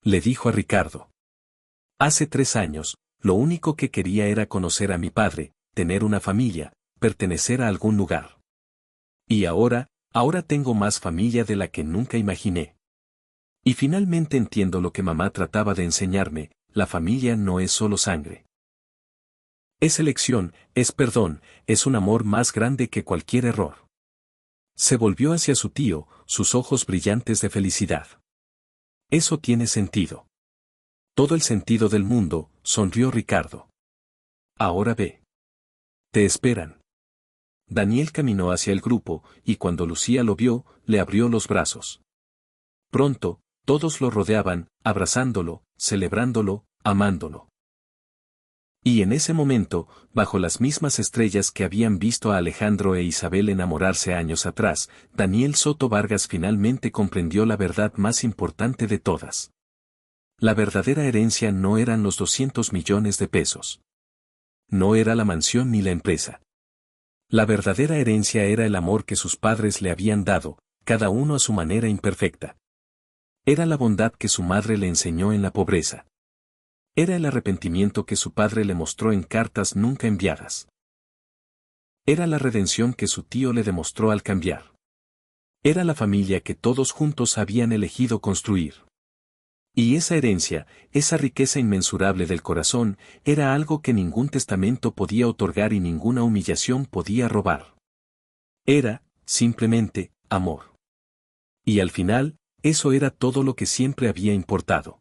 Le dijo a Ricardo. Hace 3 años, lo único que quería era conocer a mi padre, tener una familia, pertenecer a algún lugar. Y ahora tengo más familia de la que nunca imaginé. Y finalmente entiendo lo que mamá trataba de enseñarme, la familia no es solo sangre. Es elección, es perdón, es un amor más grande que cualquier error. Se volvió hacia su tío, sus ojos brillantes de felicidad. Eso tiene sentido. Todo el sentido del mundo, sonrió Ricardo. Ahora ve. Te esperan. Daniel caminó hacia el grupo, y cuando Lucía lo vio, le abrió los brazos. Pronto, todos lo rodeaban, abrazándolo, celebrándolo, amándolo. Y en ese momento, bajo las mismas estrellas que habían visto a Alejandro e Isabel enamorarse años atrás, Daniel Soto Vargas finalmente comprendió la verdad más importante de todas. La verdadera herencia no eran los 200 millones de pesos. No era la mansión ni la empresa. La verdadera herencia era el amor que sus padres le habían dado, cada uno a su manera imperfecta. Era la bondad que su madre le enseñó en la pobreza. Era el arrepentimiento que su padre le mostró en cartas nunca enviadas. Era la redención que su tío le demostró al cambiar. Era la familia que todos juntos habían elegido construir. Y esa herencia, esa riqueza inmensurable del corazón, era algo que ningún testamento podía otorgar y ninguna humillación podía robar. Era, simplemente, amor. Y al final, eso era todo lo que siempre había importado.